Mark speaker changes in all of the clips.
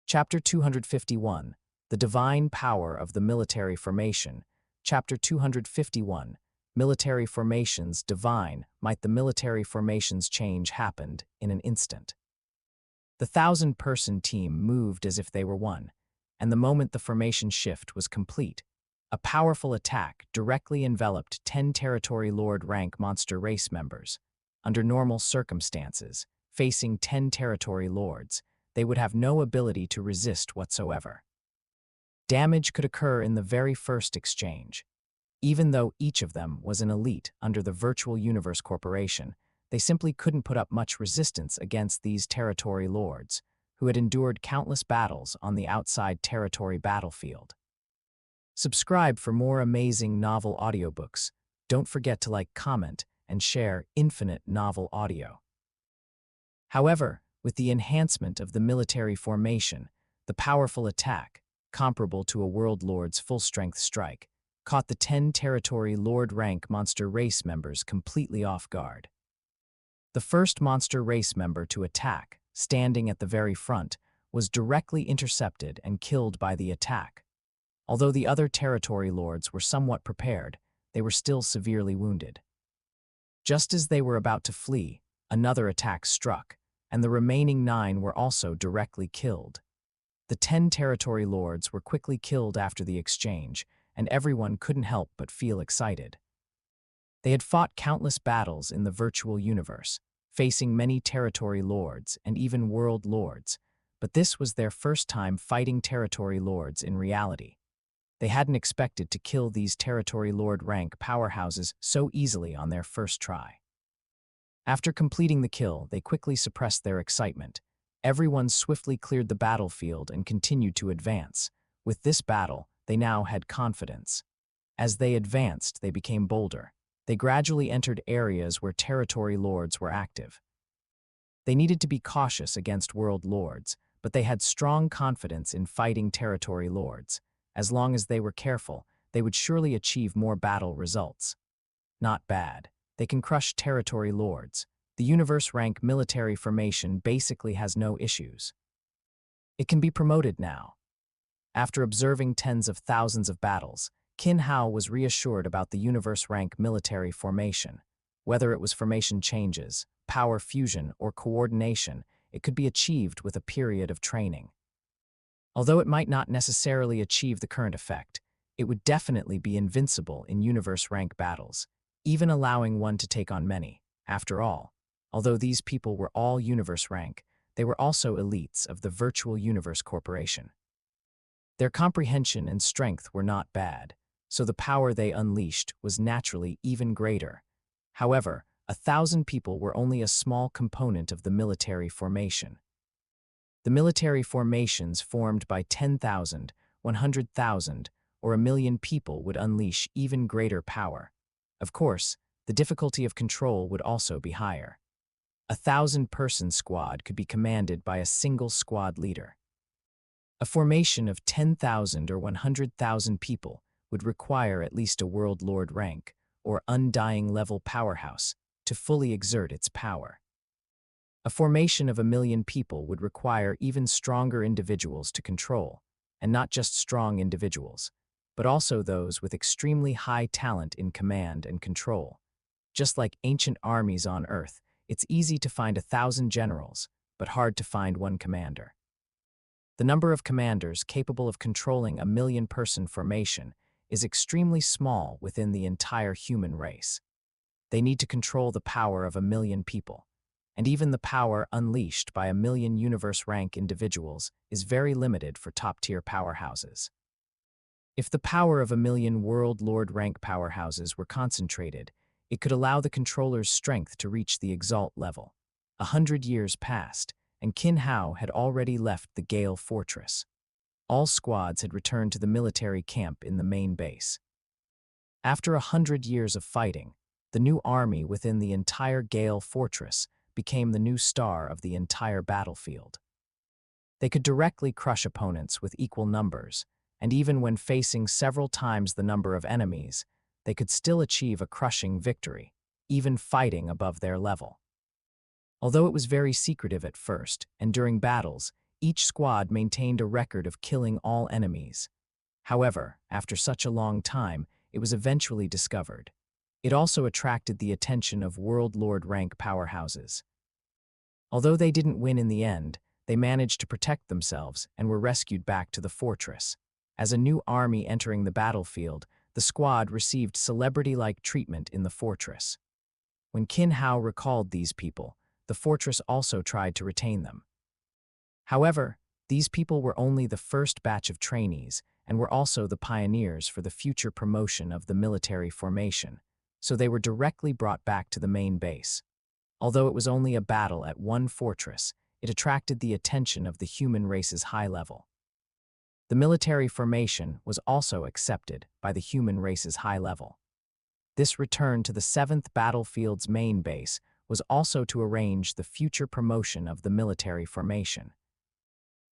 Speaker 1: Chapter 251, The Divine Power of the Military Formation. Chapter 251, Military Formations Divine. Might the military formations change happened in an instant. The 1,000-person team moved as if they were one, and the moment the formation shift was complete, a powerful attack directly enveloped 10 Territory Lord rank monster race members. Under normal circumstances, facing 10 Territory Lords, they would have no ability to resist whatsoever. Damage could occur in the very first exchange. Even though each of them was an elite under the Virtual Universe Corporation, they simply couldn't put up much resistance against these Territory Lords, who had endured countless battles on the outside territory battlefield. Subscribe for more amazing novel audiobooks. Don't forget to like, comment, and share Infinite Novel Audio. However, with the enhancement of the military formation, the powerful attack, comparable to a World Lord's full-strength strike, caught the 10 Territory Lord rank monster race members completely off guard. The first monster race member to attack, standing at the very front, was directly intercepted and killed by the attack. Although the other Territory Lords were somewhat prepared, they were still severely wounded. Just as they were about to flee, another attack struck, and the remaining 9 were also directly killed. The 10 Territory Lords were quickly killed after the exchange, and everyone couldn't help but feel excited. They had fought countless battles in the virtual universe, facing many Territory Lords and even World Lords, but this was their first time fighting Territory Lords in reality. They hadn't expected to kill these Territory Lord rank powerhouses so easily on their first try. After completing the kill, they quickly suppressed their excitement. Everyone swiftly cleared the battlefield and continued to advance. With this battle, they now had confidence. As they advanced, they became bolder. They gradually entered areas where Territory Lords were active. They needed to be cautious against World Lords, but they had strong confidence in fighting Territory Lords. As long as they were careful, they would surely achieve more battle results. Not bad. They can crush Territory Lords. The universe rank military formation basically has no issues. It can be promoted now. After observing tens of thousands of battles, Qin Hao was reassured about the universe rank military formation. Whether it was formation changes, power fusion, or coordination, it could be achieved with a period of training. Although it might not necessarily achieve the current effect, it would definitely be invincible in universe rank battles, even allowing one to take on many. After all, although these people were all universe rank, they were also elites of the Virtual Universe Corporation. Their comprehension and strength were not bad, so the power they unleashed was naturally even greater. However, 1,000 people were only a small component of the military formation. The military formations formed by 10,000, 100,000, or 1,000,000 people would unleash even greater power. Of course, the difficulty of control would also be higher. A 1,000-person squad could be commanded by a single squad leader. A formation of 10,000 or 100,000 people would require at least a World Lord rank, or undying level powerhouse, to fully exert its power. A formation of 1,000,000 people would require even stronger individuals to control, and not just strong individuals, but also those with extremely high talent in command and control. Just like ancient armies on Earth, it's easy to find 1,000 generals, but hard to find one commander. The number of commanders capable of controlling a 1,000,000-person formation is extremely small within the entire human race. They need to control the power of 1,000,000 people, and even the power unleashed by 1,000,000 universe-rank individuals is very limited for top-tier powerhouses. If the power of 1,000,000 World Lord rank powerhouses were concentrated, it could allow the controller's strength to reach the Exalt level. 100 years passed, and Qin Hao had already left the Gale Fortress. All squads had returned to the military camp in the main base. After 100 years of fighting, the new army within the entire Gale Fortress became the new star of the entire battlefield. They could directly crush opponents with equal numbers, and even when facing several times the number of enemies, they could still achieve a crushing victory, even fighting above their level. Although it was very secretive at first, and during battles, Each squad maintained a record of killing all enemies. However, after such a long time, it was eventually discovered. It also attracted the attention of World Lord rank powerhouses. Although they didn't win in the end, they managed to protect themselves and were rescued back to the fortress. As a new army entering the battlefield, the squad received celebrity-like treatment in the fortress. When Qin Hao recalled these people, the fortress also tried to retain them. However, these people were only the first batch of trainees and were also the pioneers for the future promotion of the military formation, so they were directly brought back to the main base. Although it was only a battle at one fortress, it attracted the attention of the human race's high level. The military formation was also accepted by the human race's high level. This return to the 7th Battlefield's main base was also to arrange the future promotion of the military formation.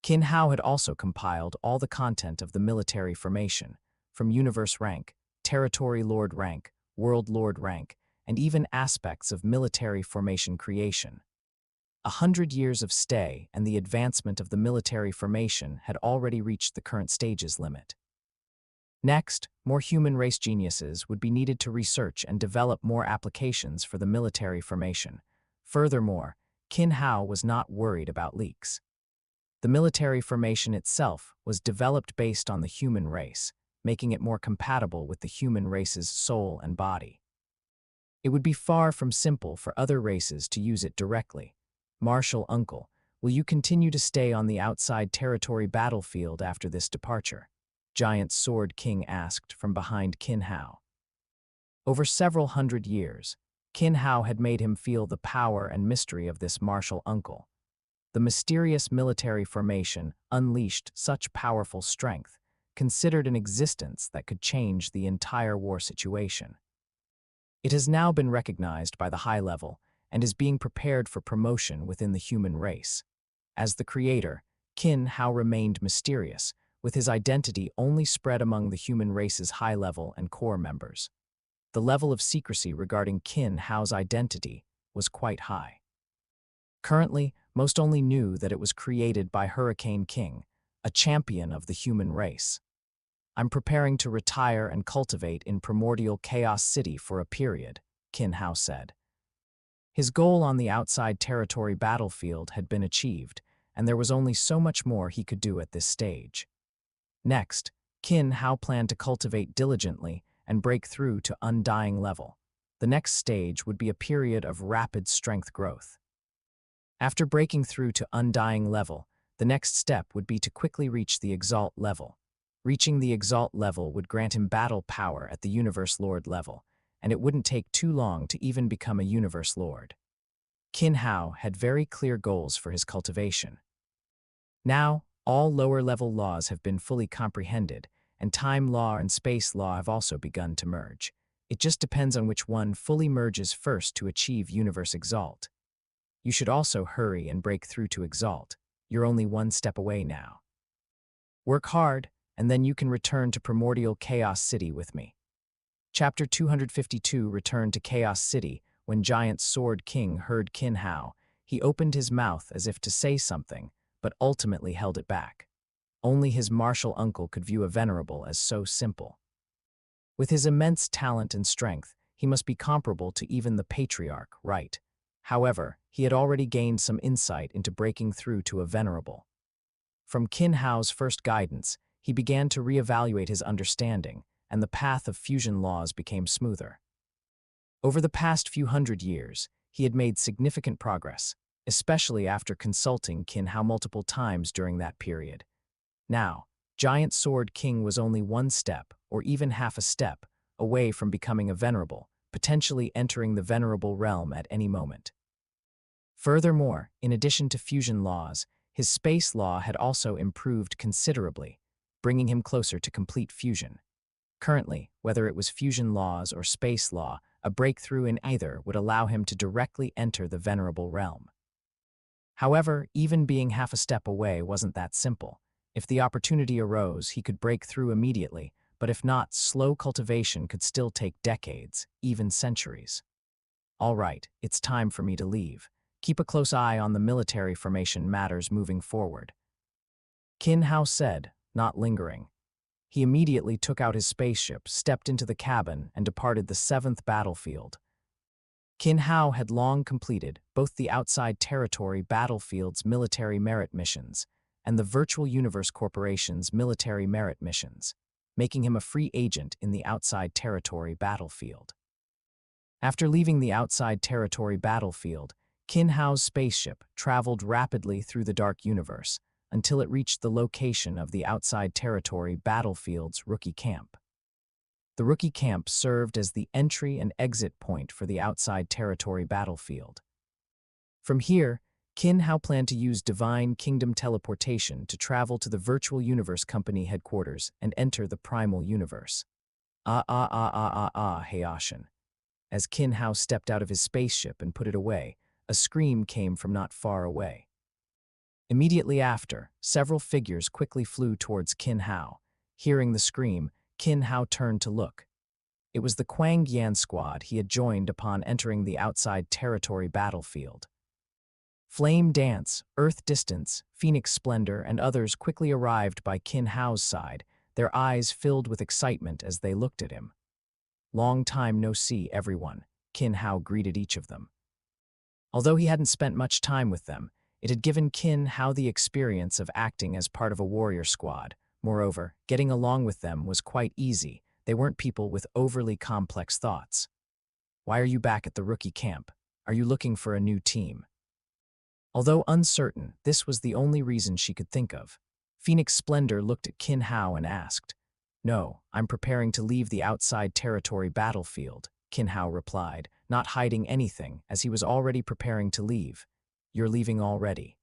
Speaker 1: Qin Hao had also compiled all the content of the military formation, from universe rank, territory lord rank, world lord rank, and even aspects of military formation creation. 100 years of stay and the advancement of the military formation had already reached the current stage's limit. Next, more human race geniuses would be needed to research and develop more applications for the military formation. Furthermore, Qin Hao was not worried about leaks. The military formation itself was developed based on the human race, making it more compatible with the human race's soul and body. It would be far from simple for other races to use it directly. Martial Uncle, will you continue to stay on the outside territory battlefield after this departure? Giant Sword King asked from behind Qin Hao. Over several hundred years, Qin Hao had made him feel the power and mystery of this martial uncle. The mysterious military formation unleashed such powerful strength, considered an existence that could change the entire war situation. It has now been recognized by the high level and is being prepared for promotion within the human race. As the creator, Qin Hao remained mysterious, with his identity only spread among the human race's high level and core members. The level of secrecy regarding Qin Hao's identity was quite high. Currently, most only knew that it was created by Hurricane King, a champion of the human race. I'm preparing to retire and cultivate in Primordial Chaos City for a period, Qin Hao said. His goal on the outside territory battlefield had been achieved, and there was only so much more he could do at this stage. Next, Qin Hao planned to cultivate diligently and break through to Undying level. The next stage would be a period of rapid strength growth. After breaking through to Undying level, the next step would be to quickly reach the Exalt level. Reaching the Exalt level would grant him battle power at the Universe Lord level, and it wouldn't take too long to even become a Universe Lord. Qin Hao had very clear goals for his cultivation. Now, all lower-level laws have been fully comprehended, and time law and space law have also begun to merge. It just depends on which one fully merges first to achieve Universe Exalt. You should also hurry and break through to Exalt. You're only one step away now. Work hard, and then you can return to Primordial Chaos City with me. Chapter 252 returned to Chaos City. When Giant Sword King heard Qin Hao, he opened his mouth as if to say something, but ultimately held it back. Only his martial uncle could view a venerable as so simple. With his immense talent and strength, he must be comparable to even the patriarch, right? However, he had already gained some insight into breaking through to a venerable. From Qin Hao's first guidance, he began to reevaluate his understanding, and the path of fusion laws became smoother. Over the past few hundred years, he had made significant progress, especially after consulting Qin Hao multiple times during that period. Now, Giant Sword King was only one step, or even half a step, away from becoming a venerable, potentially entering the venerable realm at any moment. Furthermore, in addition to fusion laws, his space law had also improved considerably, bringing him closer to complete fusion. Currently, whether it was fusion laws or space law, a breakthrough in either would allow him to directly enter the venerable realm. However, even being half a step away wasn't that simple. If the opportunity arose, he could break through immediately, but if not, slow cultivation could still take decades, even centuries. All right, it's time for me to leave. Keep a close eye on the military formation matters moving forward. Qin Hao said, not lingering. He immediately took out his spaceship, stepped into the cabin, and departed the 7th battlefield. Qin Hao had long completed both the Outside Territory Battlefield's military merit missions and the Virtual Universe Corporation's military merit missions, making him a free agent in the Outside Territory battlefield. After leaving the Outside Territory battlefield, Qin Hao's spaceship traveled rapidly through the Dark Universe until it reached the location of the Outside Territory battlefield's Rookie Camp. The Rookie Camp served as the entry and exit point for the Outside Territory battlefield. From here, Qin Hao planned to use Divine Kingdom teleportation to travel to the Virtual Universe Company headquarters and enter the Primal Universe. Hayashin. As Qin Hao stepped out of his spaceship and put it away, a scream came from not far away. Immediately after, several figures quickly flew towards Qin Hao. Hearing the scream, Qin Hao turned to look. It was the Kuang Yan squad he had joined upon entering the Outside Territory battlefield. Flame Dance, Earth Distance, Phoenix Splendor, and others quickly arrived by Qin Hao's side, their eyes filled with excitement as they looked at him. "Long time no see, everyone," Qin Hao greeted each of them. Although he hadn't spent much time with them, it had given Qin Hao the experience of acting as part of a warrior squad. Moreover, getting along with them was quite easy. They weren't people with overly complex thoughts. "Why are you back at the Rookie Camp? Are you looking for a new team?" Although uncertain, this was the only reason she could think of. Phoenix Splendor looked at Qin Hao and asked. "No, I'm preparing to leave the Outside Territory battlefield," Qin Hao replied, not hiding anything, as he was already preparing to leave. "You're leaving already."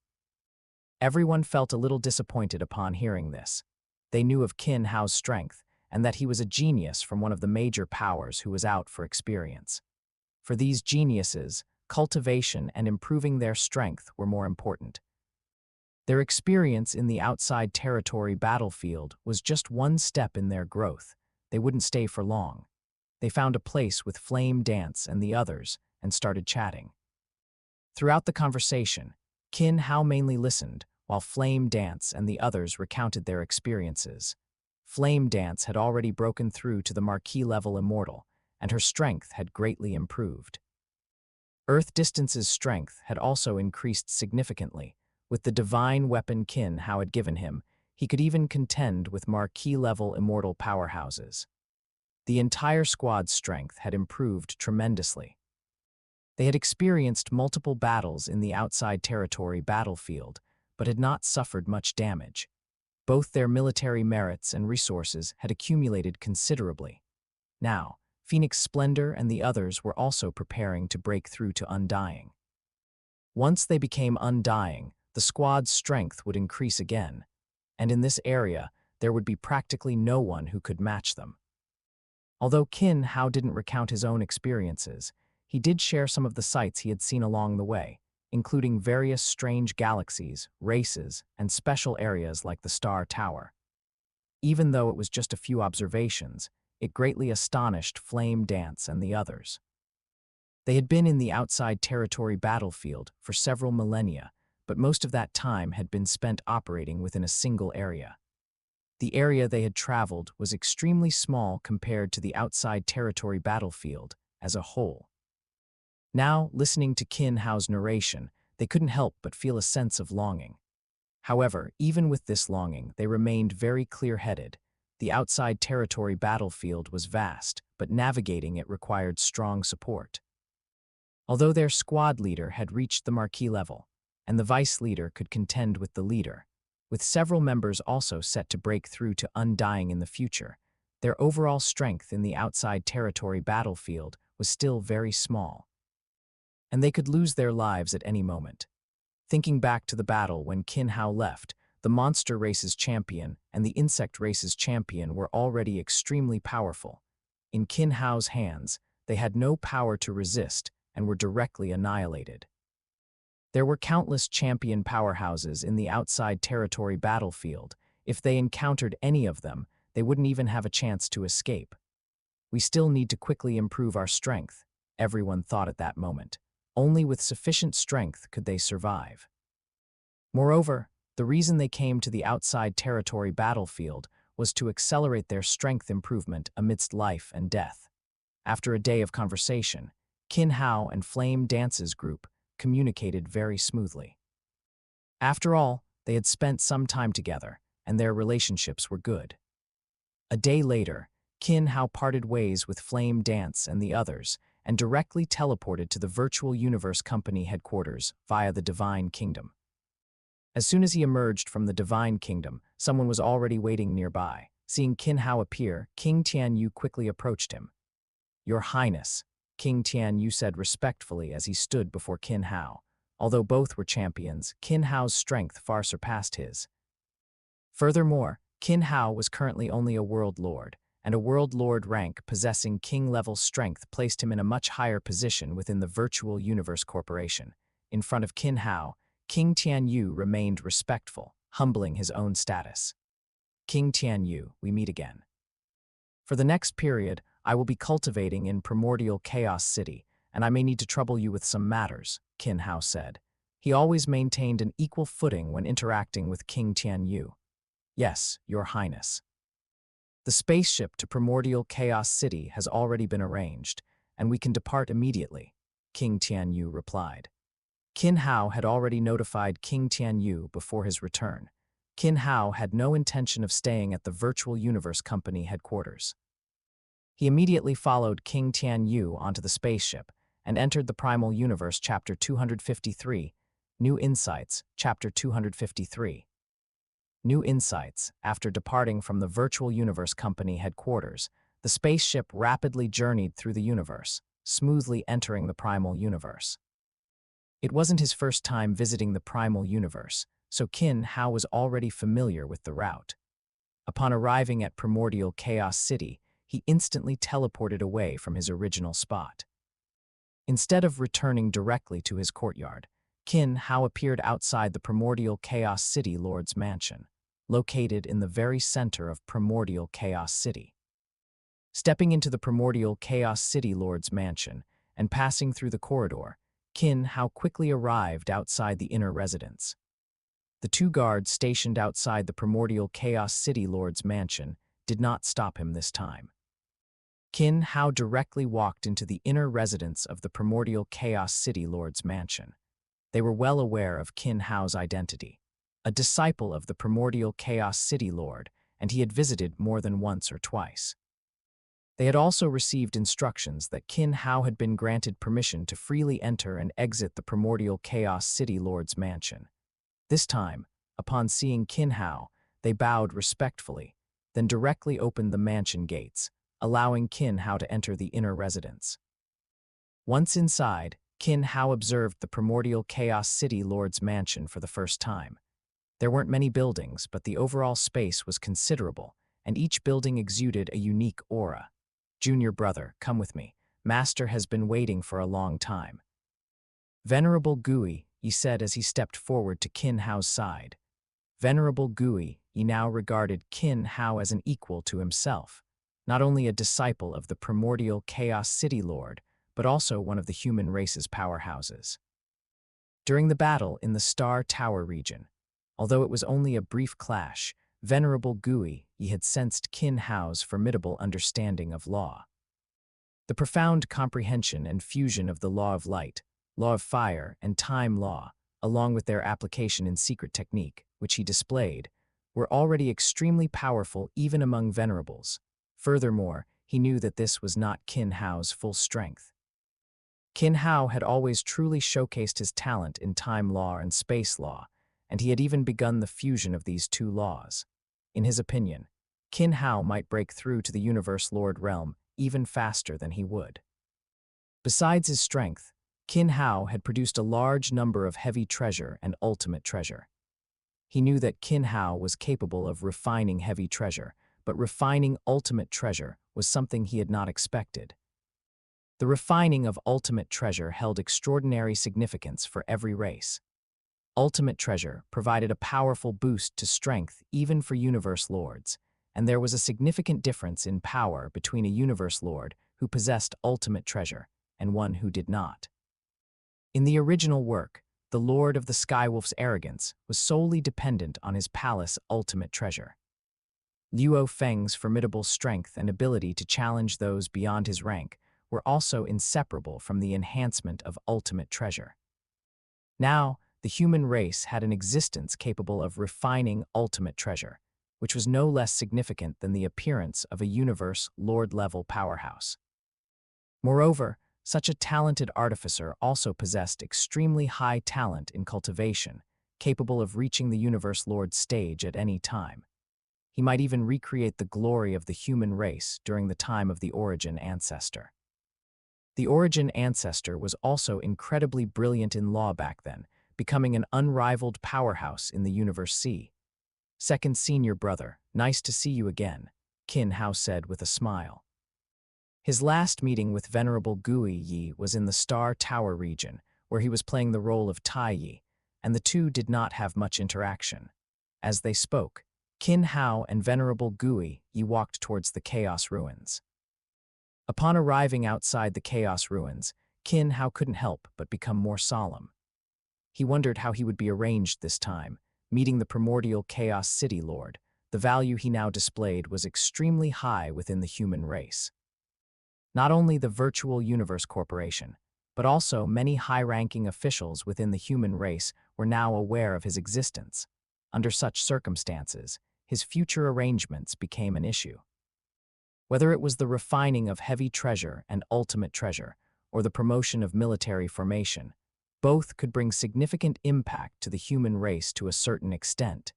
Speaker 1: Everyone felt a little disappointed upon hearing this. They knew of Qin Hao's strength, and that he was a genius from one of the major powers who was out for experience. For these geniuses, cultivation and improving their strength were more important. Their experience in the Outside Territory battlefield was just one step in their growth. They wouldn't stay for long. They found a place with Flame Dance and the others and started chatting. Throughout the conversation, Qin Hao mainly listened, while Flame Dance and the others recounted their experiences. Flame Dance had already broken through to the Marquis-level Immortal, and her strength had greatly improved. Earth Distance's strength had also increased significantly. With the divine weapon Qin Hao had given him, he could even contend with Marquis-level Immortal powerhouses. The entire squad's strength had improved tremendously. They had experienced multiple battles in the Outside Territory battlefield, but had not suffered much damage. Both their military merits and resources had accumulated considerably. Now, Phoenix Splendor and the others were also preparing to break through to Undying. Once they became Undying, the squad's strength would increase again, and in this area, there would be practically no one who could match them. Although Qin Hao didn't recount his own experiences, he did share some of the sights he had seen along the way, including various strange galaxies, races, and special areas like the Star Tower. Even though it was just a few observations, it greatly astonished Flame Dance and the others. They had been in the Outside Territory battlefield for several millennia, but most of that time had been spent operating within a single area. The area they had traveled was extremely small compared to the Outside Territory battlefield as a whole. Now, listening to Qin Hao's narration, they couldn't help but feel a sense of longing. However, even with this longing, they remained very clear-headed. The Outside Territory battlefield was vast, but navigating it required strong support. Although their squad leader had reached the Marquis level, and the vice leader could contend with the leader, with several members also set to break through to Undying in the future, their overall strength in the Outside Territory battlefield was still very small. And they could lose their lives at any moment. Thinking back to the battle when Qin Hao left, the monster race's champion and the insect race's champion were already extremely powerful. In Qin Hao's hands, they had no power to resist and were directly annihilated. There were countless champion powerhouses in the Outside Territory battlefield. If they encountered any of them, they wouldn't even have a chance to escape. "We still need to quickly improve our strength," everyone thought at that moment. Only with sufficient strength could they survive. Moreover, The reason they came to the outside territory battlefield was to accelerate their strength improvement amidst life and death. After a day of conversation, Qin Hao and Flame Dance's group communicated very smoothly. After all, they had spent some time together, and their relationships were good. A day later, Qin Hao parted ways with Flame Dance and the others and directly teleported to the Virtual Universe Company headquarters via the Divine Kingdom. As soon as he emerged from the Divine Kingdom, someone was already waiting nearby. Seeing Qin Hao appear, King Tianyu quickly approached him. "Your Highness," King Tianyu said respectfully as he stood before Qin Hao. Although both were champions, Qin Hao's strength far surpassed his. Furthermore, Qin Hao was currently only a World Lord, and a World Lord rank possessing king-level strength placed him in a much higher position within the Virtual Universe Corporation. In front of Qin Hao, King Tianyu remained respectful, humbling his own status. "King Tianyu, we meet again. For the next period, I will be cultivating in Primordial Chaos City, and I may need to trouble you with some matters," Qin Hao said. He always maintained an equal footing when interacting with King Tianyu. "Yes, Your Highness. The spaceship to Primordial Chaos City has already been arranged, and we can depart immediately," King Tianyu replied. Qin Hao had already notified King Tianyu before his return. Qin Hao had no intention of staying at the Virtual Universe Company headquarters. He immediately followed King Tianyu onto the spaceship and entered the Primal Universe Chapter 253, New Insights, Chapter 253. New Insights. After departing from the Virtual Universe Company headquarters, the spaceship rapidly journeyed through the universe, smoothly entering the Primal Universe. It wasn't his first time visiting the Primal Universe, so Qin Hao was already familiar with the route. Upon arriving at Primordial Chaos City, he instantly teleported away from his original spot. Instead of returning directly to his courtyard, Qin Hao appeared outside the Primordial Chaos City Lord's mansion, located in the very center of Primordial Chaos City. Stepping into the Primordial Chaos City Lord's mansion and passing through the corridor, Qin Hao quickly arrived outside the inner residence. The two guards stationed outside the Primordial Chaos City Lord's mansion did not stop him this time. Qin Hao directly walked into the inner residence of the Primordial Chaos City Lord's mansion. They were well aware of Qin Hao's identity, a disciple of the Primordial Chaos City Lord, and he had visited more than once or twice. They had also received instructions that Qin Hao had been granted permission to freely enter and exit the Primordial Chaos City Lord's mansion. This time, upon seeing Qin Hao, they bowed respectfully, then directly opened the mansion gates, allowing Qin Hao to enter the inner residence. Once inside, Qin Hao observed the Primordial Chaos City Lord's mansion for the first time. There weren't many buildings, but the overall space was considerable, and each building exuded a unique aura. "Junior brother, come with me. Master has been waiting for a long time." "Venerable Gui," he said as he stepped forward to Qin Hao's side. Venerable Gui, he now regarded Qin Hao as an equal to himself, not only a disciple of the Primordial Chaos City Lord, but also one of the human race's powerhouses. During the battle in the Star Tower region, although it was only a brief clash, Venerable Gui, he had sensed Qin Hao's formidable understanding of law. The profound comprehension and fusion of the law of light, law of fire, and time law, along with their application in secret technique, which he displayed, were already extremely powerful even among venerables. Furthermore, he knew that this was not Qin Hao's full strength. Qin Hao had always truly showcased his talent in time law and space law, and he had even begun the fusion of these two laws. In his opinion, Qin Hao might break through to the Universe Lord realm even faster than he would. Besides his strength, Qin Hao had produced a large number of heavy treasure and ultimate treasure. He knew that Qin Hao was capable of refining heavy treasure, but refining ultimate treasure was something he had not expected. The refining of ultimate treasure held extraordinary significance for every race. Ultimate treasure provided a powerful boost to strength even for Universe Lords, and there was a significant difference in power between a Universe Lord who possessed ultimate treasure and one who did not. In the original work, the lord of the Skywolf's arrogance was solely dependent on his palace ultimate treasure. Luo Feng's formidable strength and ability to challenge those beyond his rank were also inseparable from the enhancement of ultimate treasure. Now, the human race had an existence capable of refining ultimate treasure, which was no less significant than the appearance of a universe lord-level powerhouse. Moreover, such a talented artificer also possessed extremely high talent in cultivation, capable of reaching the universe lord stage at any time. He might even recreate the glory of the human race during the time of the Origin Ancestor. The Origin Ancestor was also incredibly brilliant in law back then, becoming an unrivaled powerhouse in the Universe C. Second senior brother, nice to see you again, Qin Hao said with a smile. His last meeting with Venerable Gui Yi was in the Star Tower region, where he was playing the role of Tai Yi, and the two did not have much interaction. As they spoke, Qin Hao and Venerable Gui Yi walked towards the Chaos Ruins. Upon arriving outside the Chaos Ruins, Qin Hao couldn't help but become more solemn. He wondered how he would be arranged this time, meeting the primordial Chaos City Lord. The value he now displayed was extremely high within the human race. Not only the Virtual Universe Corporation, but also many high-ranking officials within the human race were now aware of his existence. Under such circumstances, his future arrangements became an issue. Whether it was the refining of heavy treasure and ultimate treasure, or the promotion of military formation, both could bring significant impact to the human race to a certain extent.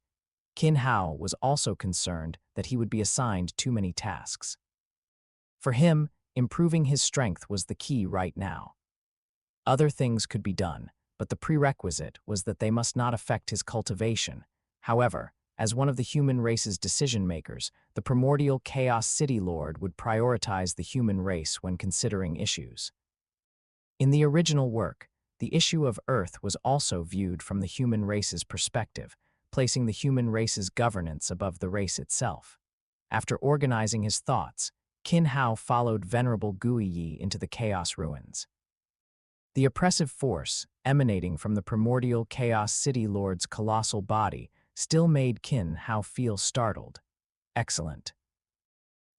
Speaker 1: Qin Hao was also concerned that he would be assigned too many tasks. For him, improving his strength was the key right now. Other things could be done, but the prerequisite was that they must not affect his cultivation. However, as one of the human race's decision-makers, the primordial Chaos City Lord would prioritize the human race when considering issues. In the original work, the issue of Earth was also viewed from the human race's perspective, placing the human race's governance above the race itself. After organizing his thoughts, Qin Hao followed Venerable Gui Yi into the Chaos Ruins. The oppressive force, emanating from the primordial Chaos City Lord's colossal body, still made Qin Hao feel startled. Excellent.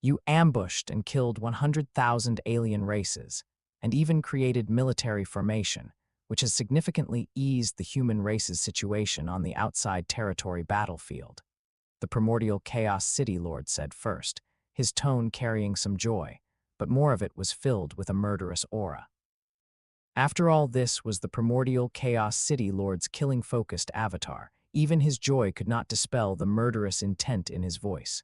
Speaker 1: You ambushed and killed 100,000 alien races, and even created military formation, which has significantly eased the human race's situation on the outside territory battlefield. The primordial Chaos City Lord said first, his tone carrying some joy, but more of it was filled with a murderous aura. After all, this was the primordial Chaos City Lord's killing-focused avatar. Even his joy could not dispel the murderous intent in his voice.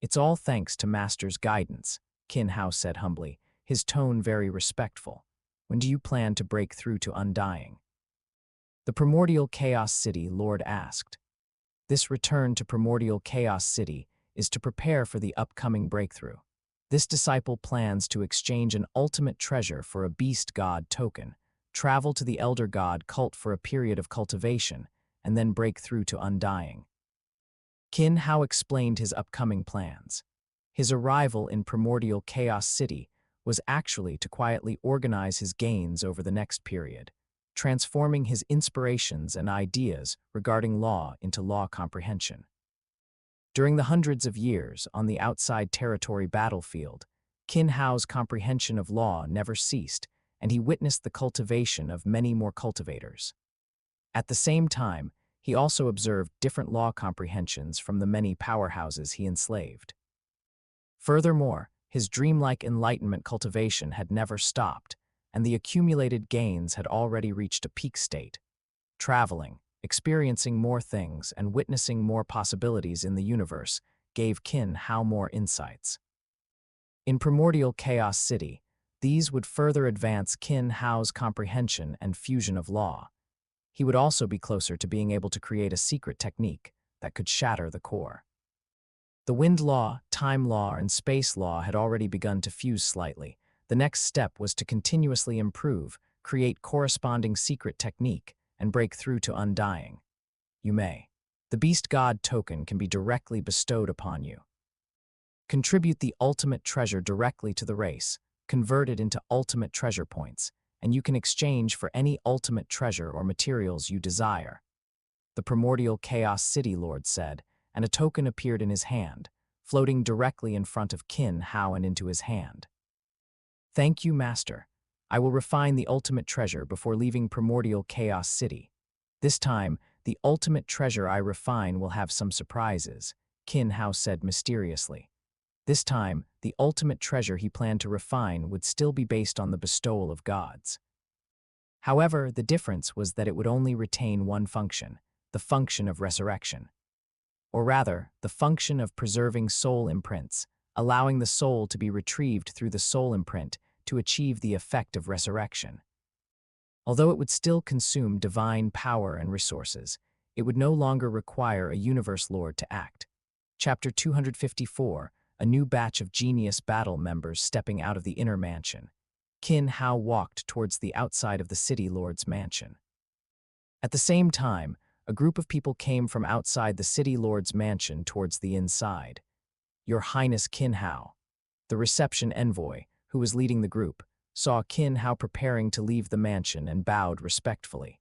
Speaker 1: It's all thanks to Master's guidance, Qin Hao said humbly, his tone very respectful. When do you plan to break through to Undying? The primordial Chaos City Lord asked. This return to primordial Chaos City is to prepare for the upcoming breakthrough. This disciple plans to exchange an ultimate treasure for a beast god token, travel to the Elder God cult for a period of cultivation, and then break through to Undying. Qin Hao explained his upcoming plans. His arrival in primordial Chaos City was actually to quietly organize his gains over the next period, transforming his inspirations and ideas regarding law into law comprehension. During the hundreds of years on the outside territory battlefield, Qin Hao's comprehension of law never ceased, and he witnessed the cultivation of many more cultivators. At the same time, he also observed different law comprehensions from the many powerhouses he enslaved. Furthermore, his dreamlike enlightenment cultivation had never stopped, and the accumulated gains had already reached a peak state. Traveling, experiencing more things, and witnessing more possibilities in the universe gave Qin Hao more insights. In primordial Chaos City, these would further advance Qin Hao's comprehension and fusion of law. He would also be closer to being able to create a secret technique that could shatter the core. The wind law, time law, and space law had already begun to fuse slightly. The next step was to continuously improve, create corresponding secret technique, and break through to Undying. You may. The Beast God token can be directly bestowed upon you. Contribute the ultimate treasure directly to the race, convert it into ultimate treasure points, and you can exchange for any ultimate treasure or materials you desire. The primordial Chaos City Lord said, and a token appeared in his hand, floating directly in front of Qin Hao and into his hand. Thank you, Master. I will refine the ultimate treasure before leaving primordial Chaos City. This time, the ultimate treasure I refine will have some surprises, Qin Hao said mysteriously. This time, the ultimate treasure he planned to refine would still be based on the bestowal of gods. However, the difference was that it would only retain one function, the function of resurrection. Or rather, the function of preserving soul imprints, allowing the soul to be retrieved through the soul imprint to achieve the effect of resurrection. Although it would still consume divine power and resources, it would no longer require a universe lord to act. Chapter 254, a new batch of genius battle members stepping out of the inner mansion. Qin Hao walked towards the outside of the city lord's mansion. At the same time, a group of people came from outside the city lord's mansion towards the inside. Your Highness Qin Hao. The reception envoy, who was leading the group, saw Qin Hao preparing to leave the mansion and bowed respectfully.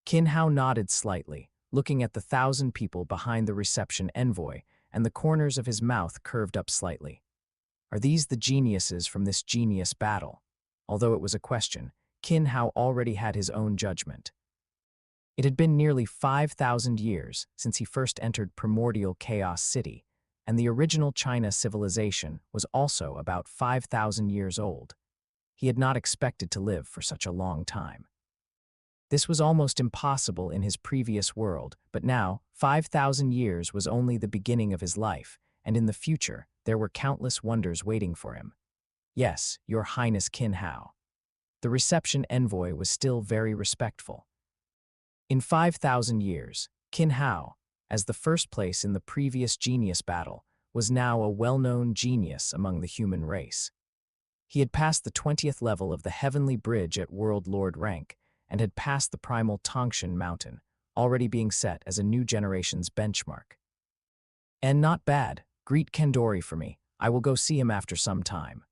Speaker 1: Qin Hao nodded slightly, looking at the 1,000 people behind the reception envoy, and the corners of his mouth curved up slightly. Are these the geniuses from this genius battle? Although it was a question, Qin Hao already had his own judgment. It had been nearly 5,000 years since he first entered primordial Chaos City, and the original China civilization was also about 5,000 years old. He had not expected to live for such a long time. This was almost impossible in his previous world, but now, 5,000 years was only the beginning of his life, and in the future, there were countless wonders waiting for him. Yes, Your Highness Qin Hao. The reception envoy was still very respectful. In 5,000 years, Qin Hao, as the first place in the previous genius battle, was now a well-known genius among the human race. He had passed the 20th level of the Heavenly Bridge at World Lord rank, and had passed the primal Tongshan Mountain, already being set as a new generation's benchmark. And not bad, greet Kendori for me, I will go see him after some time.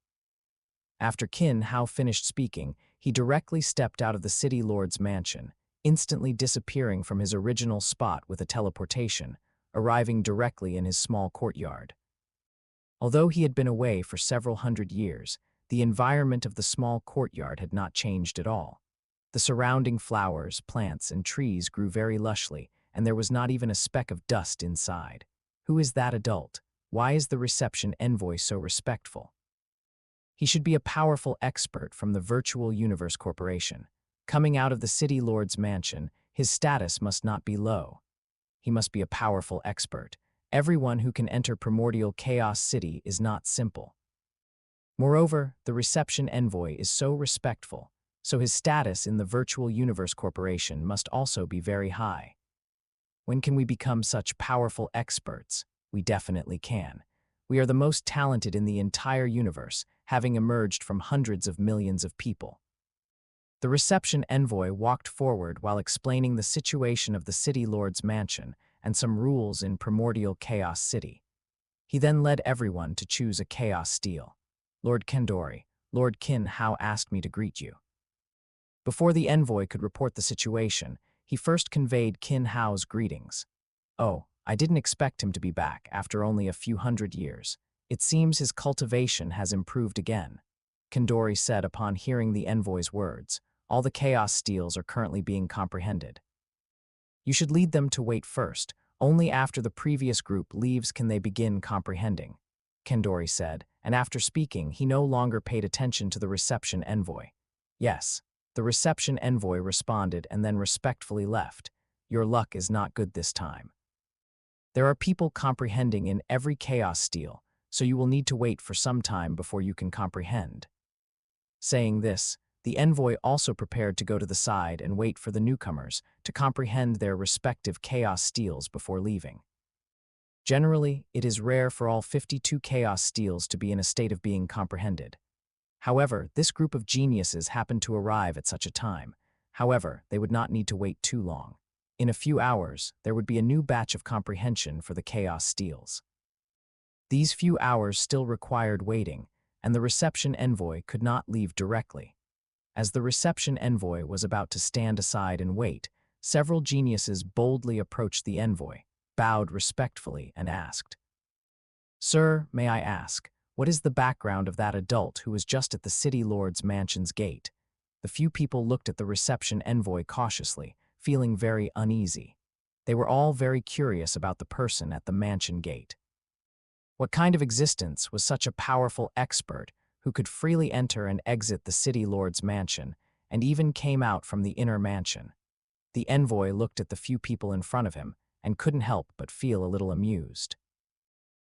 Speaker 1: After Qin Hao finished speaking, he directly stepped out of the city lord's mansion, instantly disappearing from his original spot with a teleportation, arriving directly in his small courtyard. Although he had been away for several hundred years, the environment of the small courtyard had not changed at all. The surrounding flowers, plants, and trees grew very lushly, and there was not even a speck of dust inside. Who is that adult? Why is the reception envoy so respectful? He should be a powerful expert from the Virtual Universe Corporation. Coming out of the City Lord's mansion, his status must not be low. He must be a powerful expert. Everyone who can enter Primordial Chaos City is not simple. Moreover, the reception envoy is so respectful, so his status in the Virtual Universe Corporation must also be very high. When can we become such powerful experts? We definitely can. We are the most talented in the entire universe, having emerged from hundreds of millions of people. The reception envoy walked forward while explaining the situation of the City Lord's mansion and some rules in Primordial Chaos City. He then led everyone to choose a Chaos Steel. Lord Kendori, Lord Qin Hao asked me to greet you. Before the envoy could report the situation, he first conveyed Qin Hao's greetings. Oh, I didn't expect him to be back after only a few hundred years. It seems his cultivation has improved again, Kendori said upon hearing the envoy's words. All the Chaos Steels are currently being comprehended. You should lead them to wait first. Only after the previous group leaves can they begin comprehending, Kendori said, and after speaking, he no longer paid attention to the reception envoy. Yes, the reception envoy responded and then respectfully left. Your luck is not good this time. There are people comprehending in every Chaos Steel, so you will need to wait for some time before you can comprehend. Saying this, the envoy also prepared to go to the side and wait for the newcomers to comprehend their respective Chaos Steels before leaving. Generally, it is rare for all 52 Chaos Steels to be in a state of being comprehended. However, this group of geniuses happened to arrive at such a time. However, they would not need to wait too long. In a few hours, there would be a new batch of comprehension for the Chaos Steels. These few hours still required waiting, and the reception envoy could not leave directly. As the reception envoy was about to stand aside and wait, several geniuses boldly approached the envoy, bowed respectfully, and asked, "Sir, may I ask, what is the background of that adult who was just at the city lord's mansion's gate?" The few people looked at the reception envoy cautiously, feeling very uneasy. They were all very curious about the person at the mansion gate. What kind of existence was such a powerful expert who could freely enter and exit the city lord's mansion, and even came out from the inner mansion? The envoy looked at the few people in front of him and couldn't help but feel a little amused.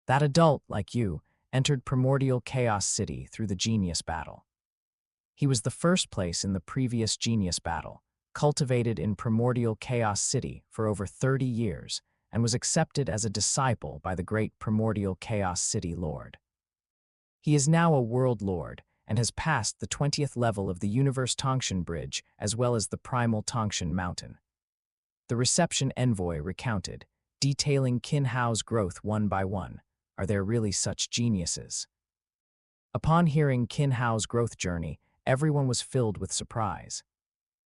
Speaker 1: That adult, like you, entered Primordial Chaos City through the Genius Battle. He was the first place in the previous Genius Battle, cultivated in Primordial Chaos City for over 30 years, and was accepted as a disciple by the great Primordial Chaos City Lord. He is now a World Lord and has passed the 20th level of the Universe Tongshan Bridge as well as the Primal Tongshan Mountain. The reception envoy recounted, detailing Qin Hao's growth one by one. Are there really such geniuses? Upon hearing Qin Hao's growth journey, everyone was filled with surprise.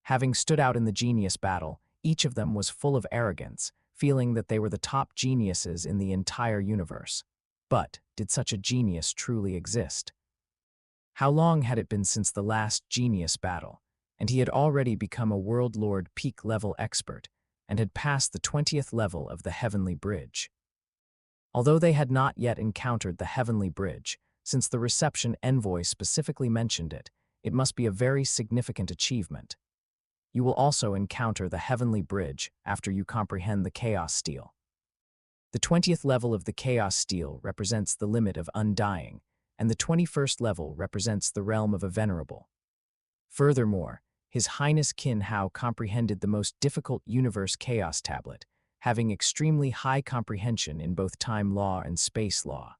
Speaker 1: Having stood out in the genius battle, each of them was full of arrogance, feeling that they were the top geniuses in the entire universe. But did such a genius truly exist? How long had it been since the last genius battle, and he had already become a World Lord peak-level expert, and had passed the 20th level of the Heavenly Bridge. Although they had not yet encountered the Heavenly Bridge, since the reception envoy specifically mentioned it, it must be a very significant achievement. You will also encounter the Heavenly Bridge after you comprehend the Chaos Steel. The 20th level of the Chaos Steel represents the limit of undying, and the 21st level represents the realm of a venerable. Furthermore, His Highness Qin Hao comprehended the most difficult universe chaos tablet, having extremely high comprehension in both time law and space law.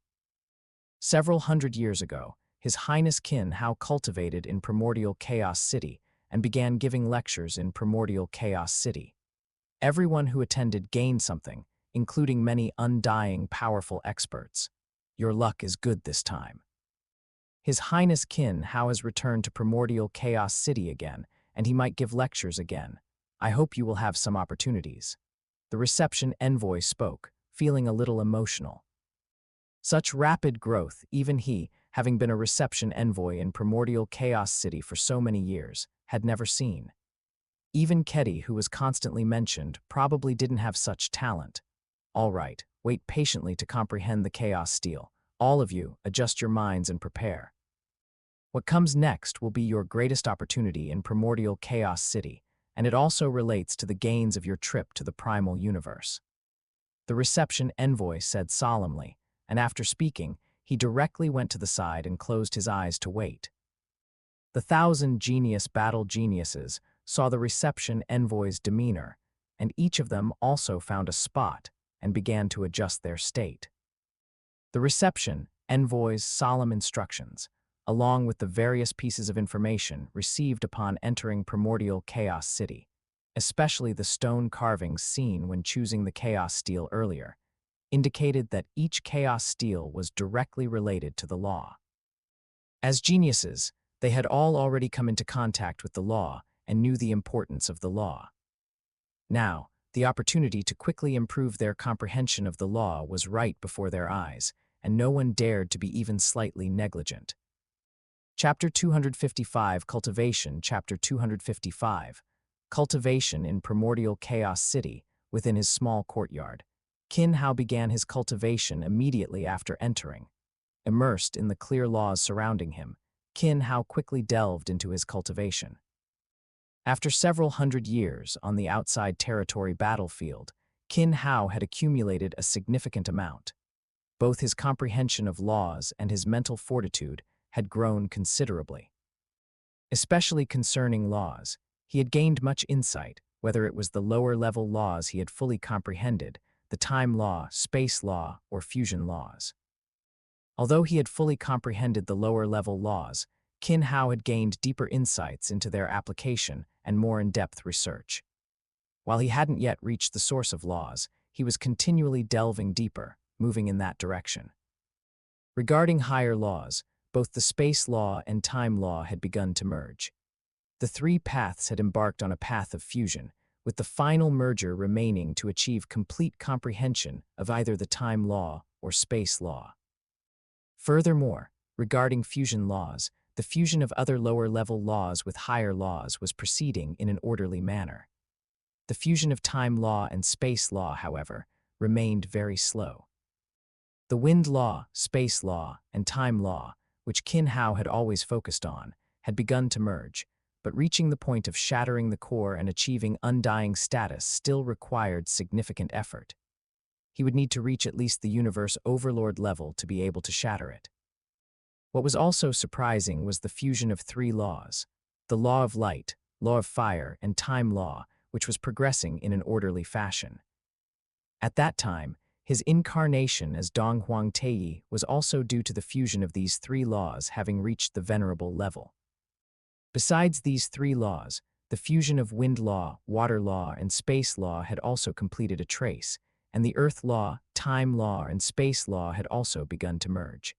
Speaker 1: Several hundred years ago, His Highness Qin Hao cultivated in Primordial Chaos City and began giving lectures in Primordial Chaos City. Everyone who attended gained something, including many undying, powerful experts. Your luck is good this time. His Highness Qin Hao has returned to Primordial Chaos City again, and he might give lectures again. I hope you will have some opportunities. The reception envoy spoke, feeling a little emotional. Such rapid growth, even he, having been a reception envoy in Primordial Chaos City for so many years, had never seen. Even Ketty, who was constantly mentioned, probably didn't have such talent. All right, wait patiently to comprehend the Chaos Steel. All of you, adjust your minds and prepare. What comes next will be your greatest opportunity in Primordial Chaos City, and it also relates to the gains of your trip to the primal universe. The reception envoy said solemnly, and after speaking, he directly went to the side and closed his eyes to wait. The 1,000 genius battle geniuses saw the reception envoy's demeanor, and each of them also found a spot and began to adjust their state. The reception envoy's solemn instructions, along with the various pieces of information received upon entering Primordial Chaos City, especially the stone carvings seen when choosing the Chaos Steel earlier, indicated that each Chaos Steel was directly related to the law. As geniuses, they had all already come into contact with the law and knew the importance of the law. Now, the opportunity to quickly improve their comprehension of the law was right before their eyes, and no one dared to be even slightly negligent. Chapter 255, Cultivation. Chapter 255, Cultivation in Primordial Chaos City, within his small courtyard. Qin Hao began his cultivation immediately after entering. Immersed in the clear laws surrounding him, Qin Hao quickly delved into his cultivation. After several hundred years on the outside territory battlefield, Qin Hao had accumulated a significant amount. Both his comprehension of laws and his mental fortitude had grown considerably. Especially concerning laws, he had gained much insight, whether it was the lower-level laws he had fully comprehended, the time law, space law, or fusion laws. Although he had fully comprehended the lower-level laws, Qin Hao had gained deeper insights into their application and more in-depth research. While he hadn't yet reached the source of laws, he was continually delving deeper, moving in that direction. Regarding higher laws, both the space law and time law had begun to merge. The three paths had embarked on a path of fusion, with the final merger remaining to achieve complete comprehension of either the time law or space law. Furthermore, regarding fusion laws, the fusion of other lower-level laws with higher laws was proceeding in an orderly manner. The fusion of time law and space law, however, remained very slow. The wind law, space law, and time law, which Qin Hao had always focused on, had begun to merge, but reaching the point of shattering the core and achieving undying status still required significant effort. He would need to reach at least the universe overlord level to be able to shatter it. What was also surprising was the fusion of three laws: the law of light, law of fire, and time law, which was progressing in an orderly fashion. At that time, his incarnation as Dong Huang Taiyi was also due to the fusion of these three laws having reached the venerable level. Besides these three laws, the fusion of wind law, water law, and space law had also completed a trace, and the earth law, time law, and space law had also begun to merge.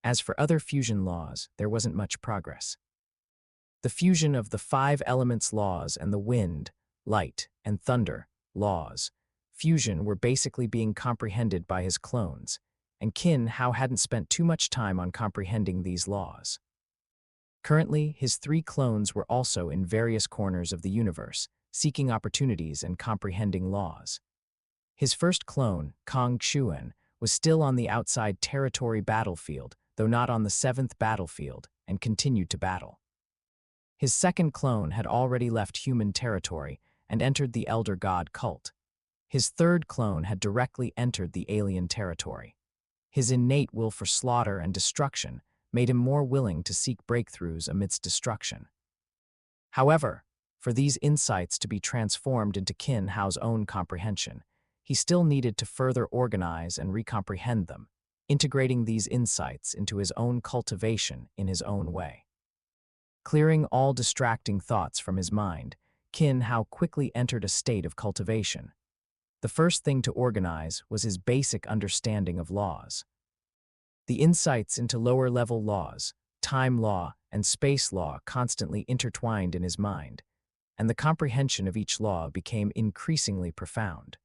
Speaker 1: As for other fusion laws, there wasn't much progress. The fusion of the five elements laws and the wind, light, and thunder laws fusion were basically being comprehended by his clones, and Qin Hao hadn't spent too much time on comprehending these laws. Currently, his three clones were also in various corners of the universe, seeking opportunities and comprehending laws. His first clone, Kong Xuan, was still on the outside territory battlefield, though not on the 7th battlefield, and continued to battle. His second clone had already left human territory and entered the Elder God cult. His third clone had directly entered the alien territory. His innate will for slaughter and destruction made him more willing to seek breakthroughs amidst destruction. However, for these insights to be transformed into Qin Hao's own comprehension, he still needed to further organize and recomprehend them, integrating these insights into his own cultivation in his own way. Clearing all distracting thoughts from his mind, Qin Hao quickly entered a state of cultivation. The first thing to organize was his basic understanding of laws. The insights into lower-level laws, time law, and space law constantly intertwined in his mind, and the comprehension of each law became increasingly profound.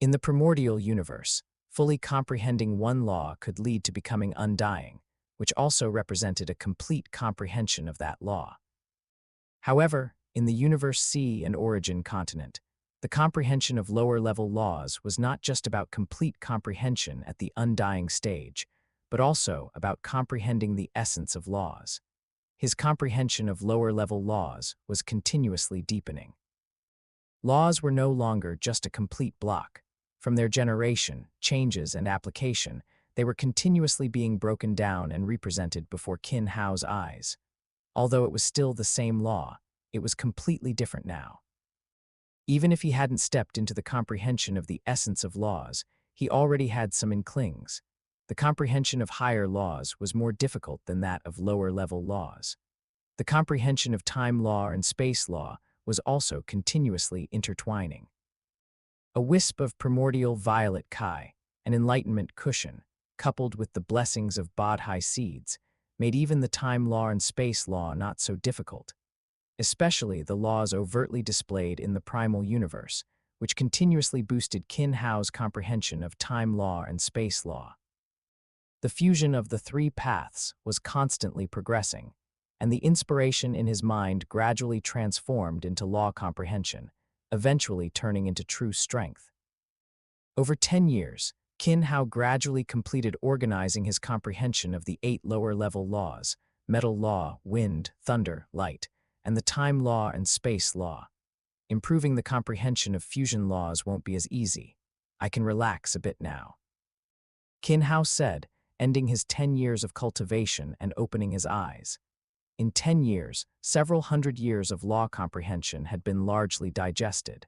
Speaker 1: In the primordial universe, fully comprehending one law could lead to becoming undying, which also represented a complete comprehension of that law. However, in the universe C and origin continent, the comprehension of lower-level laws was not just about complete comprehension at the undying stage, but also about comprehending the essence of laws. His comprehension of lower-level laws was continuously deepening. Laws were no longer just a complete block. From their generation, changes, and application, they were continuously being broken down and represented before Qin Hao's eyes. Although it was still the same law, it was completely different now. Even if he hadn't stepped into the comprehension of the essence of laws, he already had some inklings. The comprehension of higher laws was more difficult than that of lower-level laws. The comprehension of time law and space law was also continuously intertwining. A wisp of primordial violet Kai, an enlightenment cushion, coupled with the blessings of Bodhi seeds, made even the time law and space law not so difficult, especially the laws overtly displayed in the primal universe, which continuously boosted Qin Hao's comprehension of time law and space law. The fusion of the three paths was constantly progressing, and the inspiration in his mind gradually transformed into law comprehension, eventually turning into true strength. Over 10 years, Qin Hao gradually completed organizing his comprehension of the 8 lower-level laws: metal law, wind, thunder, light, and the time law and space law. Improving the comprehension of fusion laws won't be as easy. I can relax a bit now, Qin Hao said, ending his 10 years of cultivation and opening his eyes. In 10 years, several hundred years of law comprehension had been largely digested.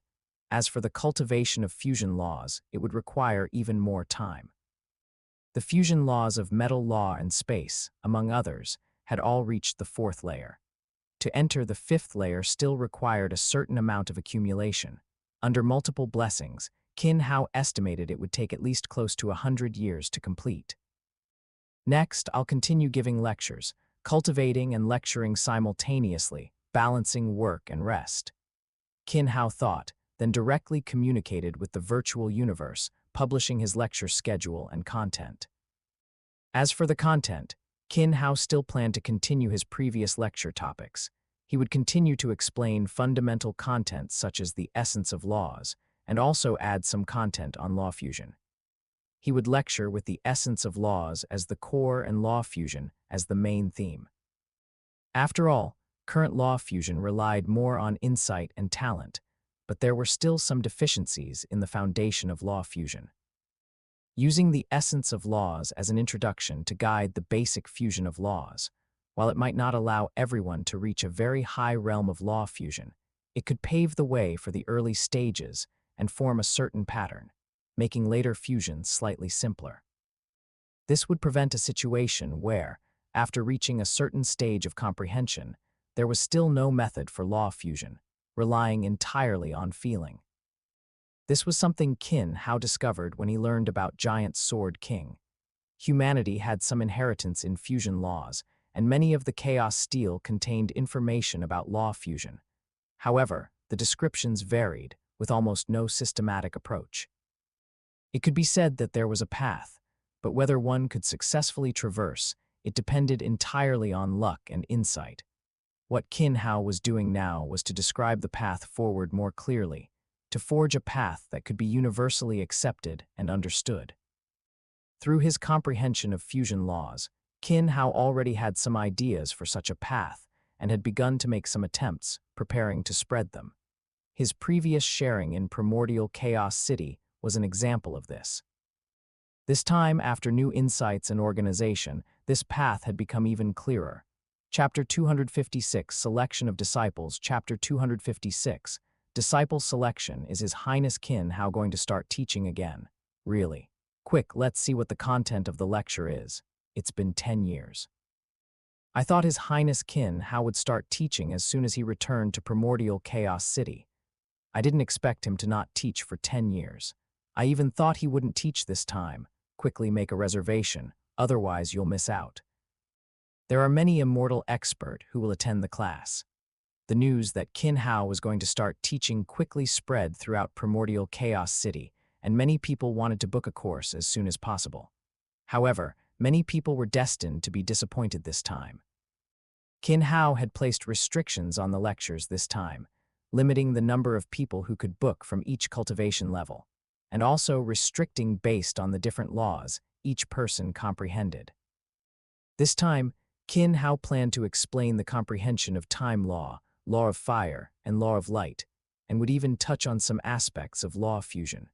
Speaker 1: As for the cultivation of fusion laws, it would require even more time. The fusion laws of metal law and space, among others, had all reached the 4th layer. To enter the 5th layer still required a certain amount of accumulation. Under multiple blessings, Qin Hao estimated it would take at least close to 100 years to complete. Next, I'll continue giving lectures, cultivating and lecturing simultaneously, balancing work and rest. Qin Hao thought, then directly communicated with the virtual universe, publishing his lecture schedule and content. As for the content, Qin Hao still planned to continue his previous lecture topics. He would continue to explain fundamental content such as the essence of laws, and also add some content on law fusion. He would lecture with the essence of laws as the core and law fusion as the main theme. After all, current law fusion relied more on insight and talent, but there were still some deficiencies in the foundation of law fusion. Using the essence of laws as an introduction to guide the basic fusion of laws, while it might not allow everyone to reach a very high realm of law fusion, it could pave the way for the early stages and form a certain pattern, making later fusions slightly simpler. This would prevent a situation where, after reaching a certain stage of comprehension, there was still no method for law fusion, relying entirely on feeling. This was something Qin Hao discovered when he learned about Giant Sword King. Humanity had some inheritance in fusion laws, and many of the Chaos Steel contained information about law fusion. However, the descriptions varied, with almost no systematic approach. It could be said that there was a path, but whether one could successfully traverse, it depended entirely on luck and insight. What Qin Hao was doing now was to describe the path forward more clearly, to forge a path that could be universally accepted and understood. Through his comprehension of fusion laws, Qin Hao already had some ideas for such a path and had begun to make some attempts, preparing to spread them. His previous sharing in Primordial Chaos City was an example of this. This time, after new insights and organization, this path had become even clearer. Chapter 256, Selection of Disciples. Chapter 256, Disciple Selection. Is His Highness Qin Hao going to start teaching again? Really? Quick, let's see what the content of the lecture is. It's been 10 years. I thought His Highness Qin Hao would start teaching as soon as he returned to Primordial Chaos City. I didn't expect him to not teach for 10 years. I even thought he wouldn't teach this time. Quickly make a reservation, otherwise you'll miss out. There are many immortal experts who will attend the class. The news that Qin Hao was going to start teaching quickly spread throughout Primordial Chaos City, and many people wanted to book a course as soon as possible. However, many people were destined to be disappointed this time. Qin Hao had placed restrictions on the lectures this time, limiting the number of people who could book from each cultivation level, and also restricting based on the different laws each person comprehended. This time, Qin Hao planned to explain the comprehension of time law, law of fire, and law of light, and would even touch on some aspects of law fusion.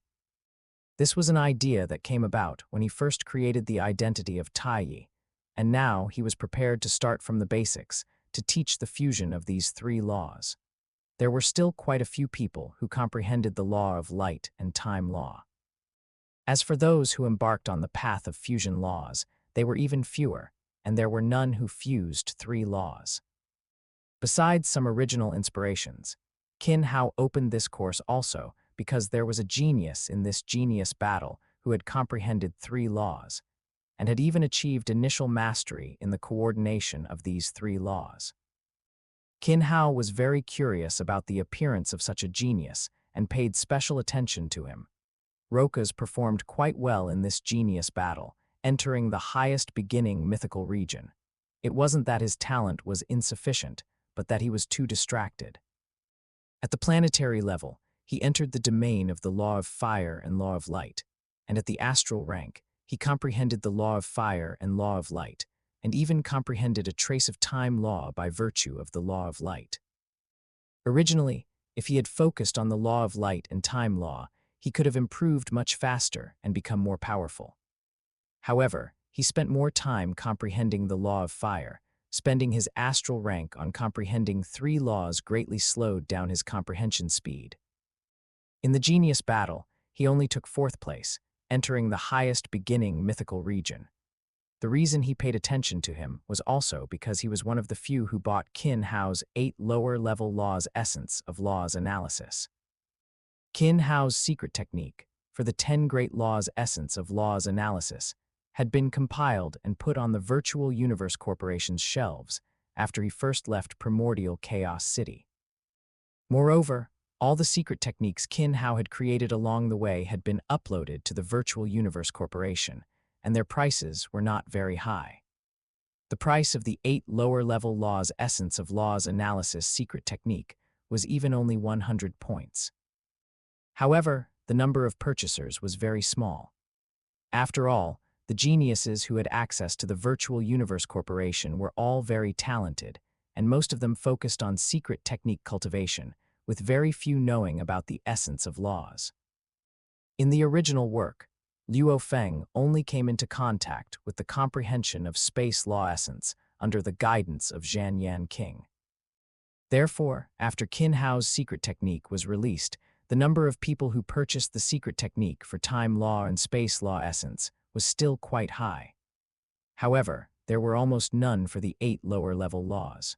Speaker 1: This was an idea that came about when he first created the identity of Taiyi, and now he was prepared to start from the basics to teach the fusion of these three laws. There were still quite a few people who comprehended the law of light and time law. As for those who embarked on the path of fusion laws, they were even fewer, and there were none who fused three laws. Besides some original inspirations, Qin Hao opened this course also because there was a genius in this genius battle who had comprehended three laws, and had even achieved initial mastery in the coordination of these three laws. Qin Hao was very curious about the appearance of such a genius and paid special attention to him. Rokas performed quite well in this genius battle, entering the highest beginning mythical region. It wasn't that his talent was insufficient, but that he was too distracted. At the planetary level, he entered the domain of the law of fire and law of light, and at the astral rank, he comprehended the law of fire and law of light, and even comprehended a trace of time law by virtue of the law of light. Originally, if he had focused on the law of light and time law, he could have improved much faster and become more powerful. However, he spent more time comprehending the law of fire, spending his astral rank on comprehending three laws greatly slowed down his comprehension speed. In the genius battle, he only took 4th place, entering the highest beginning mythical region. The reason he paid attention to him was also because he was one of the few who bought Qin Hao's 8 lower-level laws essence of laws analysis. Qin Hao's secret technique for the 10 great laws essence of laws analysis had been compiled and put on the Virtual Universe Corporation's shelves after he first left Primordial Chaos City. Moreover, all the secret techniques Qin Hao had created along the way had been uploaded to the Virtual Universe Corporation, and their prices were not very high. The price of the 8 lower-level laws essence of laws analysis secret technique was even only 100 points. However, the number of purchasers was very small. After all, the geniuses who had access to the Virtual Universe Corporation were all very talented, and most of them focused on secret technique cultivation, with very few knowing about the essence of laws. In the original work, Luo Feng only came into contact with the comprehension of space law essence under the guidance of Zhan Yan King. Therefore, after Qin Hao's secret technique was released, the number of people who purchased the secret technique for time law and space law essence was still quite high. However, there were almost none for the 8 lower-level laws.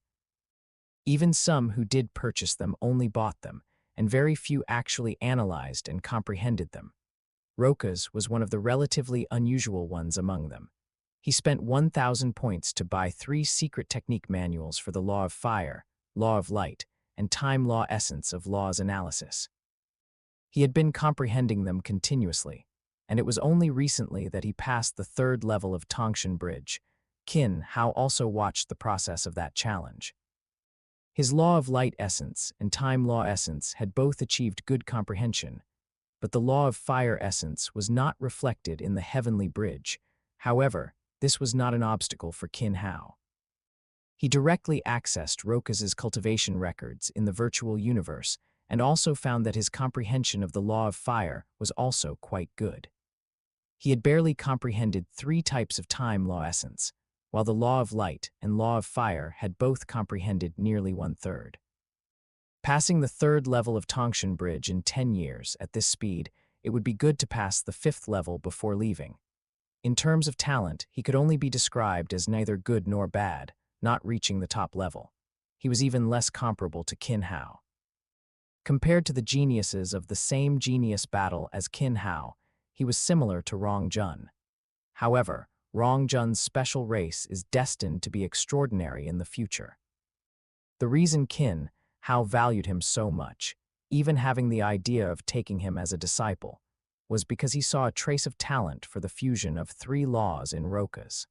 Speaker 1: Even some who did purchase them only bought them, and very few actually analyzed and comprehended them. Rokas was one of the relatively unusual ones among them. He spent 1,000 points to buy 3 secret technique manuals for the Law of Fire, Law of Light, and Time Law Essence of Laws Analysis. He had been comprehending them continuously, and it was only recently that he passed the 3rd level of Tongshan Bridge. Qin Hao also watched the process of that challenge. His Law of Light Essence and Time Law Essence had both achieved good comprehension, but the Law of Fire Essence was not reflected in the Heavenly Bridge. However, this was not an obstacle for Qin Hao. He directly accessed Rokas's cultivation records in the virtual universe and also found that his comprehension of the Law of Fire was also quite good. He had barely comprehended 3 types of Time Law Essence, while the Law of Light and Law of Fire had both comprehended nearly 1/3. Passing the 3rd level of Tongshan Bridge in 10 years at this speed, it would be good to pass the 5th level before leaving. In terms of talent, he could only be described as neither good nor bad, not reaching the top level. He was even less comparable to Qin Hao. Compared to the geniuses of the same genius battle as Qin Hao, he was similar to Rong Jun. However, Rong Jun's special race is destined to be extraordinary in the future. The reason Qin Hao valued him so much, even having the idea of taking him as a disciple, was because he saw a trace of talent for the fusion of 3 laws in Rokas.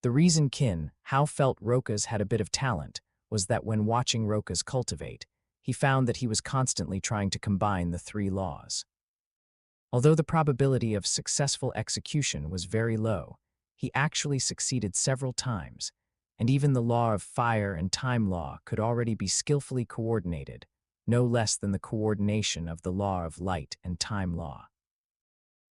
Speaker 1: The reason Qin Hao felt Rokas had a bit of talent was that when watching Rokas cultivate, he found that he was constantly trying to combine the 3 laws. Although the probability of successful execution was very low, he actually succeeded several times, and even the Law of Fire and Time Law could already be skillfully coordinated, no less than the coordination of the Law of Light and Time Law.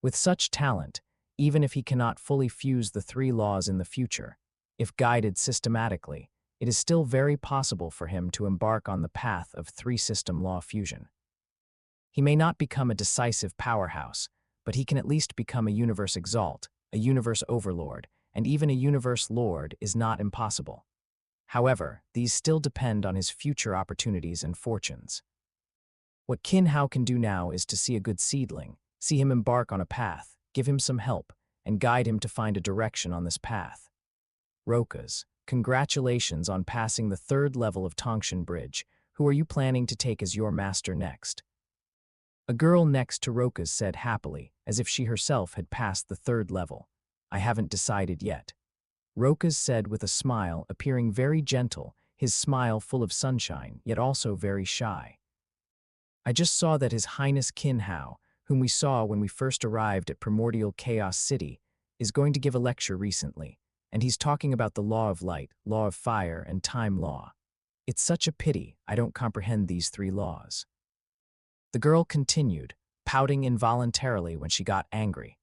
Speaker 1: With such talent, even if he cannot fully fuse the 3 laws in the future, if guided systematically, it is still very possible for him to embark on the path of 3-system law fusion. He may not become a decisive powerhouse, but he can at least become a universe exalt, a universe overlord, and even a universe lord is not impossible. However, these still depend on his future opportunities and fortunes. What Qin Hao can do now is to see a good seedling, see him embark on a path, give him some help, and guide him to find a direction on this path. Rokas, congratulations on passing the 3rd level of Tongshan Bridge. Who are you planning to take as your master next? A girl next to Rokas said happily, as if she herself had passed the 3rd level. I haven't decided yet. Rokas said with a smile, appearing very gentle, his smile full of sunshine, yet also very shy. I just saw that His Highness Qin Hao, whom we saw when we first arrived at Primordial Chaos City, is going to give a lecture recently, and he's talking about the Law of Light, Law of Fire, and Time Law. It's such a pity I don't comprehend these 3 laws. The girl continued, pouting involuntarily when she got angry.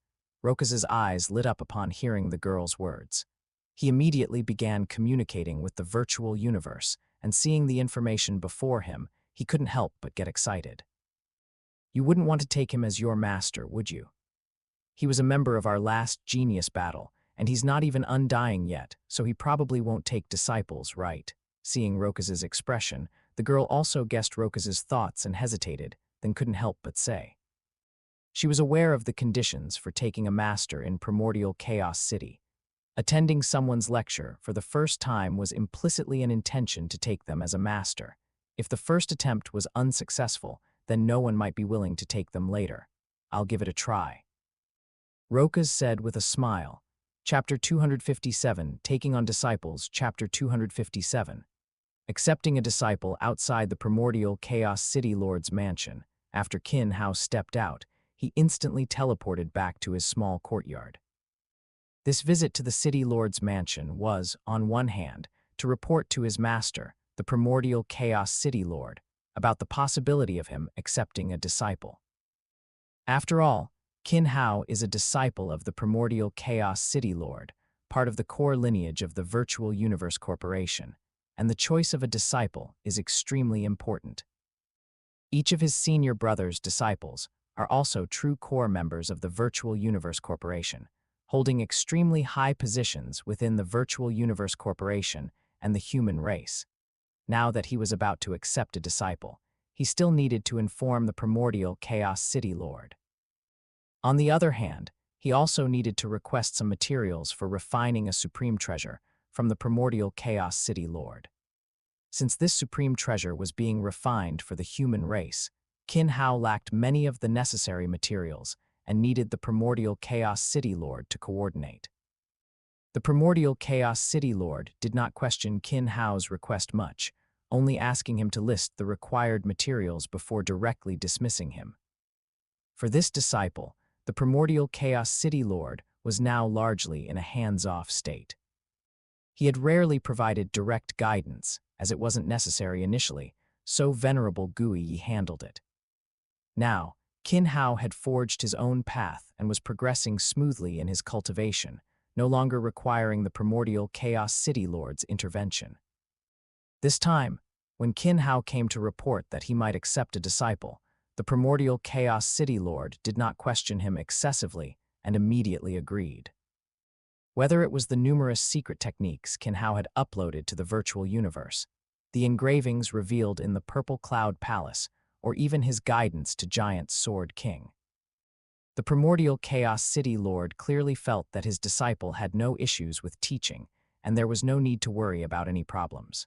Speaker 1: Rokas's eyes lit up upon hearing the girl's words. He immediately began communicating with the virtual universe, and seeing the information before him, he couldn't help but get excited. You wouldn't want to take him as your master, would you? He was a member of our last genius battle, and he's not even undying yet, so he probably won't take disciples, right? Seeing Rokas's expression, the girl also guessed Rokas's thoughts and hesitated, then couldn't help but say. She was aware of the conditions for taking a master in Primordial Chaos City, Attending someone's lecture for the first time was implicitly an intention to take them as a master. If the first attempt was unsuccessful, then no one might be willing to take them later. I'll give it a try. Rokas said with a smile. Chapter 257, Taking on Disciples, Chapter 257. Accepting a disciple outside the primordial Chaos City Lord's mansion, after Qin Hao stepped out, he instantly teleported back to his small courtyard. This visit to the City Lord's mansion was, on one hand, to report to his master, the primordial Chaos City Lord, about the possibility of him accepting a disciple. After all, Qin Hao is a disciple of the primordial Chaos City Lord, part of the core lineage of the Virtual Universe Corporation, and the choice of a disciple is extremely important. Each of his senior brother's disciples are also true core members of the Virtual Universe Corporation, holding extremely high positions within the Virtual Universe Corporation and the human race. Now that he was about to accept a disciple, he still needed to inform the primordial Chaos City Lord. On the other hand, he also needed to request some materials for refining a supreme treasure from the primordial Chaos City Lord. Since this supreme treasure was being refined for the human race, Qin Hao lacked many of the necessary materials and needed the primordial Chaos City Lord to coordinate. The primordial Chaos City Lord did not question Qin Hao's request much, only asking him to list the required materials before directly dismissing him. For this disciple, the primordial Chaos City Lord was now largely in a hands-off state. He had rarely provided direct guidance, as it wasn't necessary initially, so Venerable Gui handled it. Now, Qin Hao had forged his own path and was progressing smoothly in his cultivation, no longer requiring the primordial Chaos City Lord's intervention. This time, when Qin Hao came to report that he might accept a disciple, the primordial Chaos City Lord did not question him excessively and immediately agreed. Whether it was the numerous secret techniques Qin Hao had uploaded to the virtual universe, the engravings revealed in the Purple Cloud Palace, or even his guidance to Giant Sword King, the primordial Chaos City Lord clearly felt that his disciple had no issues with teaching, and there was no need to worry about any problems.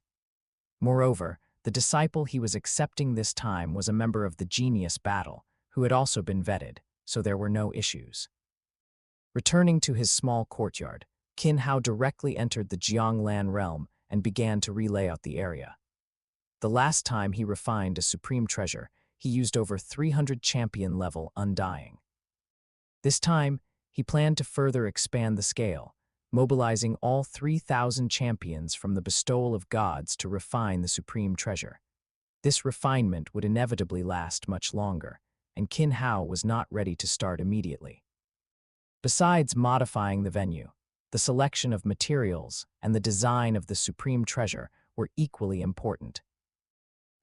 Speaker 1: Moreover, the disciple he was accepting this time was a member of the Genius Battle, who had also been vetted, so there were no issues. Returning to his small courtyard, Qin Hao directly entered the Jianglan realm and began to relay out the area. The last time he refined a supreme treasure, he used over 300 champion-level Undying. This time, he planned to further expand the scale, mobilizing all 3,000 champions from the bestowal of gods to refine the supreme treasure. This refinement would inevitably last much longer, and Qin Hao was not ready to start immediately. Besides modifying the venue, the selection of materials and the design of the supreme treasure were equally important.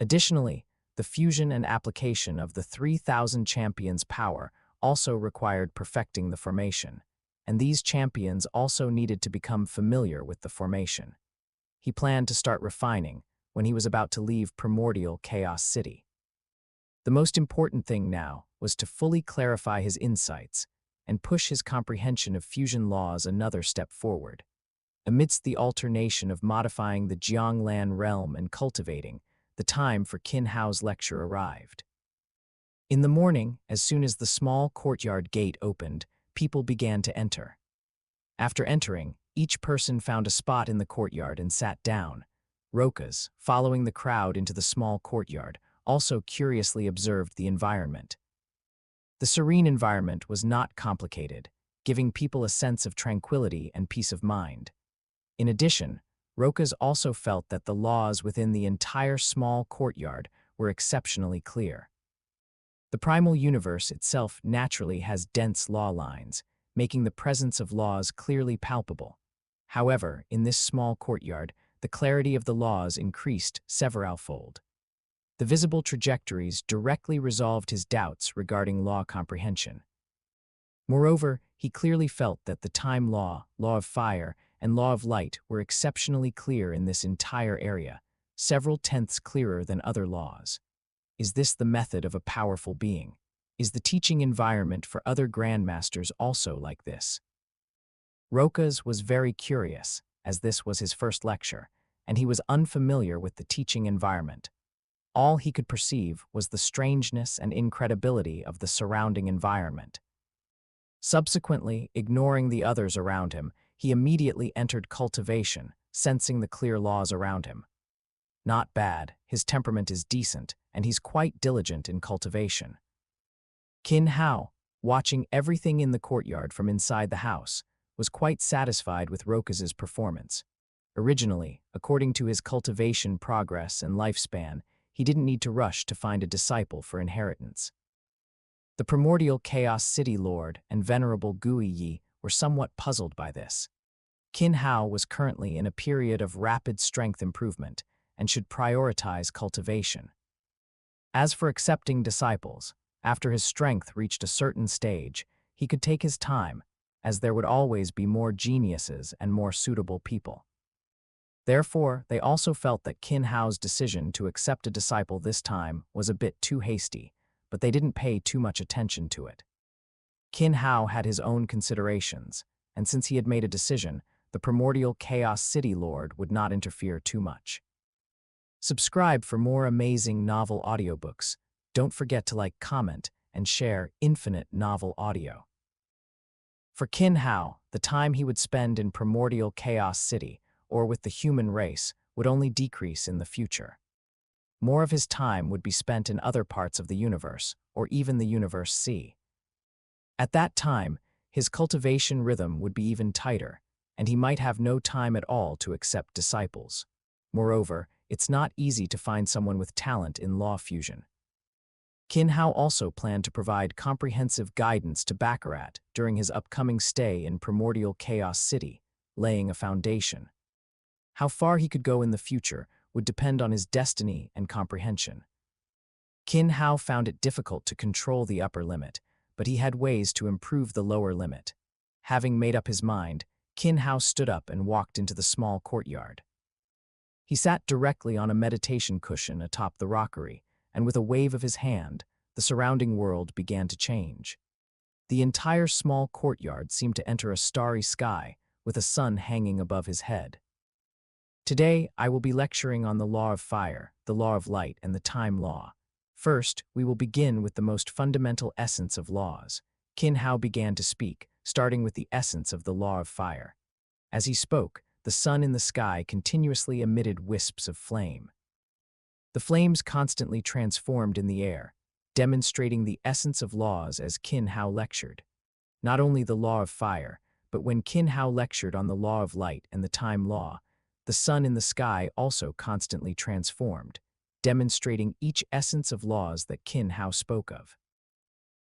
Speaker 1: Additionally, the fusion and application of the 3,000 champions' power also required perfecting the formation, and these champions also needed to become familiar with the formation. He planned to start refining when he was about to leave primordial Chaos City. The most important thing now was to fully clarify his insights and push his comprehension of fusion laws another step forward. Amidst the alternation of modifying the Jianglan realm and cultivating, the time for Qin Hao's lecture arrived. In the morning, as soon as the small courtyard gate opened, people began to enter. After entering, each person found a spot in the courtyard and sat down. Rokas, following the crowd into the small courtyard, also curiously observed the environment. The serene environment was not complicated, giving people a sense of tranquility and peace of mind. In addition, Rokas also felt that the laws within the entire small courtyard were exceptionally clear. The primal universe itself naturally has dense law lines, making the presence of laws clearly palpable. However, in this small courtyard, the clarity of the laws increased severalfold. The visible trajectories directly resolved his doubts regarding law comprehension. Moreover, he clearly felt that the time law, law of fire, and law of light were exceptionally clear in this entire area, several tenths clearer than other laws. Is this the method of a powerful being? Is the teaching environment for other grandmasters also like this? Rokas was very curious, as this was his first lecture, and he was unfamiliar with the teaching environment. All he could perceive was the strangeness and incredibility of the surrounding environment. Subsequently, ignoring the others around him, he immediately entered cultivation, sensing the clear laws around him. Not bad, his temperament is decent, and he's quite diligent in cultivation. Qin Hao, watching everything in the courtyard from inside the house, was quite satisfied with Rokas's performance. Originally, according to his cultivation progress and lifespan, he didn't need to rush to find a disciple for inheritance. The primordial Chaos City Lord and Venerable Gui Yi were somewhat puzzled by this. Qin Hao was currently in a period of rapid strength improvement and should prioritize cultivation. As for accepting disciples, after his strength reached a certain stage, he could take his time, as there would always be more geniuses and more suitable people. Therefore, they also felt that Qin Hao's decision to accept a disciple this time was a bit too hasty, but they didn't pay too much attention to it. Qin Hao had his own considerations, and since he had made a decision, the primordial Chaos City Lord would not interfere too much. Subscribe for more amazing novel audiobooks. Don't forget to like, comment, and share infinite novel audio. For Qin Hao, the time he would spend in primordial Chaos City, or with the human race, would only decrease in the future. More of his time would be spent in other parts of the universe, or even the Universe C. At that time, his cultivation rhythm would be even tighter, and he might have no time at all to accept disciples. Moreover, it's not easy to find someone with talent in law fusion. Qin Hao also planned to provide comprehensive guidance to Baccarat during his upcoming stay in primordial Chaos City, laying a foundation. How far he could go in the future would depend on his destiny and comprehension. Qin Hao found it difficult to control the upper limit, but he had ways to improve the lower limit. Having made up his mind, Qin Hao stood up and walked into the small courtyard. He sat directly on a meditation cushion atop the rockery, and with a wave of his hand, the surrounding world began to change. The entire small courtyard seemed to enter a starry sky, with a sun hanging above his head. Today, I will be lecturing on the law of fire, the law of light, and the time law. First, we will begin with the most fundamental essence of laws. Qin Hao began to speak, starting with the essence of the law of fire. As he spoke, the sun in the sky continuously emitted wisps of flame. The flames constantly transformed in the air, demonstrating the essence of laws as Qin Hao lectured. Not only the law of fire, but when Qin Hao lectured on the law of light and the time law, the sun in the sky also constantly transformed, demonstrating each essence of laws that Qin Hao spoke of.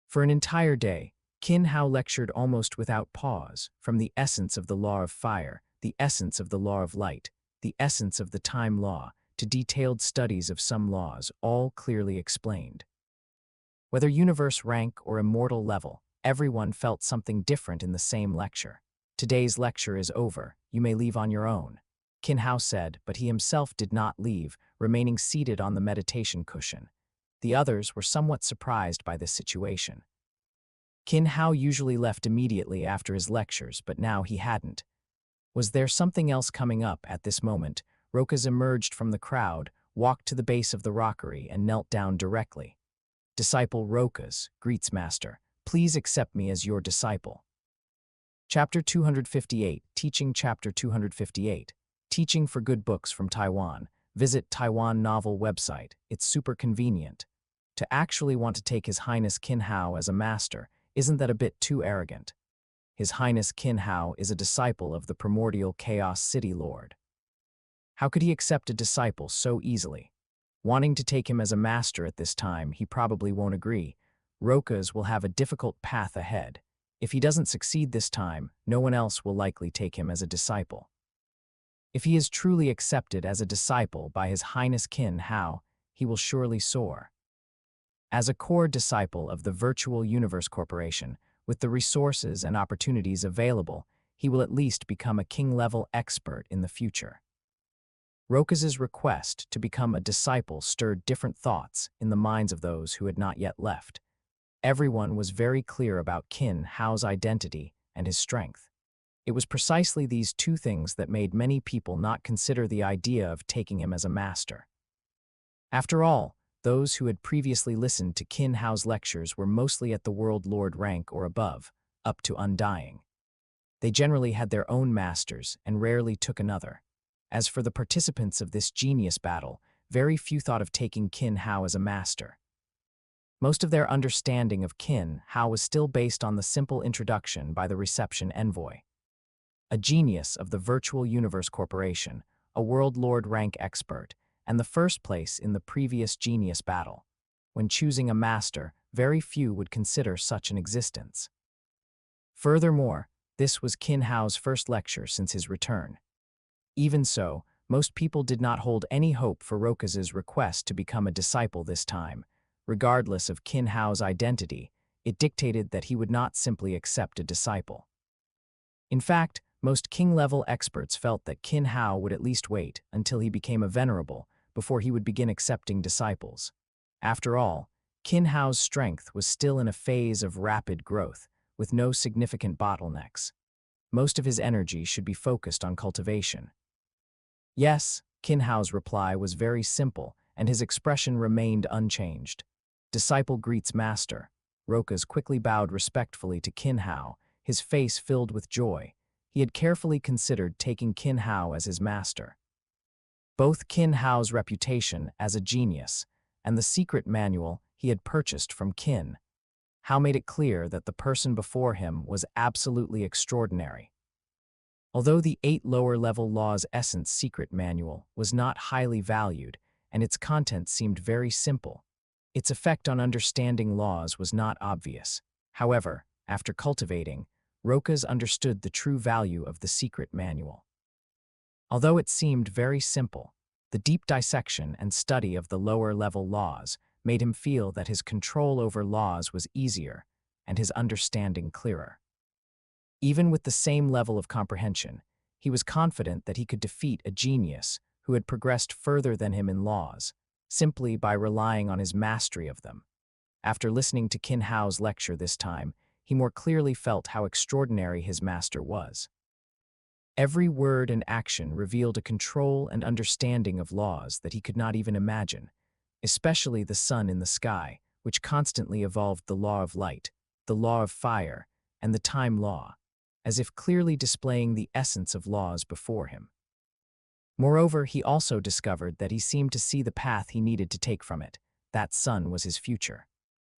Speaker 1: For an entire day, Qin Hao lectured almost without pause, from the essence of the law of fire, the essence of the law of light, the essence of the time law, to detailed studies of some laws, all clearly explained. Whether universe rank or immortal level, everyone felt something different in the same lecture. Today's lecture is over, you may leave on your own, Qin Hao said, but he himself did not leave, remaining seated on the meditation cushion. The others were somewhat surprised by this situation. Qin Hao usually left immediately after his lectures, but now he hadn't. Was there something else coming up at this moment? Rokas emerged from the crowd, walked to the base of the rockery, and knelt down directly. Disciple Rokas, greets Master, please accept me as your disciple. Chapter 258, Teaching Chapter 258, Teaching for Good Books from Taiwan. Visit Taiwan Novel website, it's super convenient. To actually want to take His Highness Qin Hao as a master, isn't that a bit too arrogant? His Highness Qin Hao is a disciple of the primordial Chaos City Lord. How could he accept a disciple so easily? Wanting to take him as a master at this time, he probably won't agree. Rokas will have a difficult path ahead. If he doesn't succeed this time, no one else will likely take him as a disciple. If he is truly accepted as a disciple by His Highness Qin Hao, he will surely soar. As a core disciple of the Virtual Universe Corporation, with the resources and opportunities available, he will at least become a king-level expert in the future. Rokas's request to become a disciple stirred different thoughts in the minds of those who had not yet left. Everyone was very clear about Qin Hao's identity and his strength. It was precisely these two things that made many people not consider the idea of taking him as a master. After all, those who had previously listened to Qin Hao's lectures were mostly at the World Lord rank or above, up to Undying. They generally had their own masters and rarely took another. As for the participants of this genius battle, very few thought of taking Qin Hao as a master. Most of their understanding of Qin Hao was still based on the simple introduction by the reception envoy. A genius of the Virtual Universe Corporation, a World Lord rank expert, and the first place in the previous genius battle. When choosing a master, very few would consider such an existence. Furthermore, this was Qin Hao's first lecture since his return. Even so, most people did not hold any hope for Roka's request to become a disciple this time. Regardless of Qin Hao's identity, it dictated that he would not simply accept a disciple. In fact, most king-level experts felt that Qin Hao would at least wait until he became a venerable before he would begin accepting disciples. After all, Qin Hao's strength was still in a phase of rapid growth, with no significant bottlenecks. Most of his energy should be focused on cultivation. Yes, Qin Hao's reply was very simple, and his expression remained unchanged. Disciple greets master. Rokas quickly bowed respectfully to Qin Hao, his face filled with joy. He had carefully considered taking Qin Hao as his master. Both Qin Hao's reputation as a genius and the secret manual he had purchased from Qin Hao made it clear that the person before him was absolutely extraordinary. Although the 8 lower-level laws essence secret manual was not highly valued and its content seemed very simple, its effect on understanding laws was not obvious. However, after cultivating, Rokas understood the true value of the secret manual. Although it seemed very simple, the deep dissection and study of the lower-level laws made him feel that his control over laws was easier and his understanding clearer. Even with the same level of comprehension, he was confident that he could defeat a genius who had progressed further than him in laws, simply by relying on his mastery of them. After listening to Qin Hao's lecture this time, he more clearly felt how extraordinary his master was. Every word and action revealed a control and understanding of laws that he could not even imagine, especially the sun in the sky, which constantly evolved the law of light, the law of fire, and the time law, as if clearly displaying the essence of laws before him. Moreover, he also discovered that he seemed to see the path he needed to take from it. That sun was his future.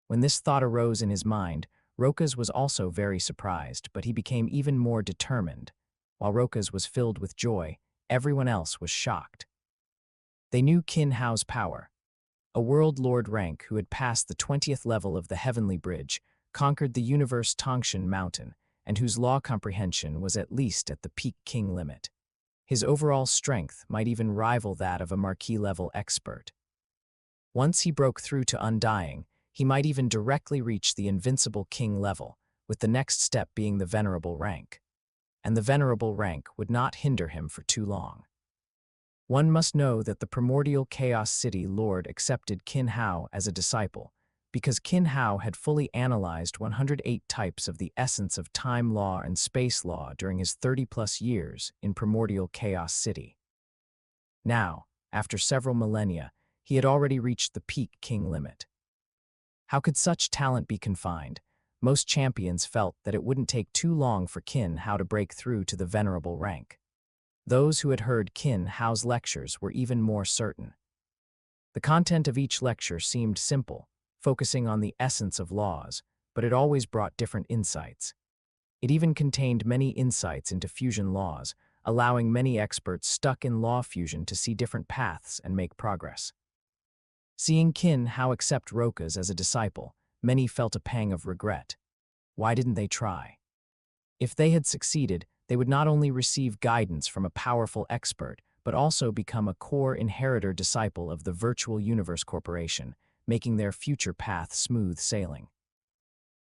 Speaker 1: When this thought arose in his mind, Rokas was also very surprised, but he became even more determined. While Rokas was filled with joy, everyone else was shocked. They knew Qin Hao's power. A World Lord rank who had passed the 20th level of the Heavenly Bridge, conquered the universe Tongshan Mountain, and whose law comprehension was at least at the peak king limit. His overall strength might even rival that of a marquis-level expert. Once he broke through to Undying, he might even directly reach the invincible king level, with the next step being the venerable rank. And the venerable rank would not hinder him for too long. One must know that the primordial Chaos City Lord accepted Qin Hao as a disciple, because Qin Hao had fully analyzed 108 types of the essence of time law and space law during his 30-plus years in primordial Chaos City. Now, after several millennia, he had already reached the peak king limit. How could such talent be confined? Most champions felt that it wouldn't take too long for Qin Hao to break through to the venerable rank. Those who had heard Qin Hao's lectures were even more certain. The content of each lecture seemed simple, focusing on the essence of laws, but it always brought different insights. It even contained many insights into fusion laws, allowing many experts stuck in law fusion to see different paths and make progress. Seeing Qin Hao accept Rokas as a disciple, many felt a pang of regret. Why didn't they try? If they had succeeded, they would not only receive guidance from a powerful expert, but also become a core inheritor disciple of the Virtual Universe Corporation, making their future path smooth sailing.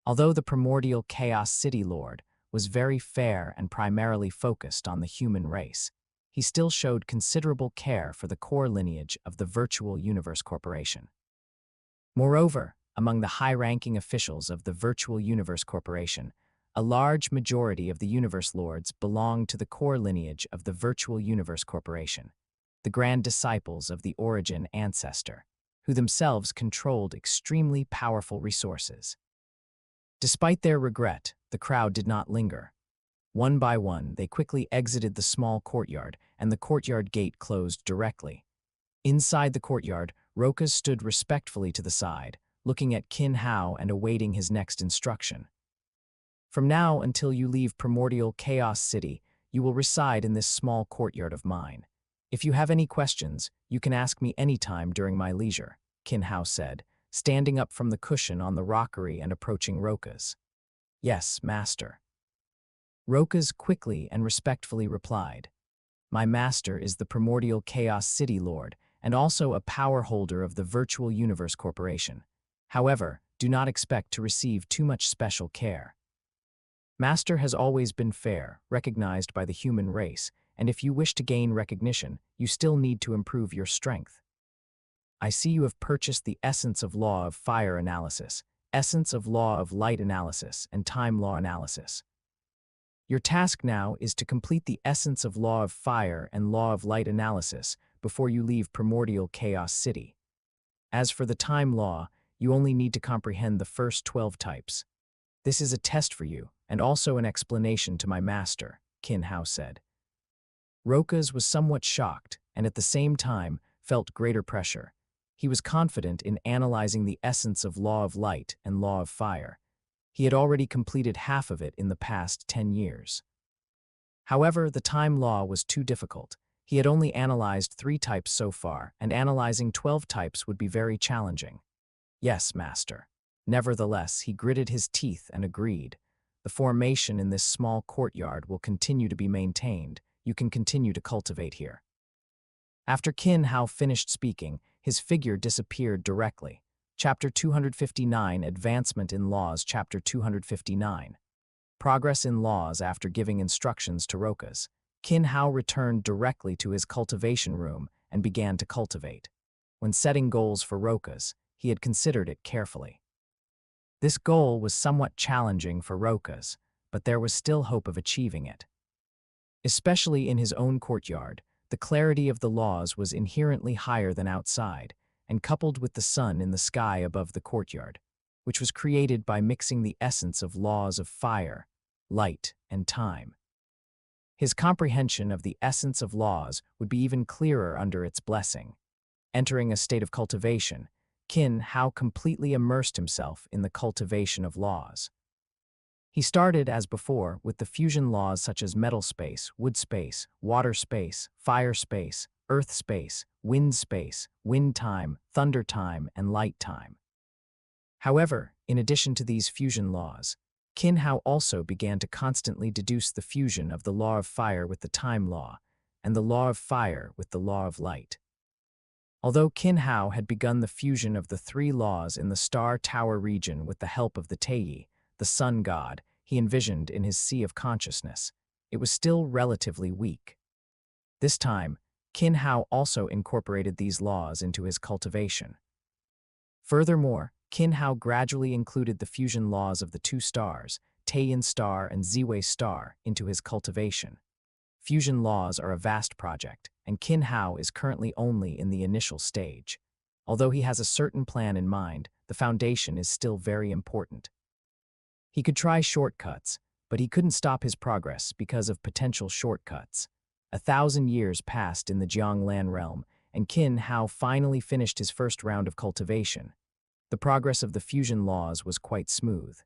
Speaker 1: Although the primordial Chaos City Lord was very fair and primarily focused on the human race, he still showed considerable care for the core lineage of the Virtual Universe Corporation. Moreover, among the high-ranking officials of the Virtual Universe Corporation, A large majority of the Universe Lords belong to the core lineage of the Virtual Universe Corporation, the grand disciples of the Origin ancestor, who themselves controlled extremely powerful resources. Despite their regret, the crowd did not linger. One by one, they quickly exited the small courtyard, and the courtyard gate closed directly. Inside the courtyard, Rokas stood respectfully to the side, looking at Qin Hao and awaiting his next instruction. From now until you leave Primordial Chaos City, you will reside in this small courtyard of mine. If you have any questions, you can ask me anytime during my leisure, Qin Hao said, standing up from the cushion on the rockery and approaching Rokas. Yes, master. Rokas quickly and respectfully replied. My master is the Primordial Chaos City Lord and also a power holder of the Virtual Universe Corporation. However, do not expect to receive too much special care. Master has always been fair, recognized by the human race, and if you wish to gain recognition, you still need to improve your strength. I see you have purchased the Essence of Law of Fire analysis, Essence of Law of Light analysis, and Time Law analysis. Your task now is to complete the Essence of Law of Fire and Law of Light analysis before you leave Primordial Chaos City. As for the Time Law, you only need to comprehend the first 12 types. This is a test for you, and also an explanation to my master, Qin Hao said. Rokas was somewhat shocked, and at the same time felt greater pressure. He was confident in analyzing the essence of Law of Light and Law of Fire. He had already completed half of it in the past 10 years. However, the Time Law was too difficult. He had only analyzed 3 types so far, and analyzing 12 types would be very challenging. Yes, master. Nevertheless, he gritted his teeth and agreed. The formation in this small courtyard will continue to be maintained. You can continue to cultivate here. After Qin Hao finished speaking, his figure disappeared directly. Chapter 259, Advancement in Laws, Chapter 259. Progress in Laws after giving instructions to Rokas. Qin Hao returned directly to his cultivation room and began to cultivate. When setting goals for Rokas, he had considered it carefully. This goal was somewhat challenging for Rokas, but there was still hope of achieving it. Especially in his own courtyard, the clarity of the laws was inherently higher than outside, and coupled with the sun in the sky above the courtyard, which was created by mixing the essence of laws of fire, light, and time. His comprehension of the essence of laws would be even clearer under its blessing. Entering a state of cultivation, Qin Hao completely immersed himself in the cultivation of laws. He started, as before, with the fusion laws such as metal space, wood space, water space, fire space, earth space, wind time, thunder time, and light time. However, in addition to these fusion laws, Qin Hao also began to constantly deduce the fusion of the law of fire with the time law, and the law of fire with the law of light. Although Qin Hao had begun the fusion of the 3 laws in the Star Tower region with the help of the Tei, the sun god, he envisioned in his sea of consciousness, it was still relatively weak. This time, Qin Hao also incorporated these laws into his cultivation. Furthermore, Qin Hao gradually included the fusion laws of the 2 stars, Teiyan Star and Ziwei Star, into his cultivation. Fusion laws are a vast project, and Qin Hao is currently only in the initial stage. Although he has a certain plan in mind, the foundation is still very important. He could try shortcuts, but he couldn't stop his progress because of potential shortcuts. 1,000 years passed in the Jianglan realm, and Qin Hao finally finished his first round of cultivation. The progress of the fusion laws was quite smooth.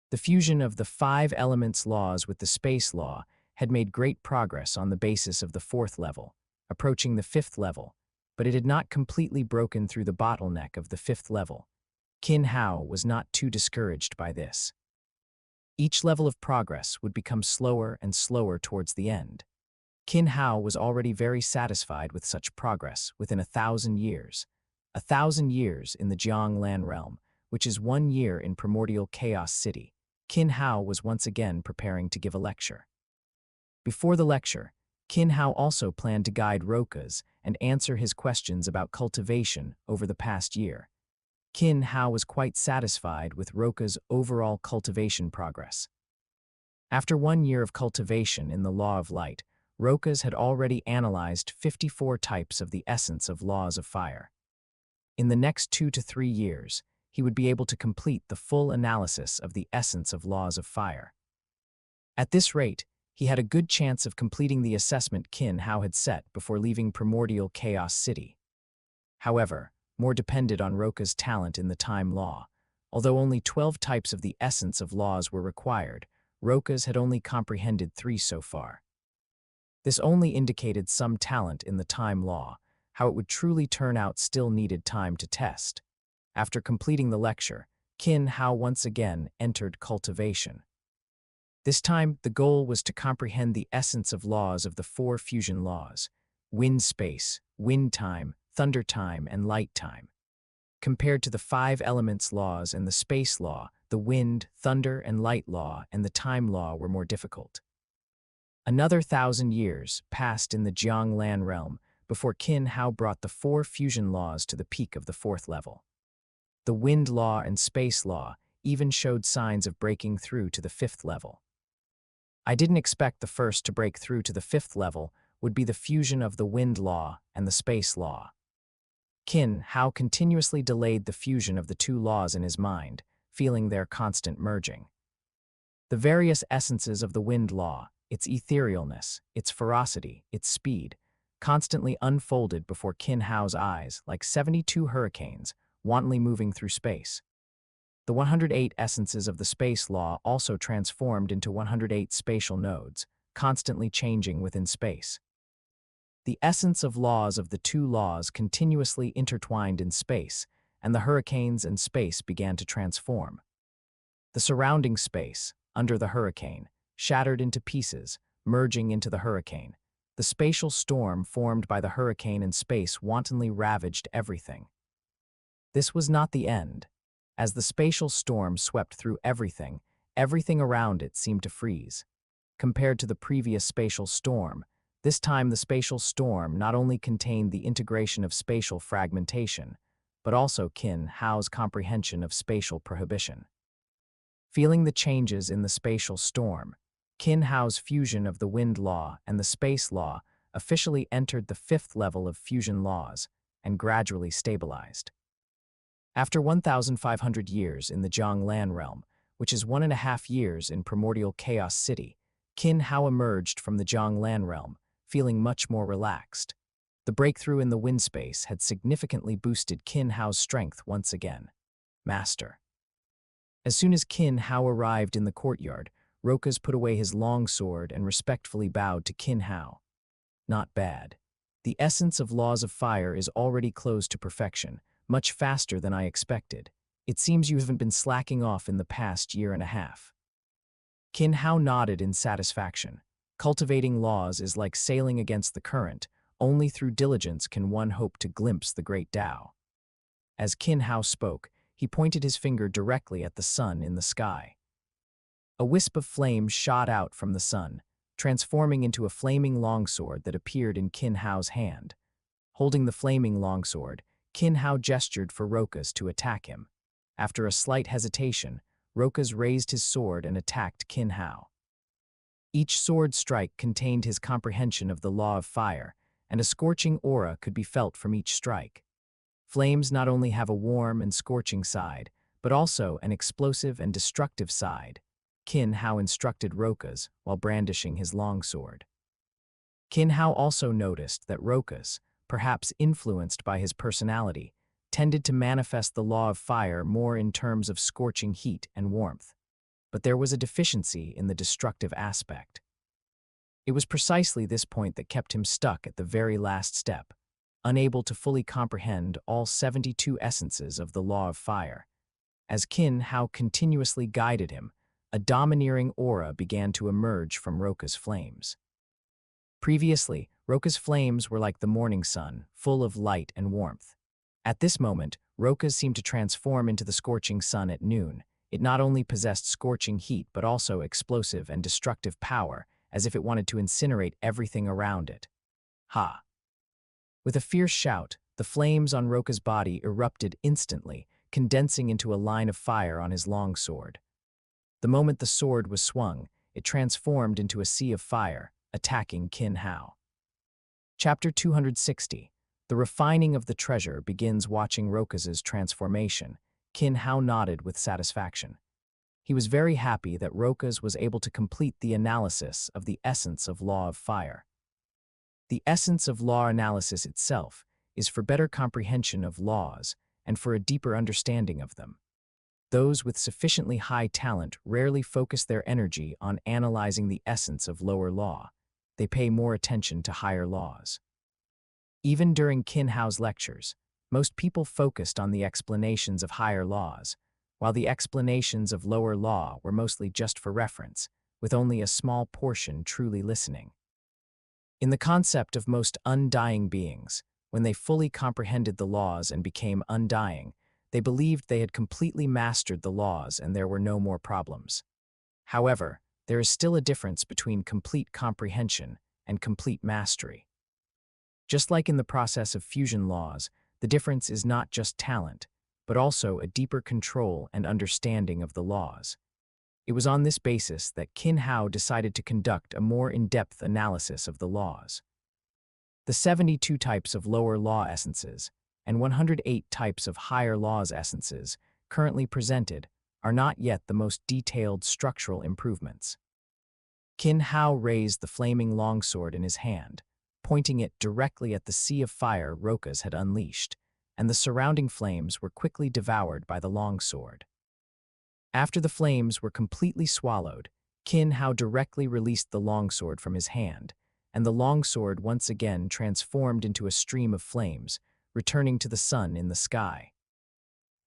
Speaker 1: The fusion of the 5 elements laws with the space law had made great progress on the basis of the 4th level, approaching the 5th level, but it had not completely broken through the bottleneck of the 5th level. Qin Hao was not too discouraged by this. Each level of progress would become slower and slower towards the end. Qin Hao was already very satisfied with such progress within 1,000 years. 1,000 years in the Jianglan realm, which is 1 year in Primordial Chaos City. Qin Hao was once again preparing to give a lecture. Before the lecture, Qin Hao also planned to guide Rokas and answer his questions about cultivation over the past year. Qin Hao was quite satisfied with Roka's overall cultivation progress. After 1 year of cultivation in the law of light, Rokas had already analyzed 54 types of the essence of laws of fire. In the next 2 to 3 years, he would be able to complete the full analysis of the essence of laws of fire. At this rate, he had a good chance of completing the assessment Qin Hao had set before leaving Primordial Chaos City. However, more depended on Roka's talent in the time law. Although only 12 types of the essence of laws were required, Rokas had only comprehended 3 so far. This only indicated some talent in the time law. How it would truly turn out still needed time to test. After completing the lecture, Qin Hao once again entered Cultivation. This time, the goal was to comprehend the essence of laws of the 4 fusion laws: wind space, wind time, thunder time, and light time. Compared to the 5 elements laws and the space law, the wind, thunder, and light law and the time law were more difficult. Another 1,000 years passed in the Jianglan realm before Qin Hao brought the 4 fusion laws to the peak of the 4th level. The wind law and space law even showed signs of breaking through to the 5th level. I didn't expect the first to break through to the 5th level would be the fusion of the wind law and the space law. Qin Hao continuously delayed the fusion of the 2 laws in his mind, feeling their constant merging. The various essences of the wind law, its etherealness, its ferocity, its speed, constantly unfolded before Qin Hao's eyes like 72 hurricanes, wantonly moving through space. The 108 essences of the space law also transformed into 108 spatial nodes, constantly changing within space. The essence of laws of the 2 laws continuously intertwined in space, and the hurricanes and space began to transform. The surrounding space, under the hurricane, shattered into pieces, merging into the hurricane. The spatial storm formed by the hurricane and space wantonly ravaged everything. This was not the end. As the spatial storm swept through everything, everything around it seemed to freeze. Compared to the previous spatial storm, this time the spatial storm not only contained the integration of spatial fragmentation, but also Qin Hao's comprehension of spatial prohibition. Feeling the changes in the spatial storm, Qin Hao's fusion of the wind law and the space law officially entered the 5th level of fusion laws and gradually stabilized. After 1,500 years in the Jianglan realm, which is 1.5 years in Primordial Chaos City, Qin Hao emerged from the Jianglan realm, feeling much more relaxed. The breakthrough in the wind space had significantly boosted Qin Hao's strength once again. Master. As soon as Qin Hao arrived in the courtyard, Rokas put away his long sword and respectfully bowed to Qin Hao. Not bad. The essence of laws of fire is already close to perfection, much faster than I expected. It seems you haven't been slacking off in the past 1.5 years. Qin Hao nodded in satisfaction. Cultivating laws is like sailing against the current. Only through diligence can one hope to glimpse the great Tao. As Qin Hao spoke, he pointed his finger directly at the sun in the sky. A wisp of flame shot out from the sun, transforming into a flaming longsword that appeared in Qin Hao's hand. Holding the flaming longsword, Qin Hao gestured for Rokas to attack him. After a slight hesitation, Rokas raised his sword and attacked Qin Hao. Each sword strike contained his comprehension of the law of fire, and a scorching aura could be felt from each strike. Flames not only have a warm and scorching side, but also an explosive and destructive side, Qin Hao instructed Rokas while brandishing his longsword. Qin Hao also noticed that Rokas, perhaps influenced by his personality, tended to manifest the law of fire more in terms of scorching heat and warmth. But there was a deficiency in the destructive aspect. It was precisely this point that kept him stuck at the very last step, unable to fully comprehend all 72 essences of the law of fire. As Qin Hao continuously guided him, a domineering aura began to emerge from Roka's flames. Previously, Roka's flames were like the morning sun, full of light and warmth. At this moment, Roka's seemed to transform into the scorching sun at noon. It not only possessed scorching heat but also explosive and destructive power, as if it wanted to incinerate everything around it. Ha! With a fierce shout, the flames on Roka's body erupted instantly, condensing into a line of fire on his long sword. The moment the sword was swung, it transformed into a sea of fire, attacking Qin Hao. Chapter 260. The refining of the treasure begins watching Roka's transformation. Qin Hao nodded with satisfaction. He was very happy that Rokas was able to complete the analysis of the essence of Law of Fire. The essence of law analysis itself is for better comprehension of laws and for a deeper understanding of them. Those with sufficiently high talent rarely focus their energy on analyzing the essence of lower law. They pay more attention to higher laws. Even during Qin Hao's lectures, most people focused on the explanations of higher laws, while the explanations of lower law were mostly just for reference, with only a small portion truly listening. In the concept of most undying beings, when they fully comprehended the laws and became undying, they believed they had completely mastered the laws and there were no more problems. However, there is still a difference between complete comprehension and complete mastery. Just like in the process of fusion laws, the difference is not just talent, but also a deeper control and understanding of the laws. It was on this basis that Qin Hao decided to conduct a more in-depth analysis of the laws. The 72 types of lower law essences and 108 types of higher laws essences currently presented are not yet the most detailed structural improvements. Qin Hao raised the flaming longsword in his hand, pointing it directly at the sea of fire Rokas had unleashed, and the surrounding flames were quickly devoured by the longsword. After the flames were completely swallowed, Qin Hao directly released the longsword from his hand, and the longsword once again transformed into a stream of flames, returning to the sun in the sky.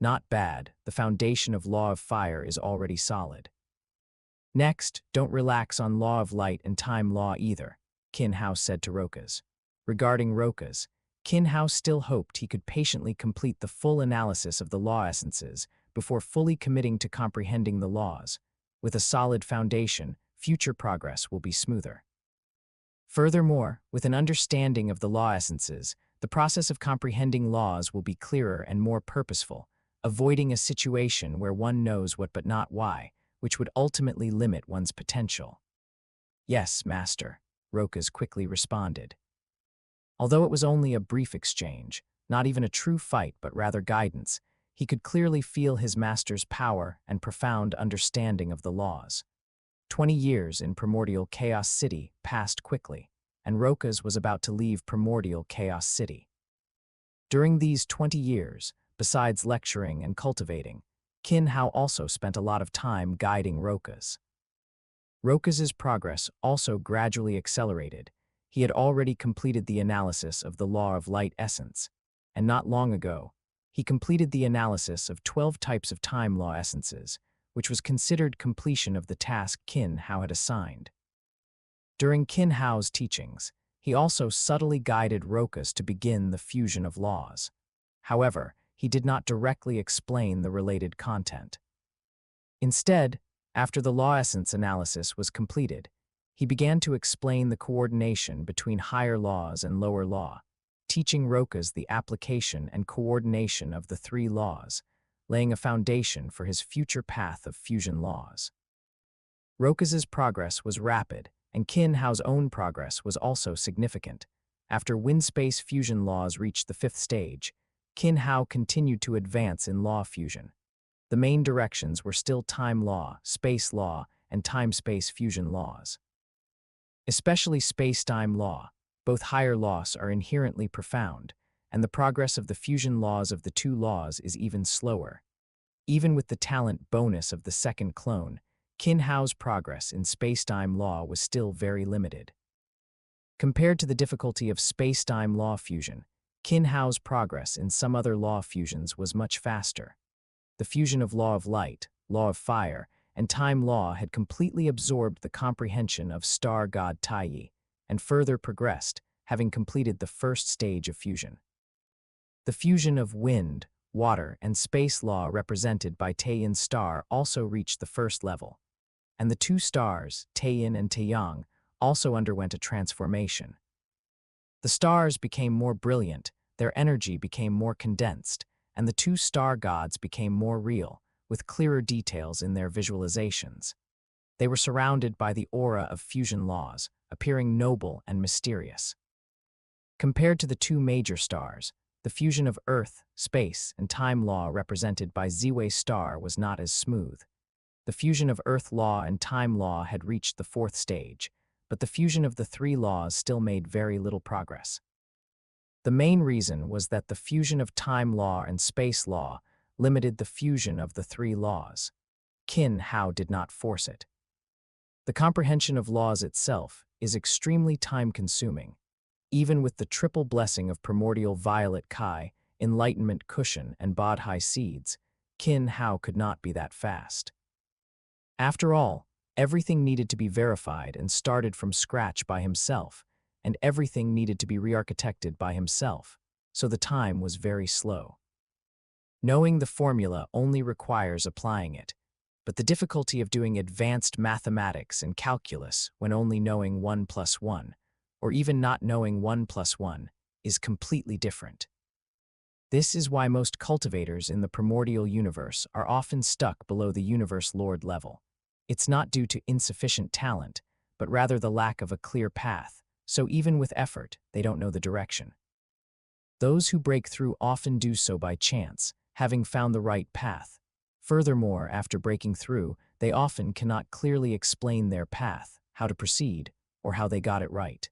Speaker 1: Not bad, the foundation of Law of Fire is already solid. Next, don't relax on Law of Light and Time Law either, Qin Hao said to Rokas. Regarding Rokas, Qin Hao still hoped he could patiently complete the full analysis of the law essences before fully committing to comprehending the laws. With a solid foundation, future progress will be smoother. Furthermore, with an understanding of the law essences, the process of comprehending laws will be clearer and more purposeful, avoiding a situation where one knows what but not why, which would ultimately limit one's potential. Yes, Master, Rokas quickly responded. Although it was only a brief exchange, not even a true fight but rather guidance, he could clearly feel his master's power and profound understanding of the laws. 20 years in Primordial Chaos City passed quickly, and Rokas was about to leave Primordial Chaos City. During these 20 years, besides lecturing and cultivating, Qin Hao also spent a lot of time guiding Rokas. Rokas's progress also gradually accelerated. He had already completed the analysis of the Law of Light essence, and not long ago, he completed the analysis of 12 types of time law essences, which was considered completion of the task Qin Hao had assigned. During Qin Hao's teachings, he also subtly guided Rokas to begin the fusion of laws. However, he did not directly explain the related content. Instead, after the law essence analysis was completed, he began to explain the coordination between higher laws and lower law, teaching Rokas the application and coordination of the three laws, laying a foundation for his future path of fusion laws. Rokas's progress was rapid, and Qin Hao's own progress was also significant. After wind-space fusion laws reached the 5th stage, Qin Hao continued to advance in law fusion. The main directions were still time law, space law, and time-space fusion laws. Especially space-time law, both higher laws are inherently profound, and the progress of the fusion laws of the two laws is even slower. Even with the talent bonus of the second clone, Qin Hao's progress in space-time law was still very limited. Compared to the difficulty of space-time law fusion, Qin Hao's progress in some other law fusions was much faster. The fusion of Law of Light, Law of Fire, and Time Law had completely absorbed the comprehension of Star God Taiyi, and further progressed, having completed the 1st stage of fusion. The fusion of wind, water, and space law represented by Taiyin's star also reached the 1st level, and the two stars, Taiyin and Taiyang, also underwent a transformation. The stars became more brilliant, their energy became more condensed, and the two star gods became more real, with clearer details in their visualizations. They were surrounded by the aura of fusion laws, appearing noble and mysterious. Compared to the two major stars, the fusion of Earth, space, and time law represented by Ziwei star was not as smooth. The fusion of Earth law and time law had reached the fourth stage, but the fusion of the three laws still made very little progress. The main reason was that the fusion of time law and space law limited the fusion of the three laws. Qin Hao did not force it. The comprehension of laws itself is extremely time-consuming. Even with the triple blessing of primordial violet Kai, enlightenment cushion, and Bodhi seeds, Qin Hao could not be that fast. After all, everything needed to be verified and started from scratch by himself, and everything needed to be re-architected by himself, so the time was very slow. Knowing the formula only requires applying it, but the difficulty of doing advanced mathematics and calculus when only knowing 1 plus 1, or even not knowing 1 plus 1, is completely different. This is why most cultivators in the primordial universe are often stuck below the universe lord level. It's not due to insufficient talent, but rather the lack of a clear path, so even with effort, they don't know the direction. Those who break through often do so by chance, having found the right path. Furthermore, after breaking through, they often cannot clearly explain their path, how to proceed, or how they got it right.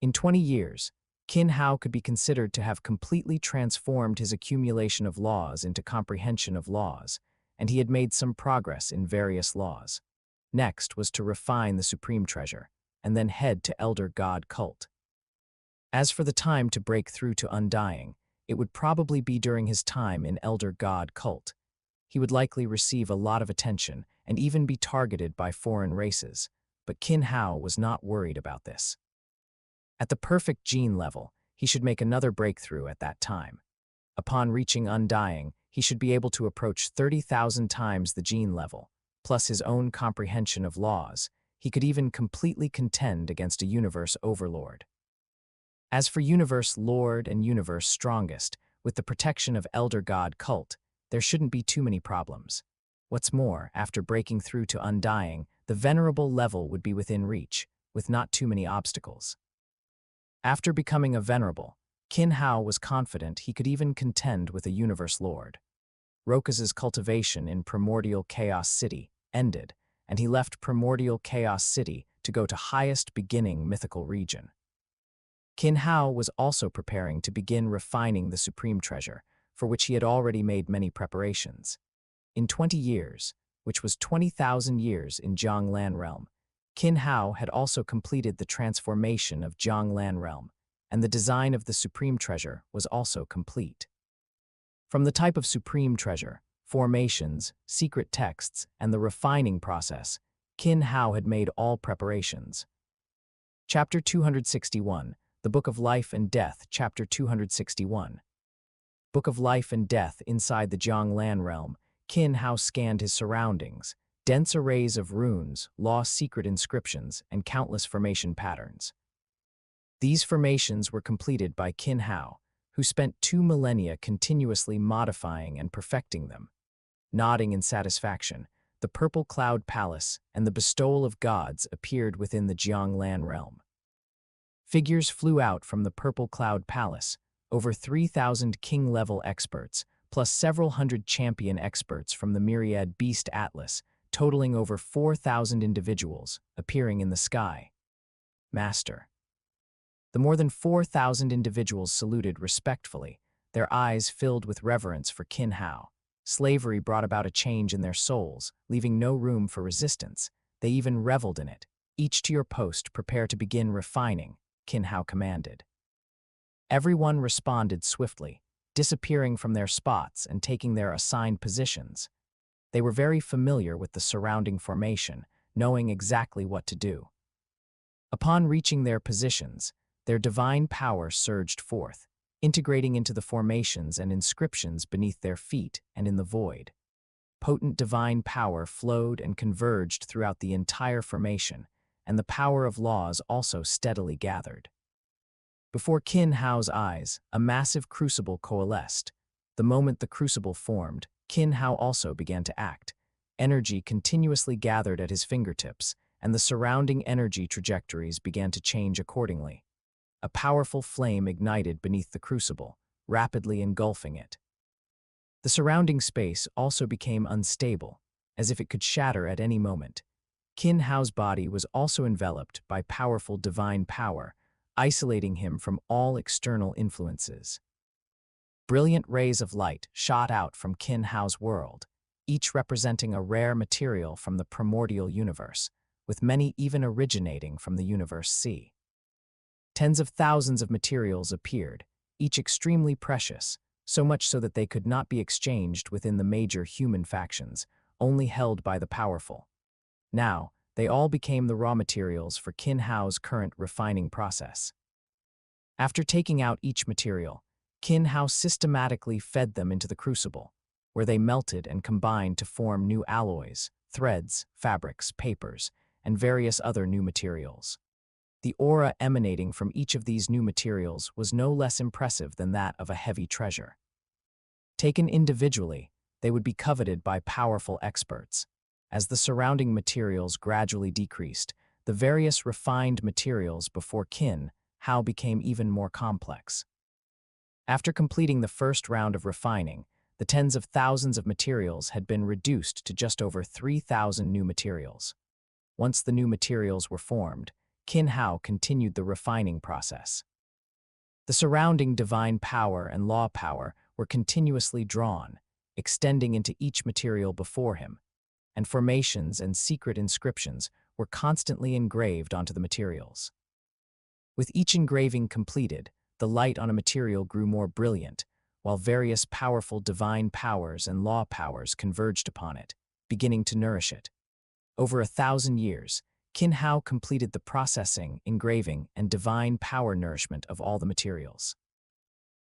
Speaker 1: In 20 years, Qin Hao could be considered to have completely transformed his accumulation of laws into comprehension of laws, and he had made some progress in various laws. Next was to refine the supreme treasure, and then head to Elder God cult. As for the time to break through to undying, it would probably be during his time in Elder God cult. He would likely receive a lot of attention and even be targeted by foreign races, but Qin Hao was not worried about this. At the perfect gene level, he should make another breakthrough at that time. Upon reaching undying, he should be able to approach 30,000 times the gene level, plus his own comprehension of laws. He could even completely contend against a universe overlord. As for universe lord and universe strongest, with the protection of Elder God cult, there shouldn't be too many problems. What's more, after breaking through to undying, the venerable level would be within reach, with not too many obstacles. After becoming a venerable, Qin Hao was confident he could even contend with a universe lord. Roka's cultivation in Primordial Chaos City ended, and he left Primordial Chaos City to go to highest beginning mythical region. Qin Hao was also preparing to begin refining the supreme treasure, for which he had already made many preparations. In 20 years, which was 20,000 years in Jianglan realm, Qin Hao had also completed the transformation of Jianglan realm, and the design of the supreme treasure was also complete. From the type of supreme treasure, formations, secret texts, and the refining process, Qin Hao had made all preparations. Chapter 261, The Book of Life and Death, Chapter 261. Book of Life and Death inside the Jianglan realm, Qin Hao scanned his surroundings, dense arrays of runes, lost secret inscriptions, and countless formation patterns. These formations were completed by Qin Hao, who spent 2 millennia continuously modifying and perfecting them. Nodding in satisfaction, the Purple Cloud Palace and the Bestowal of Gods appeared within the Jianglan realm. Figures flew out from the Purple Cloud Palace, over 3,000 king-level experts, plus several hundred champion experts from the Myriad Beast Atlas, totaling over 4,000 individuals, appearing in the sky. Master. The more than 4,000 individuals saluted respectfully, their eyes filled with reverence for Qin Hao. Slavery brought about a change in their souls, leaving no room for resistance. They even reveled in it. Each to your post, prepare to begin refining, Qin Hao commanded. Everyone responded swiftly, disappearing from their spots and taking their assigned positions. They were very familiar with the surrounding formation, knowing exactly what to do. Upon reaching their positions, their divine power surged forth, integrating into the formations and inscriptions beneath their feet and in the void. Potent divine power flowed and converged throughout the entire formation, and the power of laws also steadily gathered. Before Qin Hao's eyes, a massive crucible coalesced. The moment the crucible formed, Qin Hao also began to act. Energy continuously gathered at his fingertips, and the surrounding energy trajectories began to change accordingly. A powerful flame ignited beneath the crucible, rapidly engulfing it. The surrounding space also became unstable, as if it could shatter at any moment. Qin Hao's body was also enveloped by powerful divine power, isolating him from all external influences. Brilliant rays of light shot out from Qin Hao's world, each representing a rare material from the primordial universe, with many even originating from the universe C. Tens of thousands of materials appeared, each extremely precious, so much so that they could not be exchanged within the major human factions, only held by the powerful. Now, they all became the raw materials for Qin Hao's current refining process. After taking out each material, Qin Hao systematically fed them into the crucible, where they melted and combined to form new alloys, threads, fabrics, papers, and various other new materials. The aura emanating from each of these new materials was no less impressive than that of a heavy treasure. Taken individually, they would be coveted by powerful experts. As the surrounding materials gradually decreased, the various refined materials before Qin Hao became even more complex. After completing the first round of refining, the tens of thousands of materials had been reduced to just over 3,000 new materials. Once the new materials were formed, Qin Hao continued the refining process. The surrounding divine power and law power were continuously drawn, extending into each material before him, and formations and secret inscriptions were constantly engraved onto the materials. With each engraving completed, the light on a material grew more brilliant, while various powerful divine powers and law powers converged upon it, beginning to nourish it. Over 1,000 years, Qin Hao completed the processing, engraving, and divine power nourishment of all the materials.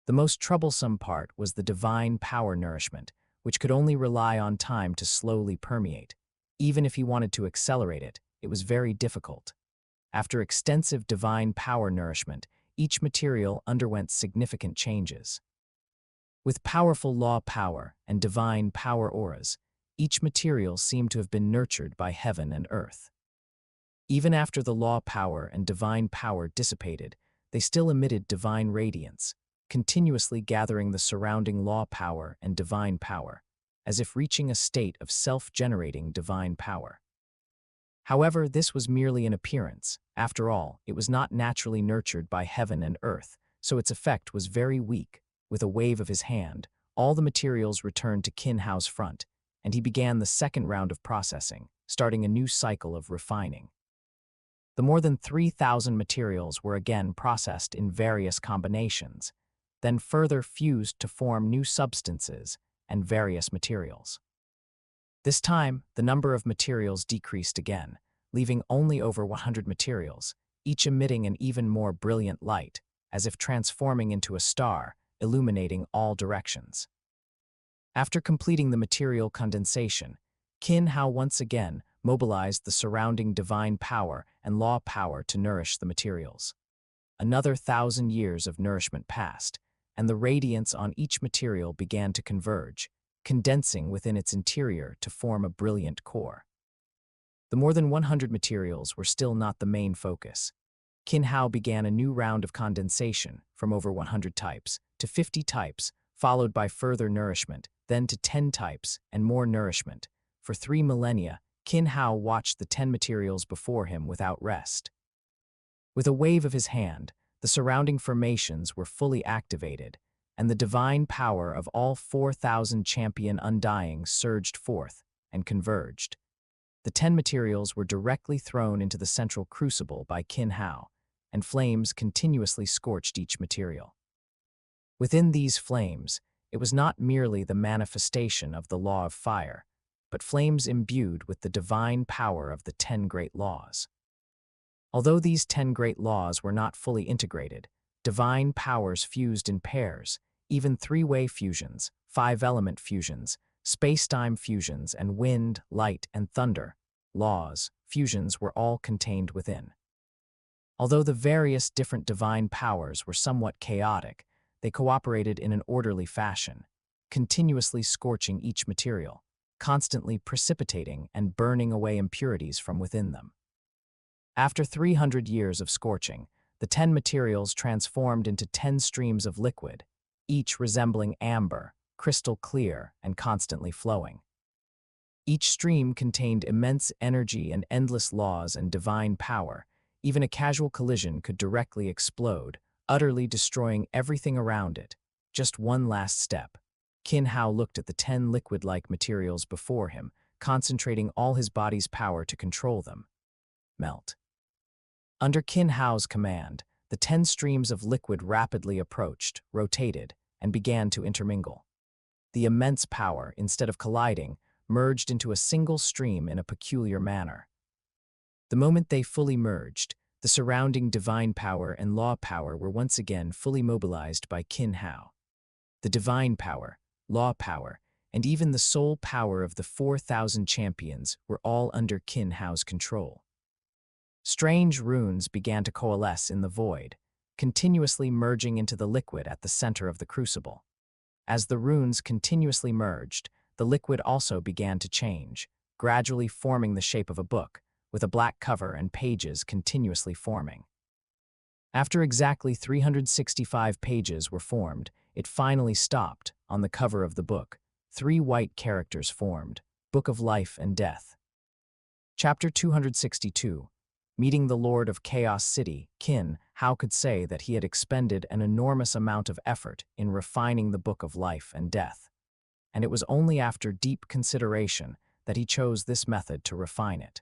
Speaker 1: The most troublesome part was the divine power nourishment, which could only rely on time to slowly permeate. Even if he wanted to accelerate it, it was very difficult. After extensive divine power nourishment, each material underwent significant changes. With powerful law power and divine power auras, each material seemed to have been nurtured by heaven and earth. Even after the law power and divine power dissipated, they still emitted divine radiance, continuously gathering the surrounding law power and divine power, as if reaching a state of self-generating divine power. However, this was merely an appearance. After all, it was not naturally nurtured by heaven and earth, so its effect was very weak. With a wave of his hand, all the materials returned to Qin Hao's front, and he began the second round of processing, starting a new cycle of refining. The more than 3,000 materials were again processed in various combinations, then further fused to form new substances and various materials. This time, the number of materials decreased again, leaving only over 100 materials, each emitting an even more brilliant light, as if transforming into a star, illuminating all directions. After completing the material condensation, Qin Hao once again mobilized the surrounding divine power and law power to nourish the materials. Another 1,000 years of nourishment passed, and the radiance on each material began to converge, condensing within its interior to form a brilliant core. The more than 100 materials were still not the main focus. Qin Hao began a new round of condensation from over 100 types to 50 types, followed by further nourishment, then to 10 types and more nourishment. For 3 millennia, Qin Hao watched the 10 materials before him without rest. With a wave of his hand, the surrounding formations were fully activated, and the divine power of all 4,000 champion undying surged forth and converged. The 10 materials were directly thrown into the central crucible by Qin Hao, and flames continuously scorched each material. Within these flames, it was not merely the manifestation of the law of fire, but flames imbued with the divine power of the 10 great laws. Although these 10 great laws were not fully integrated, divine powers fused in pairs, even three-way fusions, 5-element fusions, space-time fusions, and wind, light, and thunder laws, fusions were all contained within. Although the various different divine powers were somewhat chaotic, they cooperated in an orderly fashion, continuously scorching each material, constantly precipitating and burning away impurities from within them. After 300 years of scorching, the 10 materials transformed into 10 streams of liquid, each resembling amber, crystal clear, and constantly flowing. Each stream contained immense energy and endless laws and divine power. Even a casual collision could directly explode, utterly destroying everything around it. Just one last step. Qin Hao looked at the 10 liquid-like materials before him, concentrating all his body's power to control them. Melt. Under Qin Hao's command, the 10 streams of liquid rapidly approached, rotated, and began to intermingle. The immense power, instead of colliding, merged into a single stream in a peculiar manner. The moment they fully merged, the surrounding divine power and law power were once again fully mobilized by Qin Hao. The divine power, law power, and even the soul power of the 4,000 champions were all under Qin Hao's control. Strange runes began to coalesce in the void, continuously merging into the liquid at the center of the crucible. As the runes continuously merged, the liquid also began to change, gradually forming the shape of a book, with a black cover and pages continuously forming. After exactly 365 pages were formed, it finally stopped. On the cover of the book, 3 white characters formed: Book of Life and Death. Chapter 262. Meeting the Lord of Chaos City, Qin Hao could say that he had expended an enormous amount of effort in refining the Book of Life and Death. And it was only after deep consideration that he chose this method to refine it.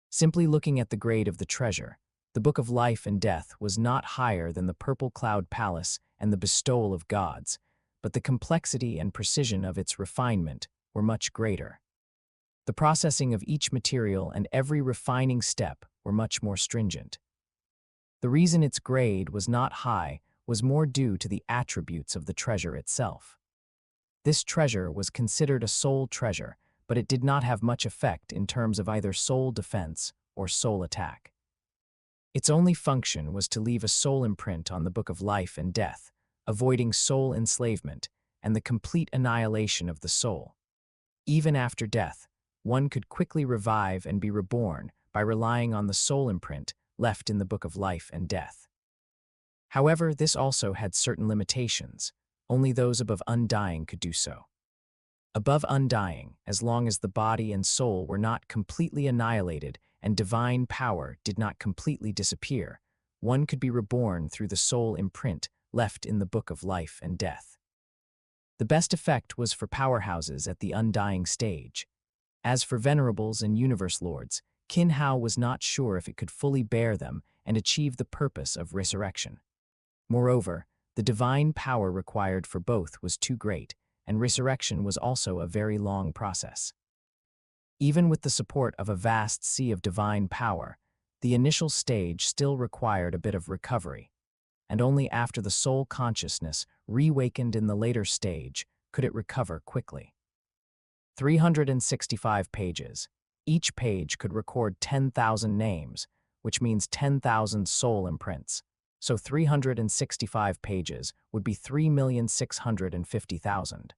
Speaker 1: Simply looking at the grade of the treasure, the Book of Life and Death was not higher than the Purple Cloud Palace and the Bestowal of Gods, but the complexity and precision of its refinement were much greater. The processing of each material and every refining step were much more stringent. The reason its grade was not high was more due to the attributes of the treasure itself. This treasure was considered a soul treasure, but it did not have much effect in terms of either soul defense or soul attack. Its only function was to leave a soul imprint on the Book of Life and Death, avoiding soul enslavement and the complete annihilation of the soul. Even after death, one could quickly revive and be reborn by relying on the soul imprint left in the Book of Life and Death. However, this also had certain limitations. Only those above undying could do so. Above undying, as long as the body and soul were not completely annihilated and divine power did not completely disappear, one could be reborn through the soul imprint left in the Book of Life and Death. The best effect was for powerhouses at the undying stage. As for venerables and universe lords, Qin Hao was not sure if it could fully bear them and achieve the purpose of resurrection. Moreover, the divine power required for both was too great, and resurrection was also a very long process. Even with the support of a vast sea of divine power, the initial stage still required a bit of recovery, and only after the soul consciousness reawakened in the later stage could it recover quickly. 365 pages. Each page could record 10,000 names, which means 10,000 soul imprints. So 365 pages would be 3,650,000.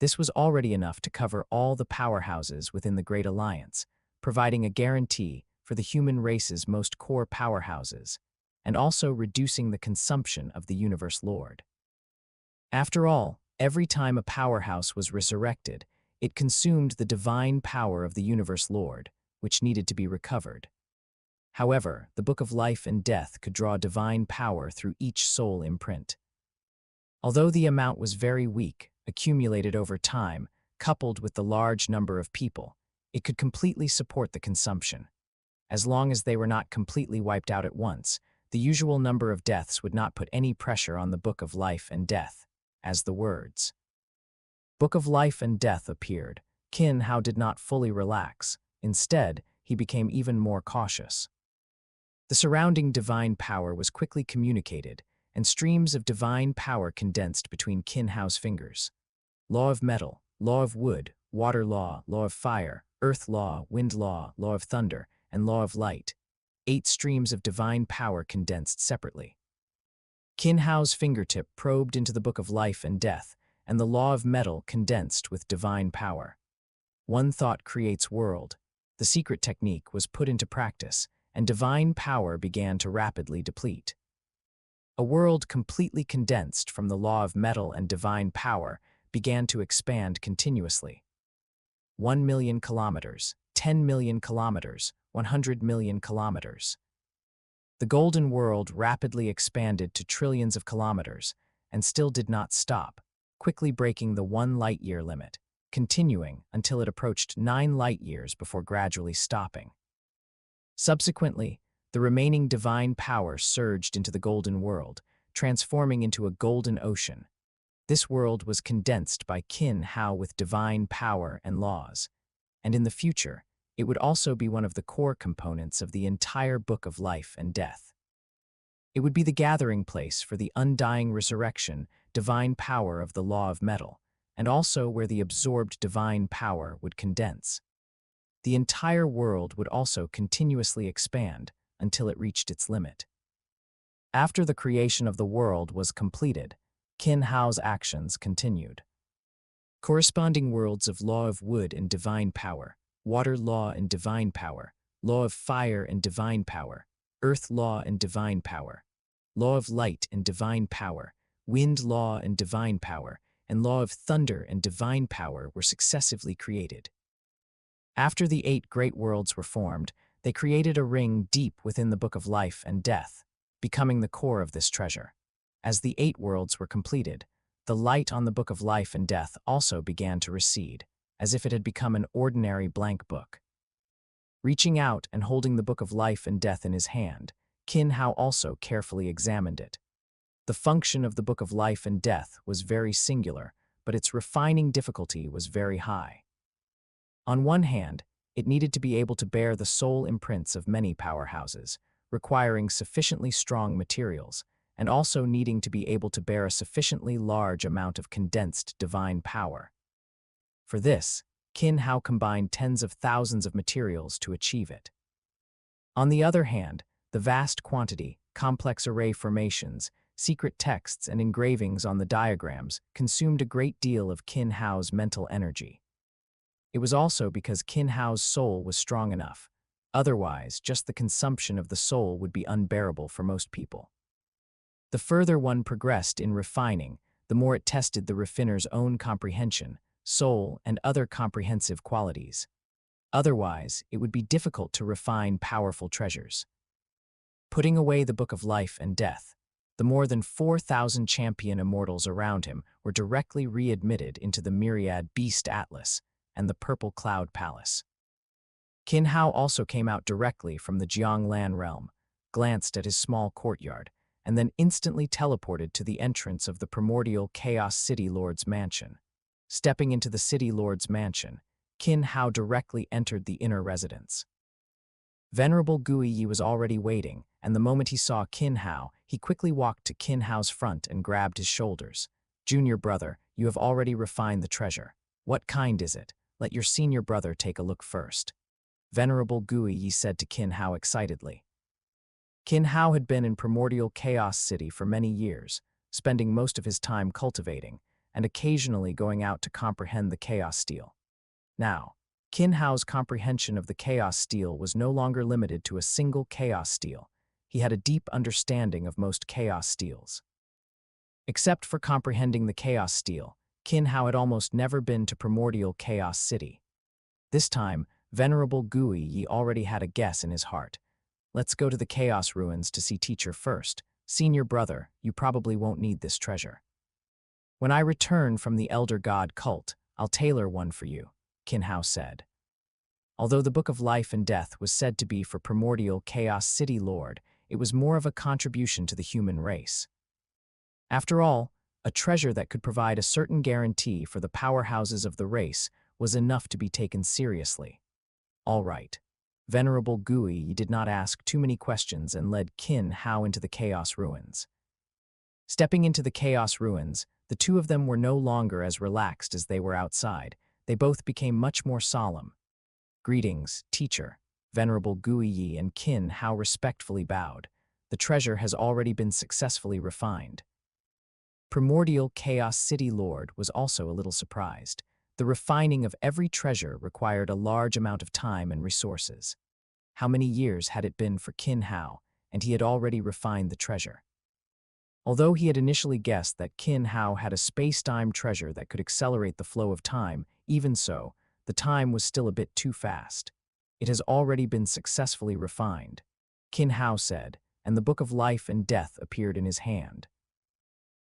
Speaker 1: This was already enough to cover all the powerhouses within the Great Alliance, providing a guarantee for the human race's most core powerhouses, and also reducing the consumption of the Universe Lord. After all, every time a powerhouse was resurrected, it consumed the divine power of the Universe Lord, which needed to be recovered. However, the Book of Life and Death could draw divine power through each soul imprint. Although the amount was very weak, accumulated over time, coupled with the large number of people, it could completely support the consumption. As long as they were not completely wiped out at once, the usual number of deaths would not put any pressure on the Book of Life and Death, as the words Book of Life and Death appeared. Qin Hao did not fully relax. Instead, he became even more cautious. The surrounding divine power was quickly communicated, and streams of divine power condensed between Qin Hao's fingers. Law of metal, law of wood, water law, law of fire, earth law, wind law, law of thunder, and law of light. 8 streams of divine power condensed separately. Qin Hao's fingertip probed into the Book of Life and Death, and the law of metal condensed with divine power. One thought creates world. The secret technique was put into practice, and divine power began to rapidly deplete. A world completely condensed from the law of metal and divine power began to expand continuously. 1 million kilometers, 10 million kilometers, 100 million kilometers. The golden world rapidly expanded to trillions of kilometers and still did not stop, quickly breaking the 1 light-year limit, continuing until it approached 9 light-years before gradually stopping. Subsequently, the remaining divine power surged into the golden world, transforming into a golden ocean. This world was condensed by Qin Hao with divine power and laws, and in the future, it would also be one of the core components of the entire Book of Life and Death. It would be the gathering place for the undying resurrection, divine power of the law of metal, and also where the absorbed divine power would condense. The entire world would also continuously expand until it reached its limit. After the creation of the world was completed, Qin Hao's actions continued. Corresponding worlds of law of wood and divine power, water law and divine power, law of fire and divine power, earth law and divine power, law of light and divine power, wind law and divine power, and law of thunder and divine power were successively created. After the 8 great worlds were formed, they created a ring deep within the Book of Life and Death, becoming the core of this treasure. As the 8 worlds were completed, the light on the Book of Life and Death also began to recede, as if it had become an ordinary blank book. Reaching out and holding the Book of Life and Death in his hand, Qin Hao also carefully examined it. The function of the Book of Life and Death was very singular, but its refining difficulty was very high. On one hand, it needed to be able to bear the soul imprints of many powerhouses, requiring sufficiently strong materials, and also needing to be able to bear a sufficiently large amount of condensed divine power. For this, Qin Hao combined tens of thousands of materials to achieve it. On the other hand, the vast quantity, complex array formations, secret texts, and engravings on the diagrams consumed a great deal of Qin Hao's mental energy. It was also because Qin Hao's soul was strong enough. Otherwise, just the consumption of the soul would be unbearable for most people. The further one progressed in refining, the more it tested the refiner's own comprehension, soul, and other comprehensive qualities. Otherwise, it would be difficult to refine powerful treasures. Putting away the Book of Life and Death, the more than 4,000 champion immortals around him were directly readmitted into the myriad Beast Atlas and the Purple Cloud Palace. Qin Hao also came out directly from the Jianglan realm, glanced at his small courtyard, and then instantly teleported to the entrance of the primordial Chaos City Lord's mansion. Stepping into the City Lord's mansion, Qin Hao directly entered the inner residence. Venerable Guiyi was already waiting, and the moment he saw Qin Hao, he quickly walked to Qin Hao's front and grabbed his shoulders. "Junior brother, you have already refined the treasure. What kind is it? Let your senior brother take a look first." Venerable Guiyi said to Qin Hao excitedly. Qin Hao had been in primordial Chaos City for many years, spending most of his time cultivating, and occasionally going out to comprehend the Chaos Steel. Now, Qin Hao's comprehension of the Chaos Steel was no longer limited to a single Chaos Steel. He had a deep understanding of most Chaos Steels. Except for comprehending the Chaos Steel, Qin Hao had almost never been to primordial Chaos City. This time, Venerable Guiyi already had a guess in his heart. "Let's go to the Chaos Ruins to see teacher first. Senior brother, you probably won't need this treasure. When I return from the Elder God cult, I'll tailor one for you," Qin Hao said. Although the Book of Life and Death was said to be for primordial Chaos City Lord, it was more of a contribution to the human race. After all, a treasure that could provide a certain guarantee for the powerhouses of the race was enough to be taken seriously. All right. Venerable Guiyi did not ask too many questions and led Qin Hao into the Chaos Ruins. Stepping into the Chaos Ruins, the two of them were no longer as relaxed as they were outside. They both became much more solemn. "Greetings, teacher." Venerable Guiyi and Qin Hao respectfully bowed. "The treasure has already been successfully refined." Primordial Chaos City Lord was also a little surprised. The refining of every treasure required a large amount of time and resources. How many years had it been for Qin Hao, and he had already refined the treasure? Although he had initially guessed that Qin Hao had a space-time treasure that could accelerate the flow of time, even so, the time was still a bit too fast. It has already been successfully refined, Qin Hao said, and the Book of Life and Death appeared in his hand.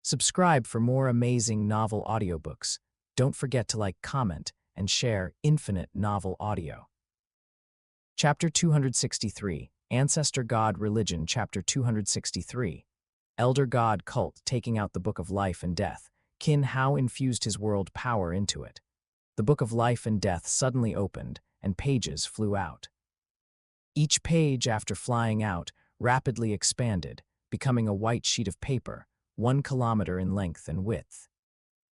Speaker 1: Subscribe for more amazing novel audiobooks. Don't forget to like, comment, and share Infinite Novel Audio. Chapter 263, Ancestor God Religion. Chapter 263, Elder God Cult. Taking out the Book of Life and Death, Qin Hao infused his world power into it. The Book of Life and Death suddenly opened, and pages flew out. Each page, after flying out, rapidly expanded, becoming a white sheet of paper, 1 kilometer in length and width.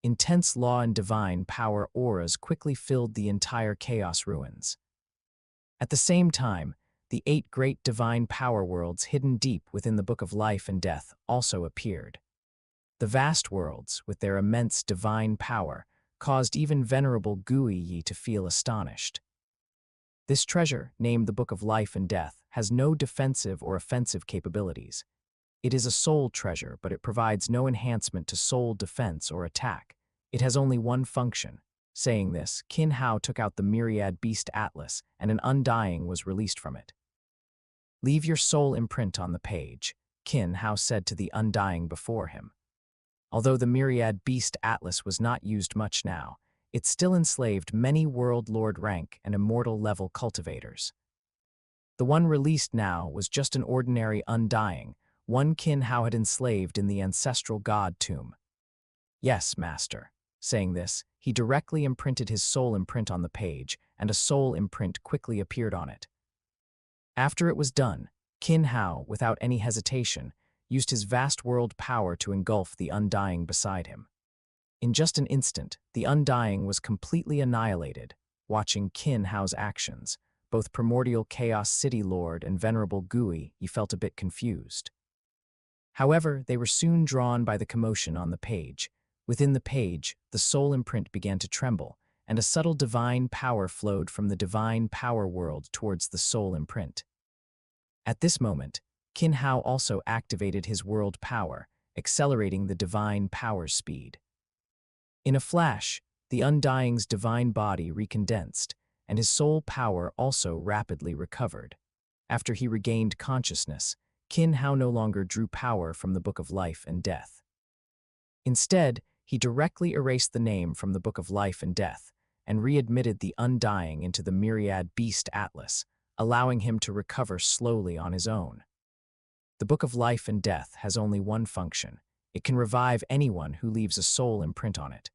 Speaker 1: Intense law and divine power auras quickly filled the entire chaos ruins. At the same time, the 8 great divine power worlds hidden deep within the Book of Life and Death also appeared. The vast worlds, with their immense divine power, caused even venerable Gui Yi to feel astonished. This treasure, named the Book of Life and Death, has no defensive or offensive capabilities. It is a soul treasure, but it provides no enhancement to soul defense or attack. It has only one function. Saying this, Qin Hao took out the Myriad Beast Atlas, and an undying was released from it. Leave your soul imprint on the page, Qin Hao said to the undying before him. Although the Myriad Beast Atlas was not used much now, it still enslaved many World Lord rank and immortal level cultivators. The one released now was just an ordinary undying, one Qin Hao had enslaved in the ancestral god tomb. Yes, master. Saying this, he directly imprinted his soul imprint on the page, and a soul imprint quickly appeared on it. After it was done, Qin Hao, without any hesitation, used his vast world power to engulf the undying beside him. In just an instant, the undying was completely annihilated. Watching Qin Hao's actions, both Primordial Chaos City Lord and Venerable Gui, he felt a bit confused. However, they were soon drawn by the commotion on the page. Within the page, the soul imprint began to tremble, and a subtle divine power flowed from the divine power world towards the soul imprint. At this moment, Qin Hao also activated his world power, accelerating the divine power speed. In a flash, the undying's divine body recondensed, and his soul power also rapidly recovered. After he regained consciousness, Qin Hao no longer drew power from the Book of Life and Death. Instead, he directly erased the name from the Book of Life and Death and readmitted the undying into the Myriad Beast Atlas, allowing him to recover slowly on his own. The Book of Life and Death has only one function. It can revive anyone who leaves a soul imprint on it.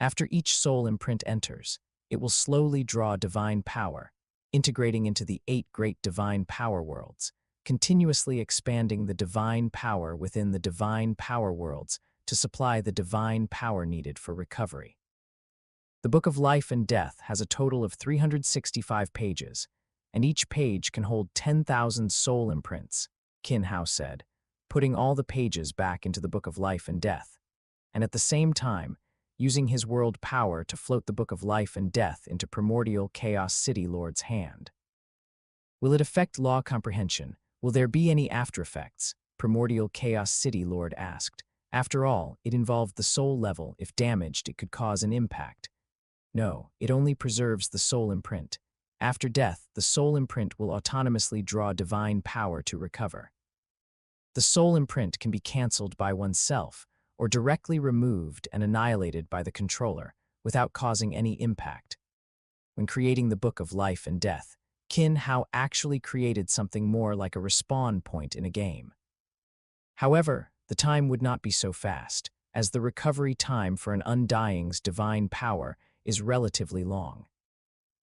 Speaker 1: After each soul imprint enters, it will slowly draw divine power, integrating into the 8 great divine power worlds, continuously expanding the divine power within the divine power worlds to supply the divine power needed for recovery. The Book of Life and Death has a total of 365 pages, and each page can hold 10,000 soul imprints, Qin Hao said, putting all the pages back into the Book of Life and Death, and at the same time, using his world power to float the Book of Life and Death into Primordial Chaos City Lord's hand. Will it affect law comprehension? Will there be any after effects? Primordial Chaos City Lord asked. After all, it involved the soul level. If damaged, it could cause an impact. No, it only preserves the soul imprint. After death, the soul imprint will autonomously draw divine power to recover. The soul imprint can be cancelled by oneself, or directly removed and annihilated by the controller, without causing any impact. When creating the Book of Life and Death, Qin Hao actually created something more like a respawn point in a game. However, the time would not be so fast, as the recovery time for an undying's divine power is relatively long.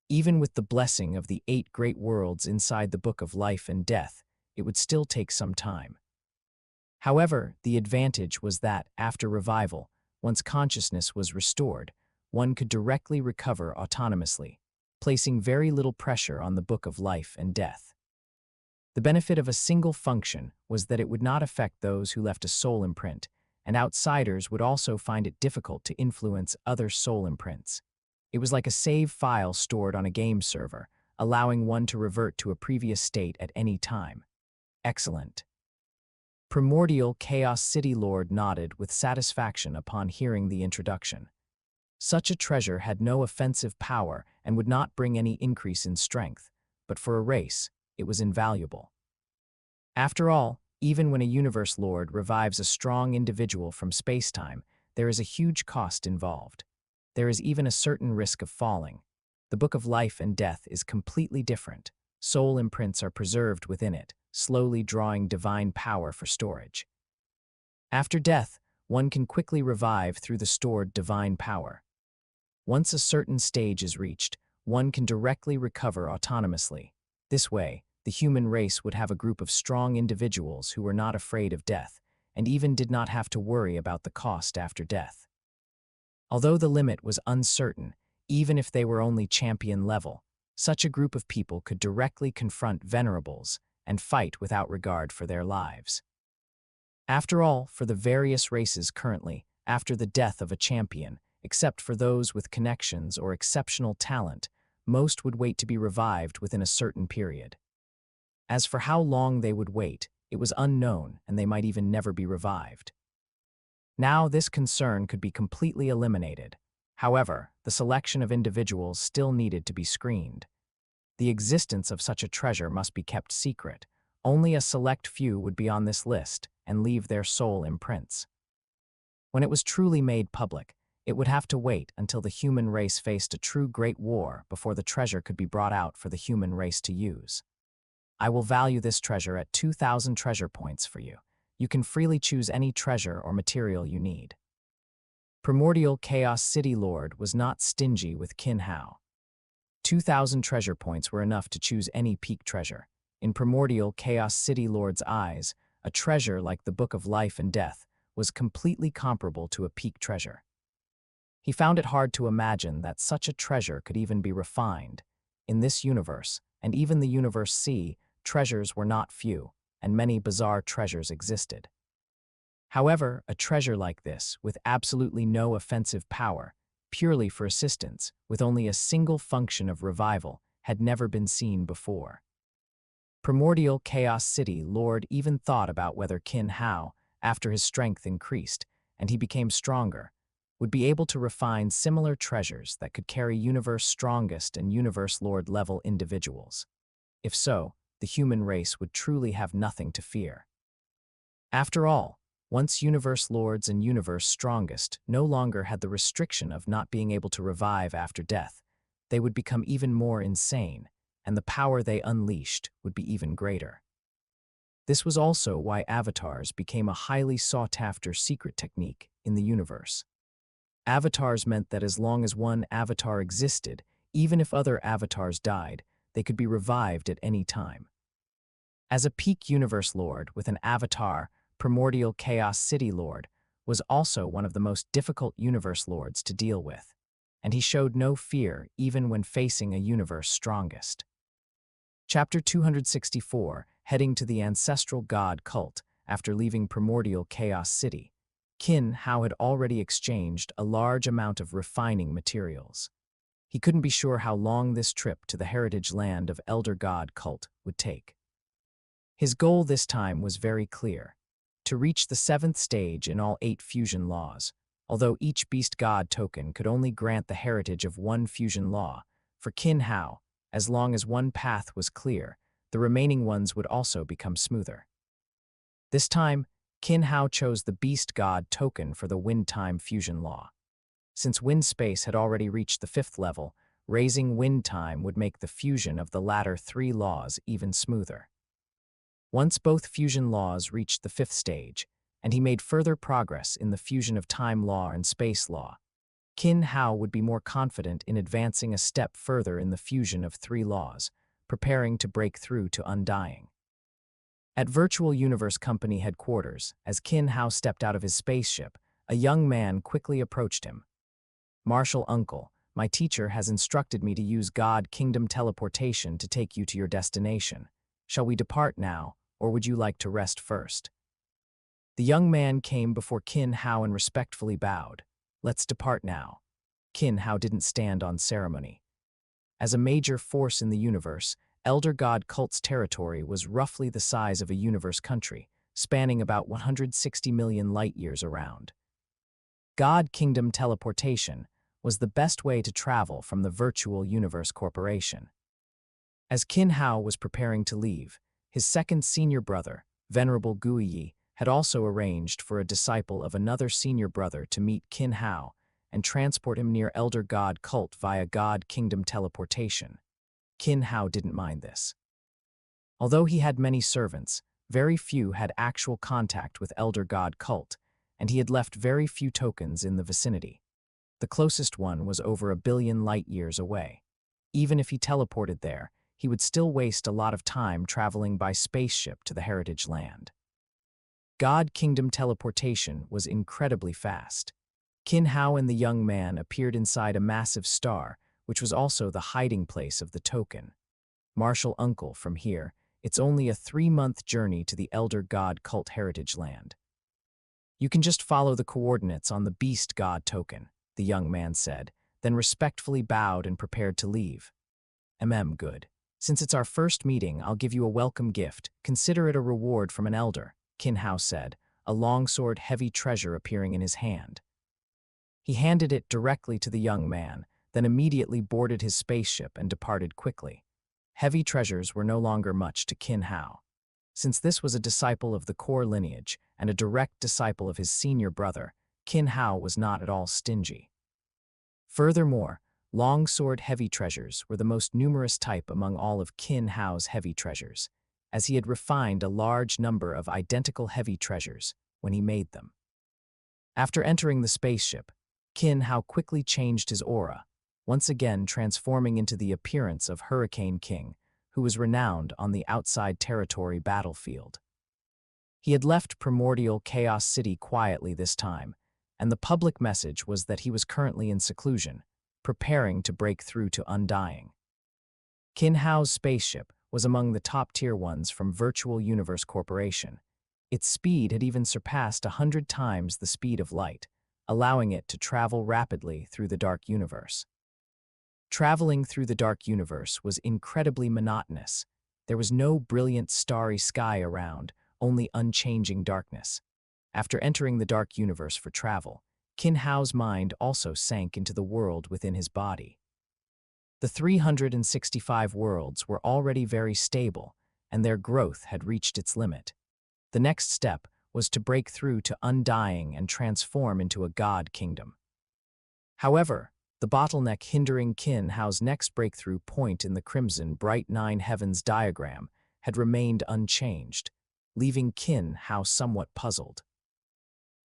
Speaker 1: Even with the blessing of the 8 great worlds inside the Book of Life and Death, it would still take some time. However, the advantage was that, after revival, once consciousness was restored, one could directly recover autonomously, placing very little pressure on the Book of Life and Death. The benefit of a single function was that it would not affect those who left a soul imprint, and outsiders would also find it difficult to influence other soul imprints. It was like a save file stored on a game server, allowing one to revert to a previous state at any time. Excellent. Primordial Chaos City Lord nodded with satisfaction upon hearing the introduction. Such a treasure had no offensive power and would not bring any increase in strength, but for a race, it was invaluable. After all, even when a universe lord revives a strong individual from spacetime, there is a huge cost involved. There is even a certain risk of falling. The Book of Life and Death is completely different. Soul imprints are preserved within it, slowly drawing divine power for storage. After death, one can quickly revive through the stored divine power. Once a certain stage is reached, one can directly recover autonomously. This way, the human race would have a group of strong individuals who were not afraid of death, and even did not have to worry about the cost after death. Although the limit was uncertain, even if they were only champion level, such a group of people could directly confront venerables and fight without regard for their lives. After all, for the various races currently, after the death of a champion, except for those with connections or exceptional talent, most would wait to be revived within a certain period. As for how long they would wait, it was unknown, and they might even never be revived. Now this concern could be completely eliminated. However, the selection of individuals still needed to be screened. The existence of such a treasure must be kept secret. Only a select few would be on this list and leave their soul imprints. When it was truly made public, it would have to wait until the human race faced a true great war before the treasure could be brought out for the human race to use. I will value this treasure at 2,000 treasure points for you. You can freely choose any treasure or material you need. Primordial Chaos City Lord was not stingy with Qin Hao. 2,000 treasure points were enough to choose any peak treasure. In Primordial Chaos City Lord's eyes, a treasure like the Book of Life and Death was completely comparable to a peak treasure. He found it hard to imagine that such a treasure could even be refined. In this universe, and even the Universe C, treasures were not few, and many bizarre treasures existed. However, a treasure like this, with absolutely no offensive power, purely for assistance, with only a single function of revival, had never been seen before. Primordial Chaos City Lord even thought about whether Qin Hao, after his strength increased, and he became stronger, would be able to refine similar treasures that could carry Universe Strongest and Universe Lord level individuals. If so, the human race would truly have nothing to fear. After all, once Universe Lords and Universe Strongest no longer had the restriction of not being able to revive after death, they would become even more insane, and the power they unleashed would be even greater. This was also why avatars became a highly sought-after secret technique in the universe. Avatars meant that as long as one avatar existed, even if other avatars died, they could be revived at any time. As a peak Universe Lord with an avatar, Primordial Chaos City Lord was also one of the most difficult Universe Lords to deal with, and he showed no fear even when facing a Universe Strongest. Chapter 264, heading to the Ancestral God Cult after leaving Primordial Chaos City. Qin Hao had already exchanged a large amount of refining materials. He couldn't be sure how long this trip to the heritage land of Elder God Cult would take. His goal this time was very clear: to reach the 7th stage in all 8 fusion laws. Although each Beast God token could only grant the heritage of 1 fusion law, for Qin Hao, as long as one path was clear, the remaining ones would also become smoother. This time, Qin Hao chose the Beast God token for the Wind Time fusion law. Since Wind Space had already reached the 5th level, raising Wind Time would make the fusion of the latter 3 laws even smoother. Once both fusion laws reached the 5th stage, and he made further progress in the fusion of Time Law and Space Law, Qin Hao would be more confident in advancing a step further in the fusion of 3 laws, preparing to break through to Undying. At Virtual Universe Company headquarters, as Qin Hao stepped out of his spaceship, a young man quickly approached him. "Marshal Uncle, my teacher has instructed me to use God Kingdom teleportation to take you to your destination. Shall we depart now, or would you like to rest first?" The young man came before Qin Hao and respectfully bowed. "Let's depart now." Qin Hao didn't stand on ceremony. As a major force in the universe, Elder God Cult's territory was roughly the size of a universe country, spanning about 160 million light-years around. God Kingdom teleportation was the best way to travel from the virtual universe corporation. As Qin Hao was preparing to leave, his second senior brother, Venerable Guiyi, had also arranged for a disciple of another senior brother to meet Qin Hao and transport him near Elder God Cult via God Kingdom teleportation. Qin Hao didn't mind this. Although he had many servants, very few had actual contact with Elder God Cult, and he had left very few tokens in the vicinity. The closest one was over 1 billion light-years away. Even if he teleported there, he would still waste a lot of time traveling by spaceship to the Heritage Land. God Kingdom teleportation was incredibly fast. Qin Hao and the young man appeared inside a massive star, which was also the hiding place of the token. Marshal Uncle, from here, it's only a 3-month journey to the Elder God Cult Heritage Land. "You can just follow the coordinates on the Beast God token," the young man said, then respectfully bowed and prepared to leave. Good. Since it's our first meeting, I'll give you a welcome gift. Consider it a reward from an elder," Qin Hao said, a longsword heavy treasure appearing in his hand. He handed it directly to the young man, then immediately boarded his spaceship and departed quickly. Heavy treasures were no longer much to Qin Hao. Since this was a disciple of the core lineage and a direct disciple of his senior brother, Qin Hao was not at all stingy. Furthermore, longsword heavy treasures were the most numerous type among all of Qin Hao's heavy treasures, as he had refined a large number of identical heavy treasures when he made them. After entering the spaceship, Qin Hao quickly changed his aura, once again transforming into the appearance of Hurricane King, who was renowned on the outside territory battlefield. He had left Primordial Chaos City quietly this time, and the public message was that he was currently in seclusion, preparing to break through to Undying. Qin Hao's spaceship was among the top-tier ones from Virtual Universe Corporation. Its speed had even surpassed 100 times the speed of light, allowing it to travel rapidly through the dark universe. Traveling through the dark universe was incredibly monotonous. There was no brilliant starry sky around, only unchanging darkness. After entering the dark universe for travel, Qin Hao's mind also sank into the world within his body. The 365 worlds were already very stable, and their growth had reached its limit. The next step was to break through to Undying and transform into a god kingdom. However, the bottleneck hindering Qin Hao's next breakthrough point in the Crimson Bright Nine Heavens diagram had remained unchanged, leaving Qin Hao somewhat puzzled.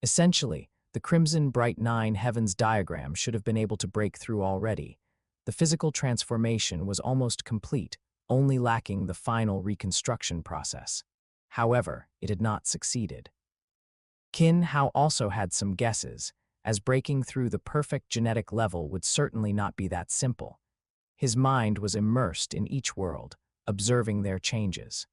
Speaker 1: Essentially, the Crimson Bright Nine Heavens diagram should have been able to break through already. The physical transformation was almost complete, only lacking the final reconstruction process. However, it had not succeeded. Qin Hao also had some guesses, as breaking through the perfect genetic level would certainly not be that simple. His mind was immersed in each world, observing their changes.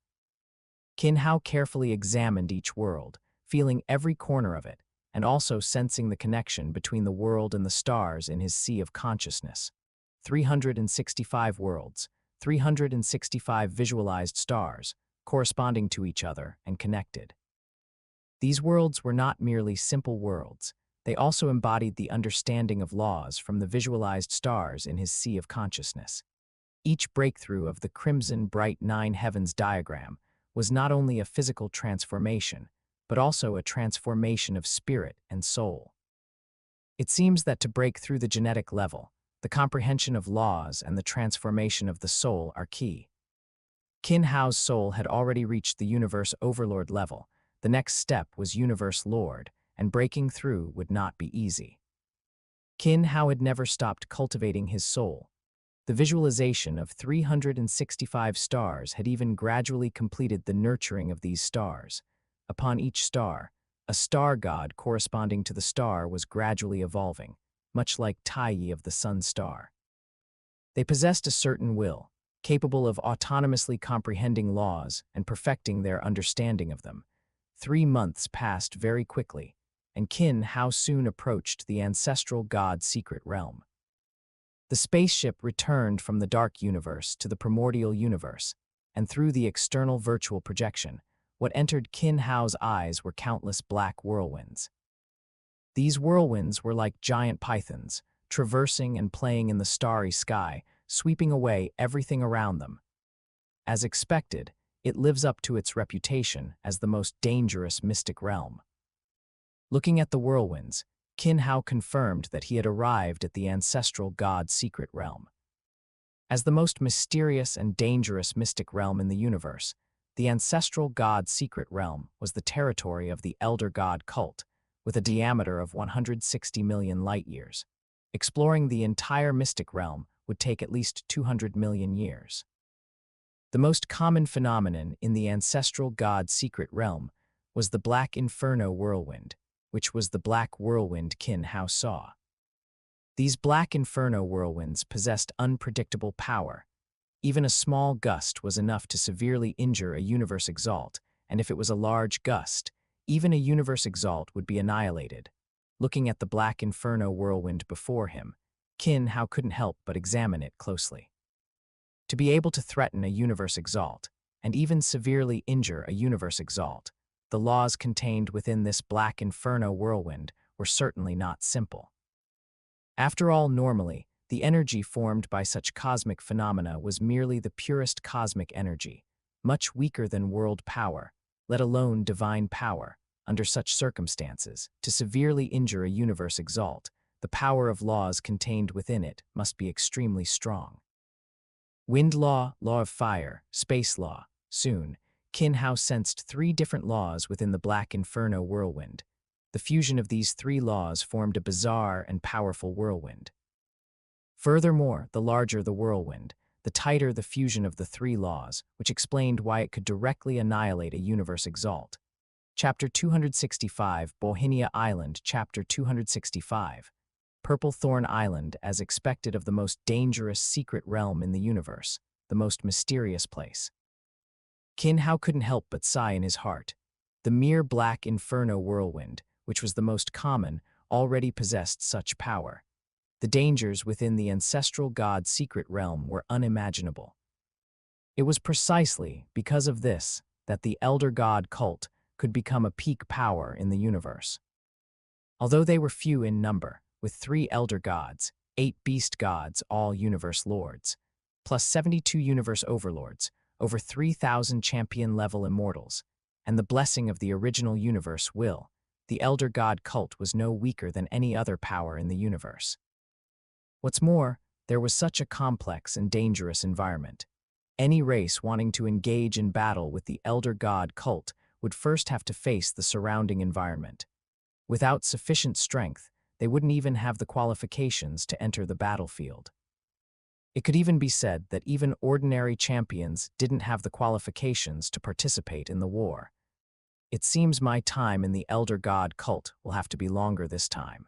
Speaker 1: Qin Hao carefully examined each world, feeling every corner of it, and also sensing the connection between the world and the stars in his sea of consciousness. 365 worlds, 365 visualized stars, corresponding to each other and connected. These worlds were not merely simple worlds. They also embodied the understanding of laws from the visualized stars in his sea of consciousness. Each breakthrough of the Crimson Bright Nine Heavens diagram was not only a physical transformation, but also a transformation of spirit and soul. It seems that to break through the genetic level, the comprehension of laws and the transformation of the soul are key. Qin Hao's soul had already reached the Universe Overlord level. The next step was Universe Lord, and breaking through would not be easy. Qin Hao had never stopped cultivating his soul. The visualization of 365 stars had even gradually completed the nurturing of these stars. Upon each star, a star god corresponding to the star was gradually evolving, much like Taiyi of the Sun Star. They possessed a certain will, capable of autonomously comprehending laws and perfecting their understanding of them. 3 months passed very quickly, and Qin Hao soon approached the ancestral god secret realm. The spaceship returned from the dark universe to the primordial universe, and through the external virtual projection, what entered Qin Hao's eyes were countless black whirlwinds. These whirlwinds were like giant pythons, traversing and playing in the starry sky, sweeping away everything around them. As expected, it lives up to its reputation as the most dangerous mystic realm. Looking at the whirlwinds, Qin Hao confirmed that he had arrived at the ancestral god secret realm. As the most mysterious and dangerous mystic realm in the universe, the ancestral god secret realm was the territory of the elder god cult, with a diameter of 160 million light-years. Exploring the entire mystic realm would take at least 200 million years. The most common phenomenon in the ancestral god secret realm was the Black Inferno whirlwind, which was the black whirlwind Qin Hao saw. These Black Inferno whirlwinds possessed unpredictable power. Even a small gust was enough to severely injure a universe exalt, and if it was a large gust, even a universe exalt would be annihilated. Looking at the Black Inferno whirlwind before him, Qin Hao couldn't help but examine it closely. To be able to threaten a universe exalt, and even severely injure a universe exalt, the laws contained within this Black Inferno whirlwind were certainly not simple. After all, normally, the energy formed by such cosmic phenomena was merely the purest cosmic energy, much weaker than world power, let alone divine power. Under such circumstances, to severely injure a universe exalt, the power of laws contained within it must be extremely strong. Wind law, law of fire, space law. Soon, Qin Hao sensed 3 different laws within the Black Inferno whirlwind. The fusion of these 3 laws formed a bizarre and powerful whirlwind. Furthermore, the larger the whirlwind, the tighter the fusion of the 3 laws, which explained why it could directly annihilate a universe exalt. Chapter 265, Bohinia Island. Chapter 265. Purple Thorn Island, as expected of the most dangerous secret realm in the universe, the most mysterious place. Qin Hao couldn't help but sigh in his heart. The mere Black Inferno whirlwind, which was the most common, already possessed such power. The dangers within the ancestral god secret realm were unimaginable. It was precisely because of this that the elder god cult could become a peak power in the universe. Although they were few in number, with 3 elder gods, 8 beast gods, all universe lords, plus 72 universe overlords, over 3,000 champion-level immortals, and the blessing of the original universe will, the elder god cult was no weaker than any other power in the universe. What's more, there was such a complex and dangerous environment. Any race wanting to engage in battle with the elder god cult would first have to face the surrounding environment. Without sufficient strength, they wouldn't even have the qualifications to enter the battlefield. It could even be said that even ordinary champions didn't have the qualifications to participate in the war. It seems my time in the elder god cult will have to be longer this time.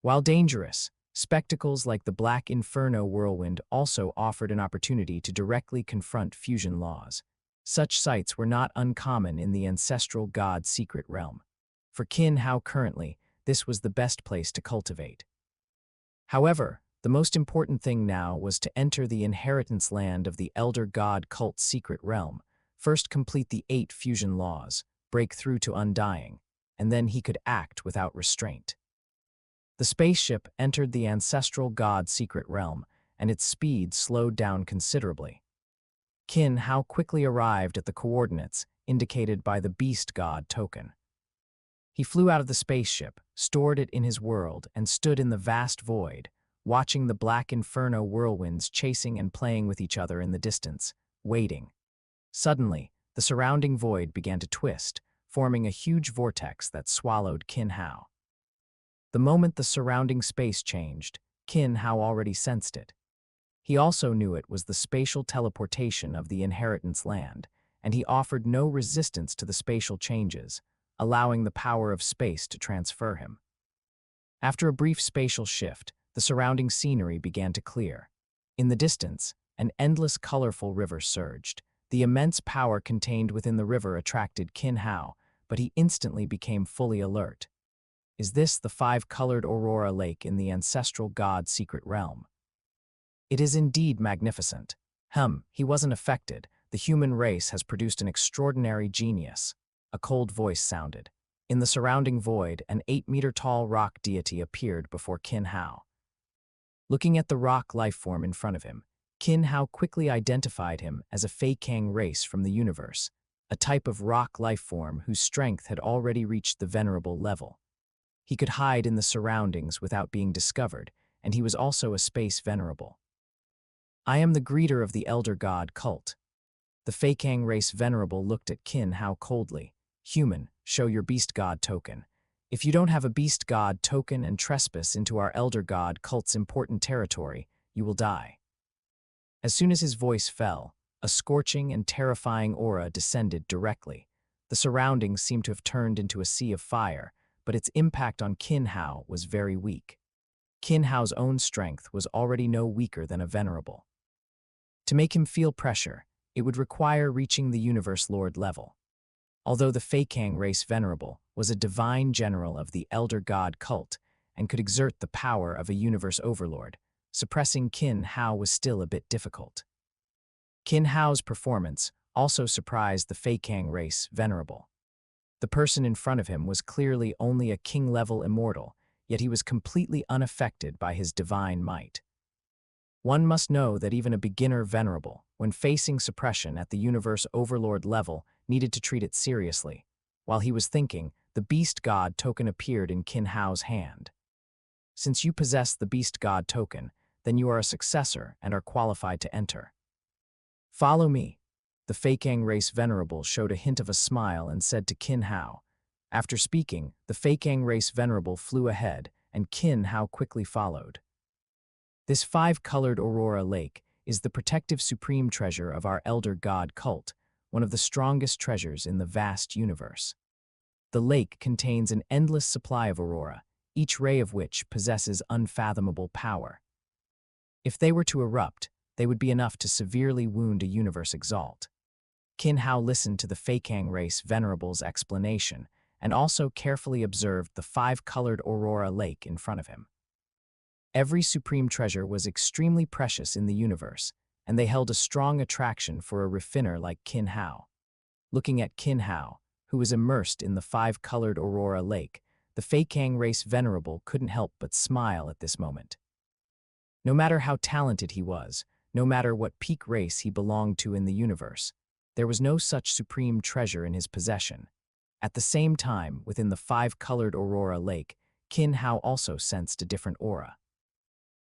Speaker 1: While dangerous, spectacles like the Black Inferno whirlwind also offered an opportunity to directly confront fusion laws. Such sights were not uncommon in the ancestral god secret realm. For Qin Hao currently, this was the best place to cultivate. However, the most important thing now was to enter the inheritance land of the elder god cult secret realm, first complete the 8 fusion laws, break through to undying, and then he could act without restraint. The spaceship entered the ancestral god secret realm, and its speed slowed down considerably. Qin Hao quickly arrived at the coordinates indicated by the beast god token. He flew out of the spaceship, stored it in his world, and stood in the vast void, watching the Black Inferno whirlwinds chasing and playing with each other in the distance, waiting. Suddenly, the surrounding void began to twist, forming a huge vortex that swallowed Qin Hao. The moment the surrounding space changed, Qin Hao already sensed it. He also knew it was the spatial teleportation of the inheritance land, and he offered no resistance to the spatial changes, allowing the power of space to transfer him. After a brief spatial shift, the surrounding scenery began to clear. In the distance, an endless colorful river surged. The immense power contained within the river attracted Qin Hao, but he instantly became fully alert. Is this the five-colored aurora lake in the ancestral god's secret realm? It is indeed magnificent. He wasn't affected. The human race has produced an extraordinary genius. A cold voice sounded. In the surrounding void, an 8-meter-tall rock deity appeared before Qin Hao. Looking at the rock lifeform in front of him, Qin Hao quickly identified him as a Feikang race from the universe, a type of rock lifeform whose strength had already reached the venerable level. He could hide in the surroundings without being discovered, and he was also a space venerable. I am the greeter of the Elder God cult. The Feikang race venerable looked at Qin Hao coldly. Human, show your beast god token. If you don't have a beast god token and trespass into our Elder God cult's important territory, you will die. As soon as his voice fell, a scorching and terrifying aura descended directly. The surroundings seemed to have turned into a sea of fire, but its impact on Qin Hao was very weak. Qin Hao's own strength was already no weaker than a venerable. To make him feel pressure, it would require reaching the Universe Lord level. Although the Feikang race venerable was a divine general of the Elder God cult and could exert the power of a universe overlord, suppressing Qin Hao was still a bit difficult. Qin Hao's performance also surprised the Feikang race venerable. The person in front of him was clearly only a king-level immortal, yet he was completely unaffected by his divine might. One must know that even a beginner venerable, when facing suppression at the universe overlord level, needed to treat it seriously. While he was thinking, the beast god token appeared in Qin Hao's hand. Since you possess the beast god token, then you are a successor and are qualified to enter. Follow me. The Feikang race venerable showed a hint of a smile and said to Qin Hao. After speaking, the Feikang race venerable flew ahead, and Qin Hao quickly followed. This five-colored aurora lake is the protective supreme treasure of our Elder God cult, one of the strongest treasures in the vast universe. The lake contains an endless supply of aurora, each ray of which possesses unfathomable power. If they were to erupt, they would be enough to severely wound a universe exalt. Qin Hao listened to the Feikang race venerable's explanation and also carefully observed the five-colored aurora lake in front of him. Every supreme treasure was extremely precious in the universe, and they held a strong attraction for a refiner like Qin Hao. Looking at Qin Hao, who was immersed in the five-colored aurora lake, the Feikang race venerable couldn't help but smile at this moment. No matter how talented he was, no matter what peak race he belonged to in the universe, there was no such supreme treasure in his possession. At the same time, within the five-colored aurora lake, Qin Hao also sensed a different aura.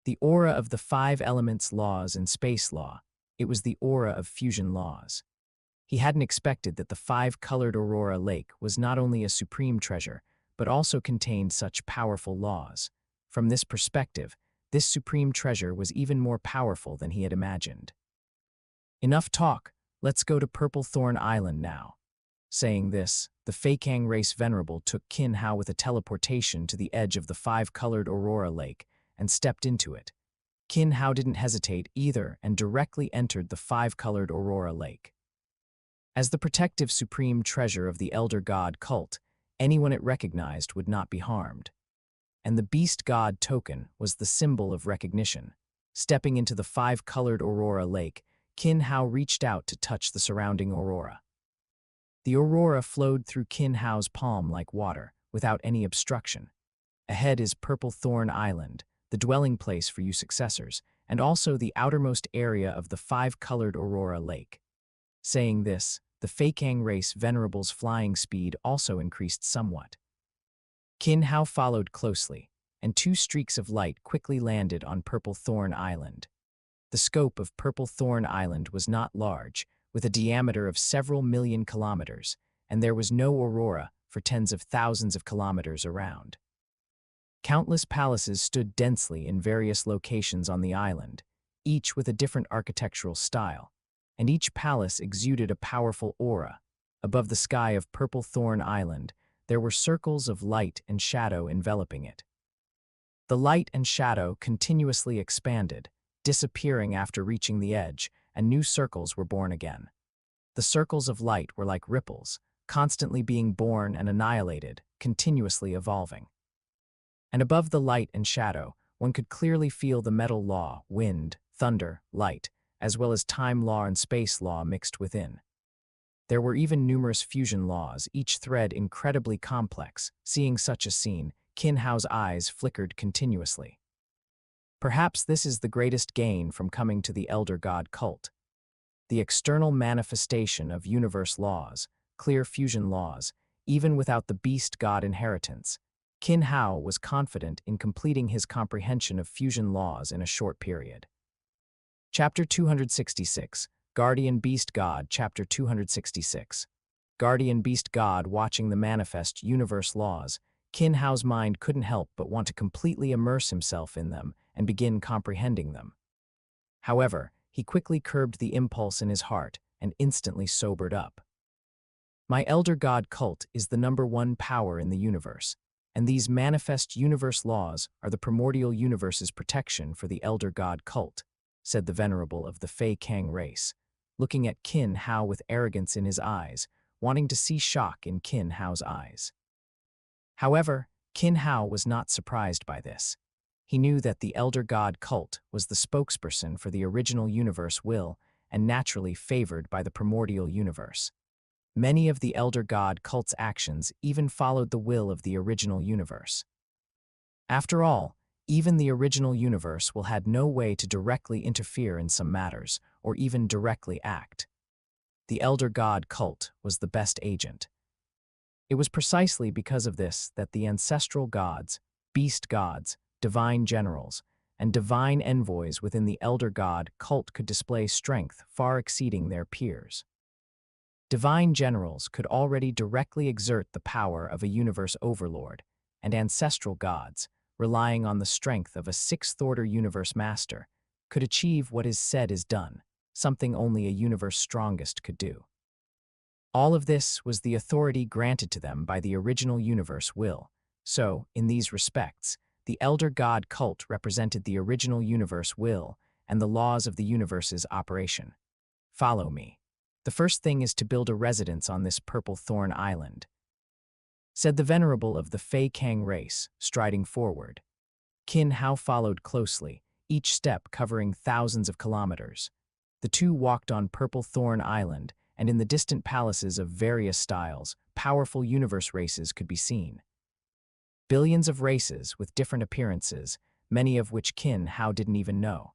Speaker 1: The aura of the five elements laws and space law, it was the aura of fusion laws. He hadn't expected that the five-colored aurora lake was not only a supreme treasure, but also contained such powerful laws. From this perspective, this supreme treasure was even more powerful than he had imagined. Enough talk, let's go to Purple Thorn Island now. Saying this, the Feikang race venerable took Qin Hao with a teleportation to the edge of the five-colored aurora lake and stepped into it. Qin Hao didn't hesitate either and directly entered the five-colored aurora lake. As the protective supreme treasure of the Elder God cult, anyone it recognized would not be harmed. And the beast god token was the symbol of recognition. Stepping into the five-colored aurora lake, Qin Hao reached out to touch the surrounding aurora. The aurora flowed through Qin Hao's palm like water, without any obstruction. Ahead is Purple Thorn Island, the dwelling place for you successors, and also the outermost area of the five-colored aurora lake. Saying this, the Feikang race venerable's flying speed also increased somewhat. Qin Hao followed closely, and two streaks of light quickly landed on Purple Thorn Island. The scope of Purple Thorn Island was not large, with a diameter of several million kilometers, and there was no aurora for tens of thousands of kilometers around. Countless palaces stood densely in various locations on the island, each with a different architectural style, and each palace exuded a powerful aura. Above the sky of Purple Thorn Island, there were circles of light and shadow enveloping it. The light and shadow continuously expanded, disappearing after reaching the edge, and new circles were born again. The circles of light were like ripples, constantly being born and annihilated, continuously evolving. And above the light and shadow, one could clearly feel the metal law, wind, thunder, light, as well as time law and space law mixed within. There were even numerous fusion laws, each thread incredibly complex. Seeing such a scene, Qin Hao's eyes flickered continuously. Perhaps this is the greatest gain from coming to the Elder God cult. The external manifestation of universe laws, clear fusion laws, even without the beast god inheritance. Qin Hao was confident in completing his comprehension of fusion laws in a short period. Chapter 266, Guardian Beast God. Chapter 266. Guardian Beast God. Watching the manifest universe laws, Qin Hao's mind couldn't help but want to completely immerse himself in them and begin comprehending them. However, he quickly curbed the impulse in his heart and instantly sobered up. My Elder God cult is the #1 power in the universe, and these manifest universe laws are the primordial universe's protection for the Elder God cult, said the Venerable of the Fei Kang race, looking at Qin Hao with arrogance in his eyes, wanting to see shock in Qin Hao's eyes. However, Qin Hao was not surprised by this. He knew that the Elder God cult was the spokesperson for the original universe will and naturally favored by the primordial universe. Many of the Elder God cult's actions even followed the will of the original universe. After all, even the original universe will had no way to directly interfere in some matters, or even directly act. The Elder God cult was the best agent. It was precisely because of this that the ancestral gods, beast gods, divine generals, and divine envoys within the Elder God cult could display strength far exceeding their peers. Divine generals could already directly exert the power of a universe overlord, and ancestral gods, relying on the strength of a sixth-order universe master, could achieve what is said is done, something only a universe strongest could do. All of this was the authority granted to them by the original universe will, so, in these respects, the Elder God cult represented the original universe will and the laws of the universe's operation. Follow me. The first thing is to build a residence on this Purple Thorn Island, said the Venerable of the Fei Kang race, striding forward. Qin Hao followed closely, each step covering thousands of kilometers. The two walked on Purple Thorn Island, and in the distant palaces of various styles, powerful universe races could be seen. Billions of races with different appearances, many of which Qin Hao didn't even know.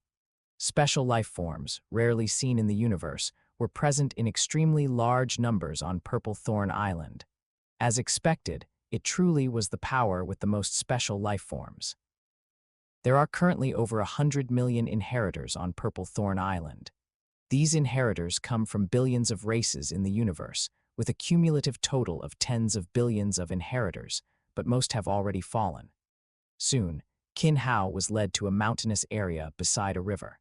Speaker 1: Special life forms, rarely seen in the universe, were present in extremely large numbers on Purple Thorn Island. As expected, it truly was the power with the most special life forms. There are currently over 100 million inheritors on Purple Thorn Island. These inheritors come from billions of races in the universe, with a cumulative total of tens of billions of inheritors, but most have already fallen. Soon, Qin Hao was led to a mountainous area beside a river.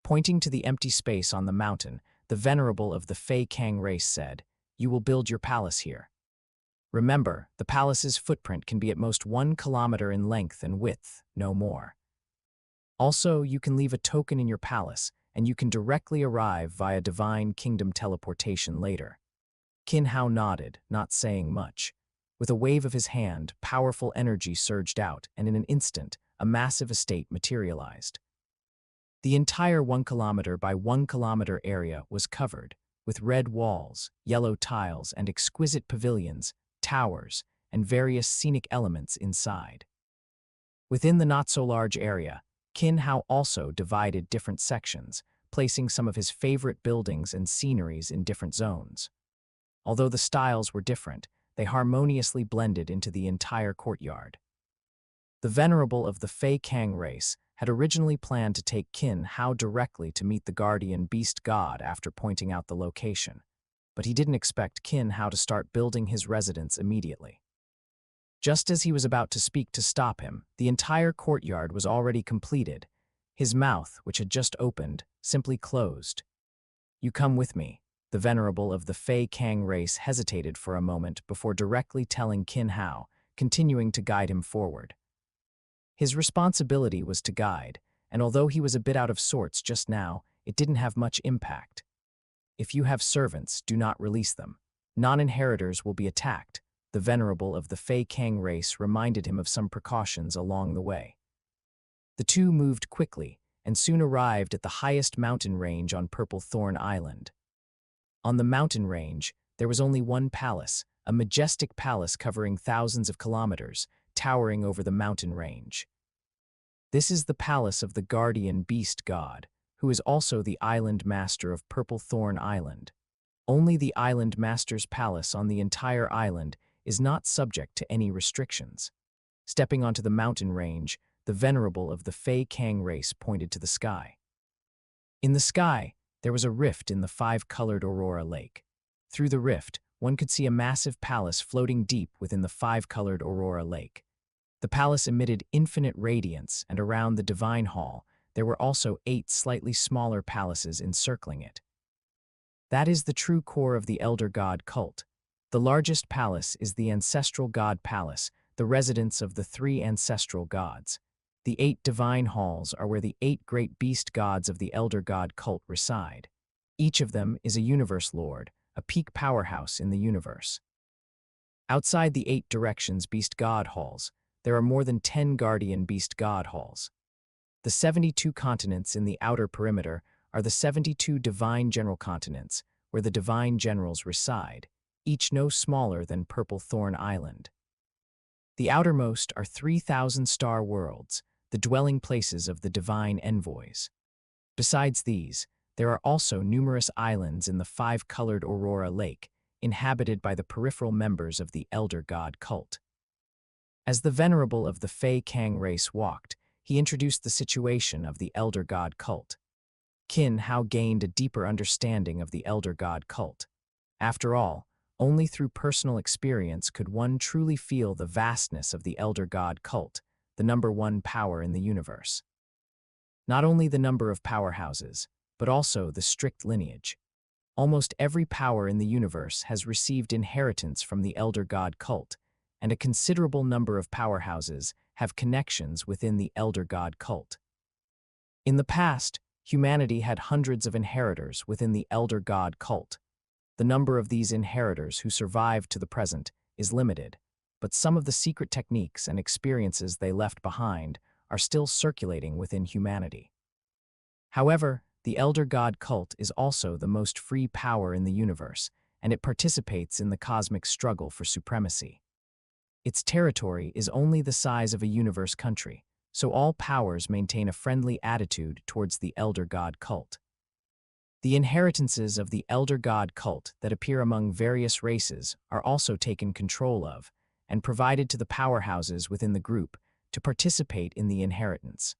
Speaker 1: Pointing to the empty space on the mountain, the Venerable of the Fei Kang race said, "You will build your palace here. Remember, the palace's footprint can be at most 1 kilometer in length and width, no more. Also, you can leave a token in your palace, and you can directly arrive via divine kingdom teleportation later." Qin Hao nodded, not saying much. With a wave of his hand, powerful energy surged out, and in an instant, a massive estate materialized. The entire 1 kilometer by 1 kilometer area was covered, with red walls, yellow tiles, and exquisite pavilions, towers, and various scenic elements inside. Within the not-so-large area, Qin Hao also divided different sections, placing some of his favorite buildings and sceneries in different zones. Although the styles were different, they harmoniously blended into the entire courtyard. The Venerable of the Fei Kang race had originally planned to take Qin Hao directly to meet the guardian beast god after pointing out the location, but he didn't expect Qin Hao to start building his residence immediately. Just as he was about to speak to stop him, the entire courtyard was already completed. His mouth, which had just opened, simply closed. "You come with me." The Venerable of the Fei Kang race hesitated for a moment before directly telling Qin Hao, continuing to guide him forward. His responsibility was to guide, and although he was a bit out of sorts just now, it didn't have much impact. "If you have servants, do not release them. Non-inheritors will be attacked. The venerable of the Fei Kang race reminded him of some precautions along the way. The two moved quickly and soon arrived at the highest mountain range on Purple Thorn Island. On the mountain range, there was only one palace, a majestic palace covering thousands of kilometers, towering over the mountain range. This is the palace of the guardian beast god, who is also the island master of Purple Thorn Island. Only the island master's palace on the entire island is not subject to any restrictions. Stepping onto the mountain range, the venerable of the Fei Kang race pointed to the sky. In the sky, there was a rift in the five-colored Aurora Lake. Through the rift, one could see a massive palace floating deep within the five-colored Aurora Lake. The palace emitted infinite radiance, and around the divine hall, there were also 8 slightly smaller palaces encircling it. That is the true core of the Elder God cult. The largest palace is the Ancestral God Palace, the residence of the 3 ancestral gods. The 8 divine halls are where the 8 great beast gods of the Elder God cult reside. Each of them is a universe lord, a peak powerhouse in the universe. Outside the 8 directions beast god halls, there are more than 10 guardian beast god halls. The 72 continents in the outer perimeter are the 72 divine general continents, where the divine generals reside, each no smaller than Purple Thorn Island. The outermost are 3,000 star worlds, the dwelling places of the divine envoys. Besides these, there are also numerous islands in the 5-colored Aurora Lake, inhabited by the peripheral members of the Elder God cult. As the venerable of the Fei Kang race walked, he introduced the situation of the Elder God cult. Qin Hao gained a deeper understanding of the Elder God cult. After all, only through personal experience could one truly feel the vastness of the Elder God cult, the #1 power in the universe. Not only the number of powerhouses, but also the strict lineage. Almost every power in the universe has received inheritance from the Elder God cult, and a considerable number of powerhouses have connections within the Elder God cult. In the past, humanity had hundreds of inheritors within the Elder God cult. The number of these inheritors who survived to the present is limited, but some of the secret techniques and experiences they left behind are still circulating within humanity. However, the Elder God cult is also the most free power in the universe, and it participates in the cosmic struggle for supremacy. Its territory is only the size of a universe country, so all powers maintain a friendly attitude towards the Elder God cult. The inheritances of the Elder God cult that appear among various races are also taken control of and provided to the powerhouses within the group to participate in the inheritance.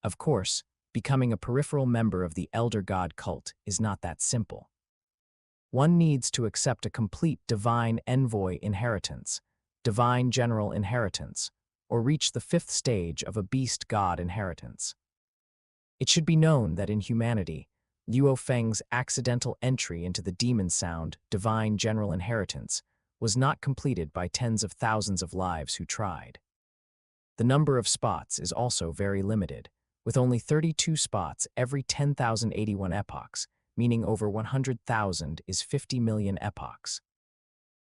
Speaker 1: Of course, becoming a peripheral member of the Elder God cult is not that simple. One needs to accept a complete divine envoy inheritance, divine general inheritance, or reach the 5th stage of a beast god inheritance. It should be known that in humanity, Luo Feng's accidental entry into the demon sound divine general inheritance was not completed by tens of thousands of lives who tried. The number of spots is also very limited, with only 32 spots every 10,081 epochs, meaning over 100,000 is 50 million epochs.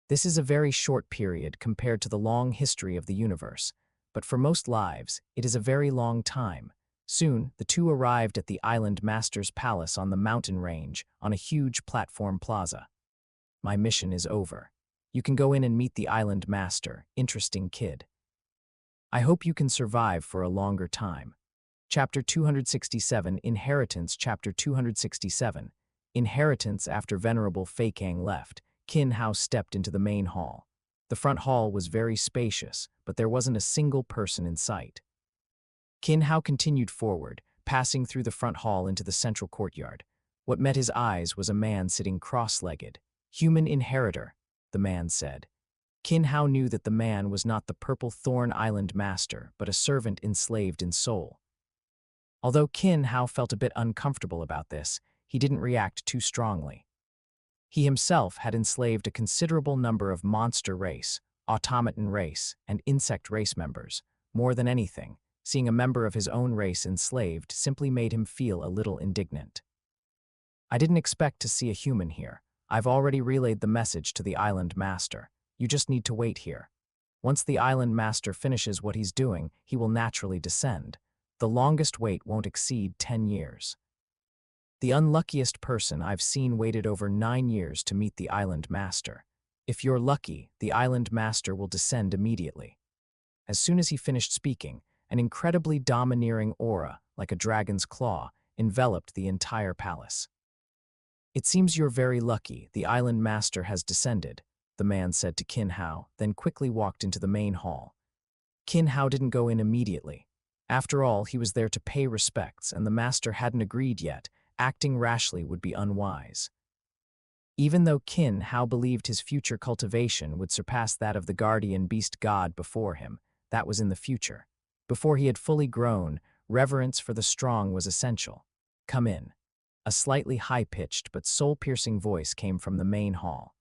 Speaker 1: This is a very short period compared to the long history of the universe, but for most lives, it is a very long time. Soon, the two arrived at the Island Master's Palace on the mountain range on a huge platform plaza. My mission is over. You can go in and meet the Island Master, interesting kid. I hope you can survive for a longer time. Chapter 267, Inheritance. Chapter 267, Inheritance. After Venerable Fei Kang left, Qin Hao stepped into the main hall. The front hall was very spacious, but there wasn't a single person in sight. Qin Hao continued forward, passing through the front hall into the central courtyard. What met his eyes was a man sitting cross-legged. Human inheritor, the man said. Qin Hao knew that the man was not the Purple Thorn Island master, but a servant enslaved in soul. Although Qin Hao felt a bit uncomfortable about this, he didn't react too strongly. He himself had enslaved a considerable number of monster race, automaton race, and insect race members. More than anything, seeing a member of his own race enslaved simply made him feel a little indignant. I didn't expect to see a human here. I've already relayed the message to the island master. You just need to wait here. Once the island master finishes what he's doing, he will naturally descend. The longest wait won't exceed 10 years. The unluckiest person I've seen waited over 9 years to meet the island master. If you're lucky, the island master will descend immediately. As soon as he finished speaking, an incredibly domineering aura, like a dragon's claw, enveloped the entire palace. It seems you're very lucky, the island master has descended, the man said to Qin Hao, then quickly walked into the main hall. Qin Hao didn't go in immediately. After all, he was there to pay respects, and the master hadn't agreed yet. Acting rashly would be unwise. Even though Qin Hao believed his future cultivation would surpass that of the guardian beast god before him, that was in the future. Before he had fully grown, reverence for the strong was essential. Come in. A slightly high-pitched but soul-piercing voice came from the main hall.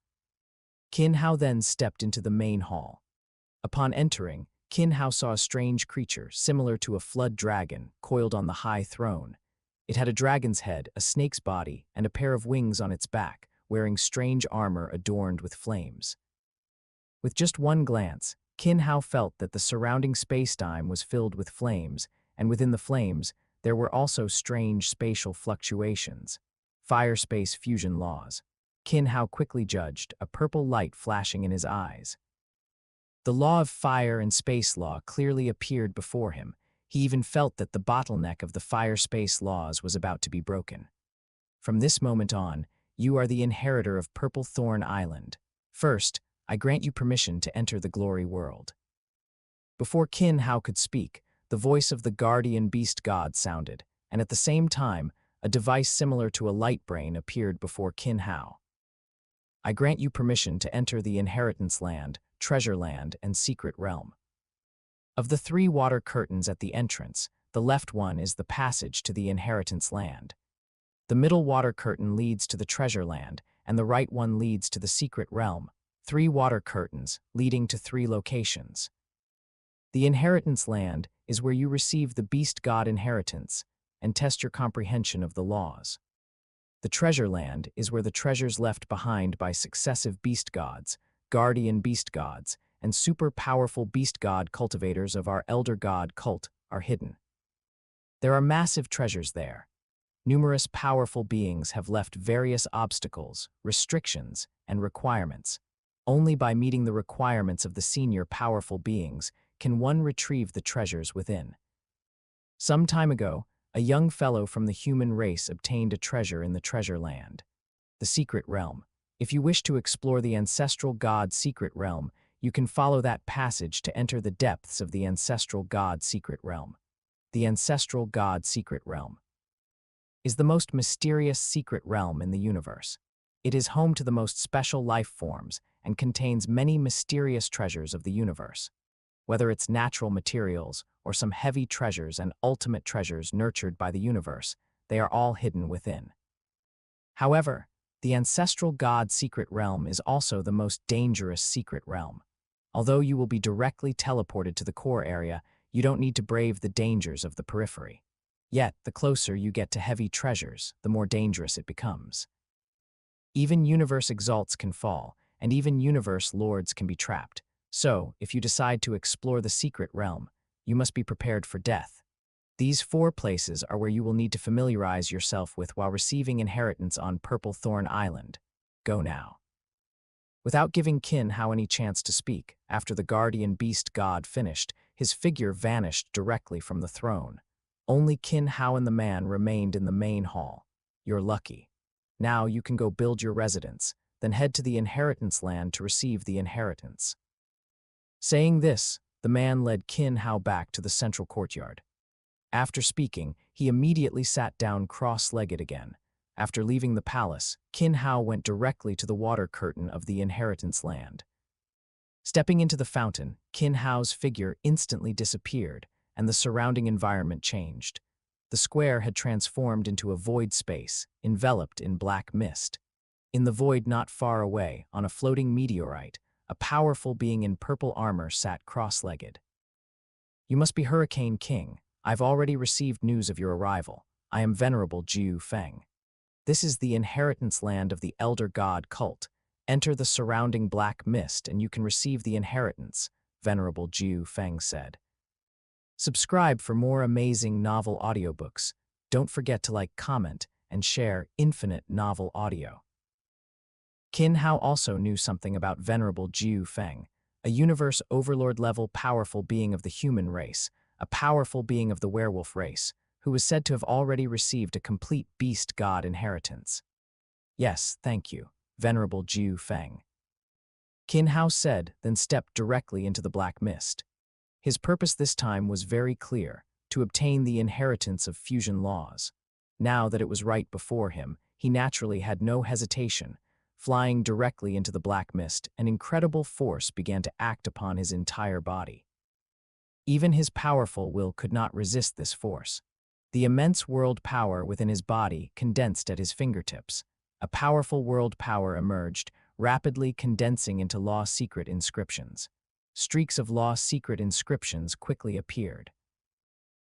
Speaker 1: Qin Hao then stepped into the main hall. Upon entering, Qin Hao saw a strange creature similar to a flood dragon coiled on the high throne. It had a dragon's head, a snake's body, and a pair of wings on its back, wearing strange armor adorned with flames. With just one glance, Qin Hao felt that the surrounding spacetime was filled with flames, and within the flames, there were also strange spatial fluctuations, fire-space fusion laws. Qin Hao quickly judged, a purple light flashing in his eyes. The law of fire and space law clearly appeared before him. He even felt that the bottleneck of the fire-space laws was about to be broken. From this moment on, you are the inheritor of Purple Thorn Island. First, I grant you permission to enter the glory world. Before Qin Hao could speak, the voice of the guardian beast god sounded, and at the same time, a device similar to a light brain appeared before Qin Hao. I grant you permission to enter the inheritance land, treasure land, and secret realm. Of the 3 water curtains at the entrance, the left one is the passage to the inheritance land. The middle water curtain leads to the treasure land, and the right one leads to the secret realm. 3 water curtains, leading to 3 locations. The inheritance land is where you receive the beast god inheritance and test your comprehension of the laws. The treasure land is where the treasures left behind by successive beast gods, guardian beast gods, and super-powerful beast god cultivators of our elder god cult are hidden. There are massive treasures there. Numerous powerful beings have left various obstacles, restrictions, and requirements. Only by meeting the requirements of the senior powerful beings can one retrieve the treasures within. Some time ago, a young fellow from the human race obtained a treasure in the treasure land, the secret realm. If you wish to explore the ancestral god secret realm, you can follow that passage to enter the depths of the ancestral god secret realm. The ancestral god secret realm is the most mysterious secret realm in the universe. It is home to the most special life forms and contains many mysterious treasures of the universe. Whether it's natural materials or some heavy treasures and ultimate treasures nurtured by the universe, they are all hidden within. However, the ancestral god secret realm is also the most dangerous secret realm. Although you will be directly teleported to the core area, you don't need to brave the dangers of the periphery. Yet, the closer you get to heavy treasures, the more dangerous it becomes. Even universe exalts can fall, and even universe lords can be trapped. So, if you decide to explore the secret realm, you must be prepared for death. These 4 places are where you will need to familiarize yourself with while receiving inheritance on Purple Thorn Island. Go now. Without giving Qin Hao any chance to speak, after the guardian beast god finished, his figure vanished directly from the throne. Only Qin Hao and the man remained in the main hall. You're lucky. Now you can go build your residence, then head to the inheritance land to receive the inheritance. Saying this, the man led Qin Hao back to the central courtyard. After speaking, he immediately sat down cross-legged again. After leaving the palace, Qin Hao went directly to the water curtain of the inheritance land. Stepping into the fountain, Qin Hao's figure instantly disappeared, and the surrounding environment changed. The square had transformed into a void space, enveloped in black mist. In the void not far away, on a floating meteorite, a powerful being in purple armor sat cross-legged. You must be Hurricane King. I've already received news of your arrival. I am Venerable Jiu Feng. This is the inheritance land of the elder god cult. Enter the surrounding black mist and you can receive the inheritance, Venerable Jiu Feng said. Subscribe for more amazing novel audiobooks. Don't forget to like, comment, and share Infinite Novel Audio. Qin Hao also knew something about Venerable Jiu Feng, a universe overlord-level powerful being of the human race, a powerful being of the werewolf race, who was said to have already received a complete beast god inheritance. Yes, thank you, Venerable Jiu Feng. Qin Hao said, then stepped directly into the black mist. His purpose this time was very clear, to obtain the inheritance of fusion laws. Now that it was right before him, he naturally had no hesitation. Flying directly into the black mist, an incredible force began to act upon his entire body. Even his powerful will could not resist this force. The immense world power within his body condensed at his fingertips. A powerful world power emerged, rapidly condensing into law secret inscriptions. Streaks of law secret inscriptions quickly appeared.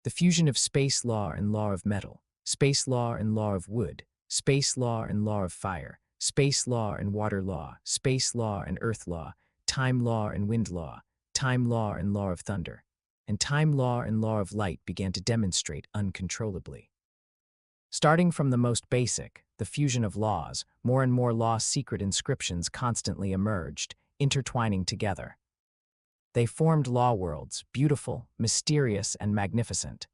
Speaker 1: The fusion of space law and law of metal, space law and law of wood, space law and law of fire, space law and water law, space law and earth law, time law and wind law, time law and law of thunder, and time law and law of light began to demonstrate uncontrollably. Starting from the most basic, the fusion of laws, more and more law secret inscriptions constantly emerged, intertwining together. They formed law worlds, beautiful, mysterious, and magnificent.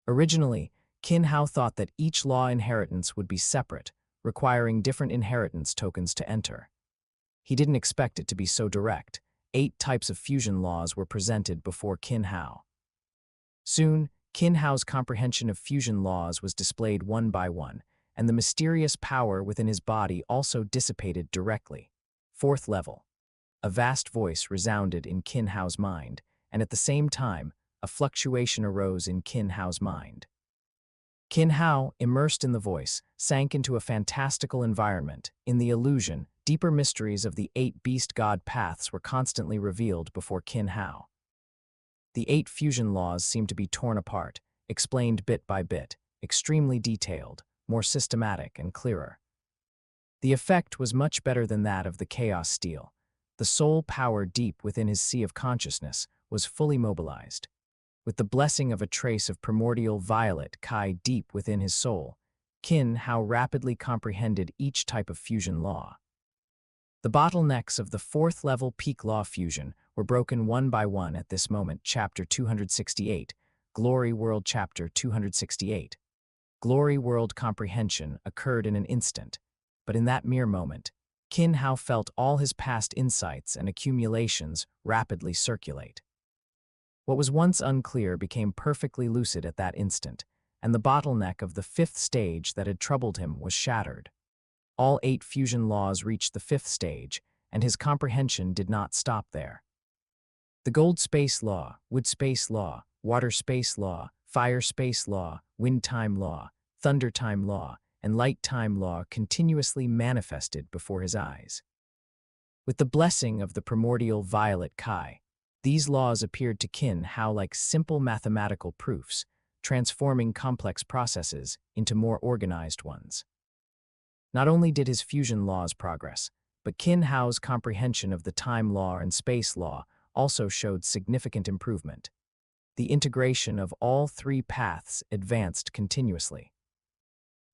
Speaker 1: Originally, Qin Hao thought that each law inheritance would be separate, requiring different inheritance tokens to enter. He didn't expect it to be so direct. 8 types of fusion laws were presented before Qin Hao. Soon, Qin Hao's comprehension of fusion laws was displayed one by one, and the mysterious power within his body also dissipated directly. 4th level. A vast voice resounded in Qin Hao's mind, and at the same time, a fluctuation arose in Qin Hao's mind. Qin Hao, immersed in the voice, sank into a fantastical environment. In the illusion, deeper mysteries of the 8 beast god paths were constantly revealed before Qin Hao. The 8 fusion laws seemed to be torn apart, explained bit by bit, extremely detailed, more systematic and clearer. The effect was much better than that of the chaos steel. The soul power deep within his sea of consciousness was fully mobilized. With the blessing of a trace of primordial violet Kai deep within his soul, Qin Hao rapidly comprehended each type of fusion law. The bottlenecks of the 4th level peak law fusion were broken one by one at this moment. Chapter 268, Glory World. Chapter 268. Glory World comprehension occurred in an instant, but in that mere moment, Qin Hao felt all his past insights and accumulations rapidly circulate. What was once unclear became perfectly lucid at that instant, and the bottleneck of the 5th stage that had troubled him was shattered. All 8 fusion laws reached the 5th stage, and his comprehension did not stop there. The gold space law, wood space law, water space law, fire space law, wind time law, thunder time law, and light time law continuously manifested before his eyes. With the blessing of the primordial violet Kai, these laws appeared to Qin Hao like simple mathematical proofs, transforming complex processes into more organized ones. Not only did his fusion laws progress, but Qin Hao's comprehension of the time law and space law also showed significant improvement. The integration of all 3 paths advanced continuously.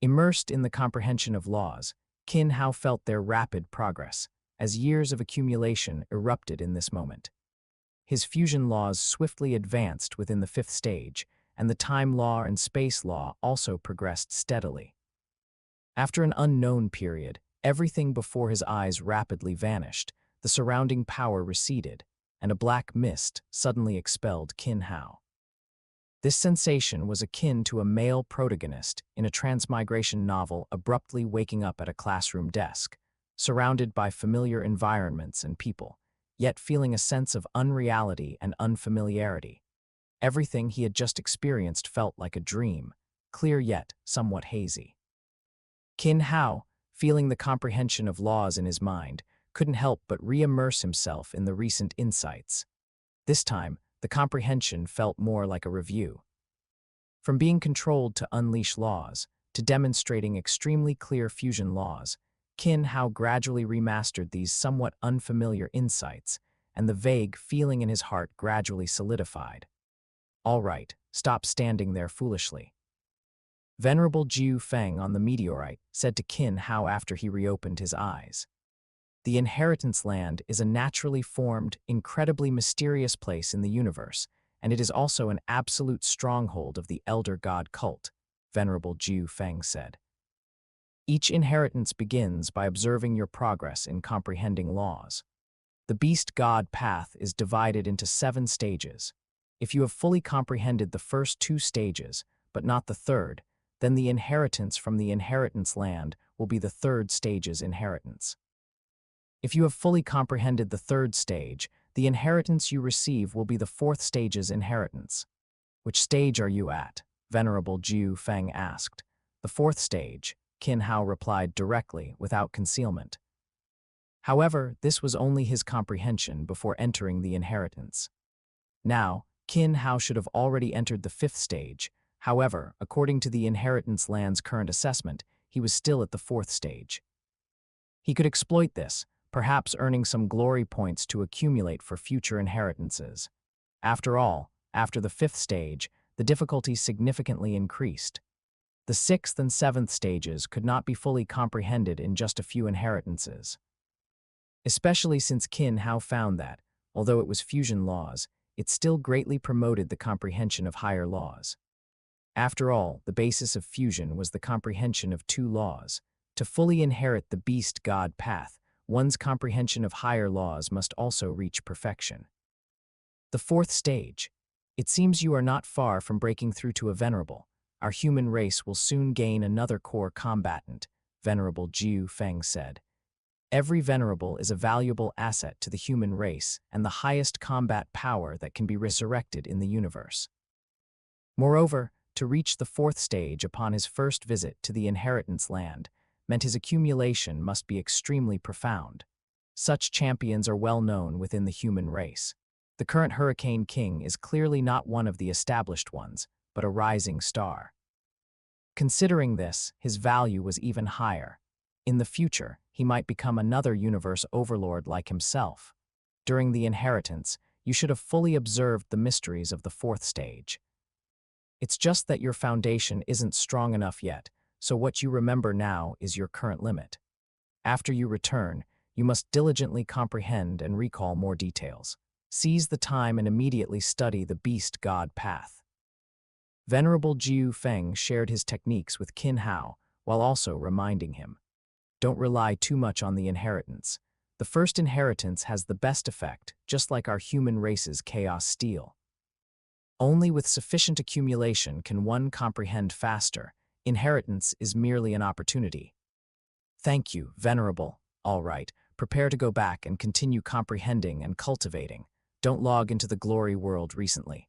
Speaker 1: Immersed in the comprehension of laws, Qin Hao felt their rapid progress, as years of accumulation erupted in this moment. His fusion laws swiftly advanced within the 5th stage, and the time law and space law also progressed steadily. After an unknown period, everything before his eyes rapidly vanished, the surrounding power receded, and a black mist suddenly expelled Qin Hao. This sensation was akin to a male protagonist in a transmigration novel abruptly waking up at a classroom desk, surrounded by familiar environments and people, yet feeling a sense of unreality and unfamiliarity. Everything he had just experienced felt like a dream, clear yet somewhat hazy. Qin Hao, feeling the comprehension of laws in his mind, couldn't help but re-immerse himself in the recent insights. This time, the comprehension felt more like a review. From being controlled to unleash laws, to demonstrating extremely clear fusion laws, Qin Hao gradually remastered these somewhat unfamiliar insights, and the vague feeling in his heart gradually solidified. All right, stop standing there foolishly. Venerable Jiu Feng on the meteorite said to Qin Hao after he reopened his eyes. The Inheritance Land is a naturally formed, incredibly mysterious place in the universe, and it is also an absolute stronghold of the Elder God cult, Venerable Jiu Feng said. Each inheritance begins by observing your progress in comprehending laws. The Beast God path is divided into 7 stages. If you have fully comprehended the first 2 stages, but not the third, then the inheritance from the Inheritance Land will be the 3rd stage's inheritance. If you have fully comprehended the 3rd stage, the inheritance you receive will be the 4th stage's inheritance. Which stage are you at? Venerable Jiu Feng asked. The 4th stage, Qin Hao replied directly, without concealment. However, this was only his comprehension before entering the inheritance. Now, Qin Hao should have already entered the 5th stage. However, according to the Inheritance Land's current assessment, he was still at the 4th stage. He could exploit this, perhaps earning some glory points to accumulate for future inheritances. After all, after the 5th stage, the difficulty significantly increased. The 6th and 7th stages could not be fully comprehended in just a few inheritances. Especially since Qin Hao found that, although it was fusion laws, it still greatly promoted the comprehension of higher laws. After all, the basis of fusion was the comprehension of 2 laws. To fully inherit the Beast God path, one's comprehension of higher laws must also reach perfection. The 4th stage. It seems you are not far from breaking through to a venerable. Our human race will soon gain another core combatant, Venerable Jiu Feng said. Every venerable is a valuable asset to the human race and the highest combat power that can be resurrected in the universe. Moreover, to reach the 4th stage upon his first visit to the Inheritance Land meant his accumulation must be extremely profound. Such champions are well known within the human race. The current Hurricane King is clearly not one of the established ones, but a rising star. Considering this, his value was even higher. In the future, he might become another universe overlord like himself. During the inheritance, you should have fully observed the mysteries of the 4th stage. It's just that your foundation isn't strong enough yet, so what you remember now is your current limit. After you return, you must diligently comprehend and recall more details. Seize the time and immediately study the Beast God path. Venerable Jiu Feng shared his techniques with Qin Hao, while also reminding him. Don't rely too much on the inheritance. The first inheritance has the best effect, just like our human race's chaos steel. Only with sufficient accumulation can one comprehend faster. Inheritance is merely an opportunity. Thank you, Venerable. All right, prepare to go back and continue comprehending and cultivating. Don't log into the glory world recently.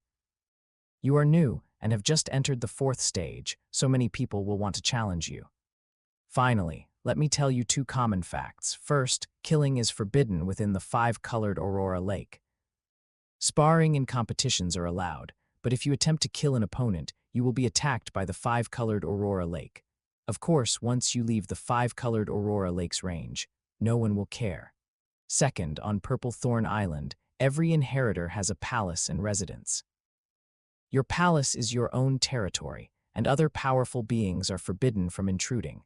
Speaker 1: You are new and have just entered the 4th stage, so many people will want to challenge you. Finally, let me tell you 2 common facts. First, killing is forbidden within the 5-colored Aurora Lake. Sparring and competitions are allowed, but if you attempt to kill an opponent, you will be attacked by the 5-colored Aurora Lake. Of course, once you leave the 5-colored Aurora Lake's range, no one will care. Second, on Purple Thorn Island, every inheritor has a palace and residence. Your palace is your own territory, and other powerful beings are forbidden from intruding.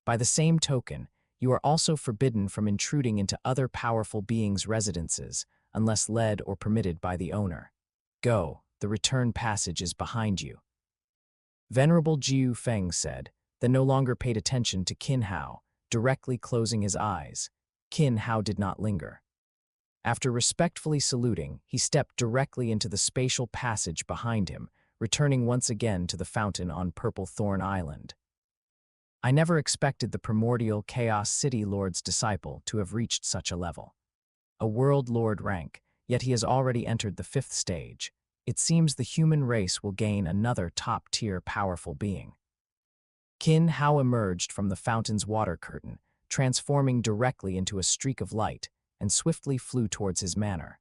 Speaker 1: By the same token, you are also forbidden from intruding into other powerful beings' residences unless led or permitted by the owner. Go, the return passage is behind you. Venerable Jiu Feng said, then no longer paid attention to Qin Hao, directly closing his eyes. Qin Hao did not linger. After respectfully saluting, he stepped directly into the spatial passage behind him, returning once again to the fountain on Purple Thorn Island. I never expected the primordial Chaos City Lord's disciple to have reached such a level. A World Lord rank, yet he has already entered the 5th stage. It seems the human race will gain another top-tier powerful being. Qin Hao emerged from the fountain's water curtain, transforming directly into a streak of light, and swiftly flew towards his manor.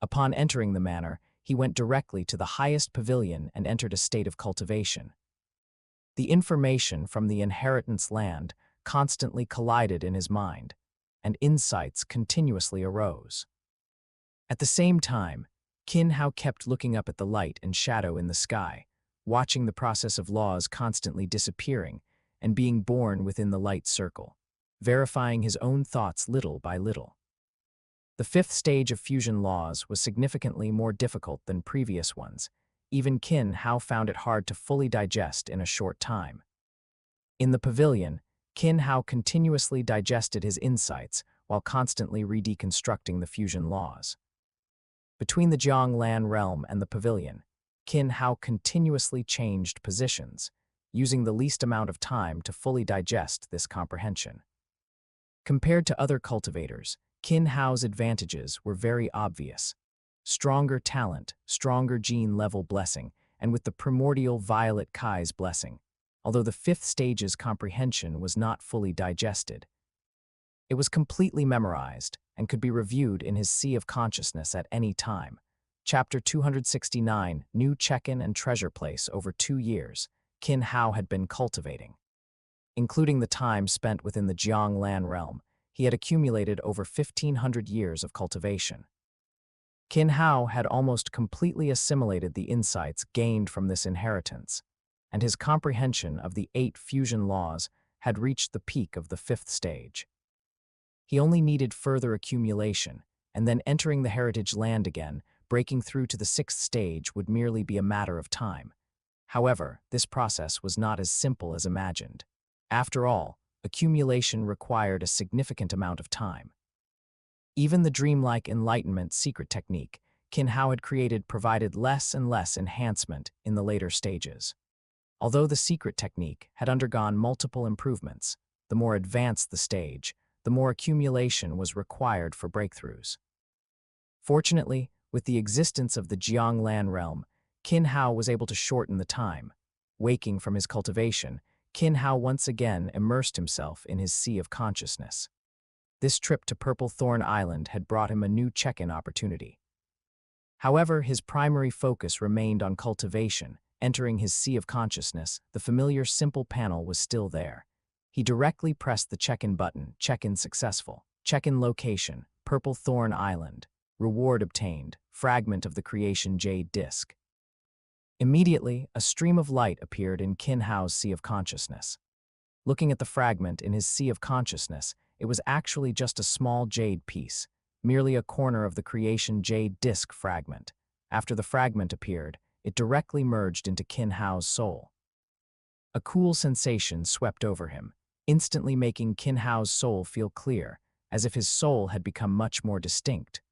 Speaker 1: Upon entering the manor, he went directly to the highest pavilion and entered a state of cultivation. The information from the inheritance land constantly collided in his mind, and insights continuously arose. At the same time, Qin Hao kept looking up at the light and shadow in the sky, watching the process of laws constantly disappearing and being born within the light circle, verifying his own thoughts little by little. The fifth stage of fusion laws was significantly more difficult than previous ones. Even Qin Hao found it hard to fully digest in a short time. In the pavilion, Qin Hao continuously digested his insights while constantly redeconstructing the fusion laws. Between the Jianglan realm and the pavilion, Qin Hao continuously changed positions, using the least amount of time to fully digest this comprehension. Compared to other cultivators, Qin Hao's advantages were very obvious. Stronger talent, stronger gene-level blessing, and with the primordial Violet Kai's blessing, although the fifth stage's comprehension was not fully digested. It was completely memorized and could be reviewed in his Sea of Consciousness at any time. Chapter 269, New Check-in and Treasure Place. Over 2 years, Qin Hao had been cultivating. Including the time spent within the Jianglan realm, he had accumulated over 1,500 years of cultivation. Qin Hao had almost completely assimilated the insights gained from this inheritance, and his comprehension of the 8 fusion laws had reached the peak of the 5th stage. He only needed further accumulation, and then entering the heritage land again, breaking through to the 6th stage would merely be a matter of time. However, this process was not as simple as imagined. After all, accumulation required a significant amount of time. Even the dreamlike enlightenment secret technique Qin Hao had created provided less and less enhancement in the later stages. Although the secret technique had undergone multiple improvements, the more advanced the stage, the more accumulation was required for breakthroughs. Fortunately, with the existence of the Jianglan realm, Qin Hao was able to shorten the time. Waking from his cultivation, Qin Hao once again immersed himself in his Sea of Consciousness. This trip to Purple Thorn Island had brought him a new check-in opportunity. However, his primary focus remained on cultivation. Entering his Sea of Consciousness, the familiar simple panel was still there. He directly pressed the check-in button. Check-in successful. Check-in location, Purple Thorn Island. Reward obtained, fragment of the creation jade disc. Immediately, a stream of light appeared in Qin Hao's Sea of Consciousness. Looking at the fragment in his Sea of Consciousness, it was actually just a small jade piece, merely a corner of the creation jade disc fragment. After the fragment appeared, it directly merged into Qin Hao's soul. A cool sensation swept over him, instantly making Qin Hao's soul feel clear, as if his soul had become much more distinct.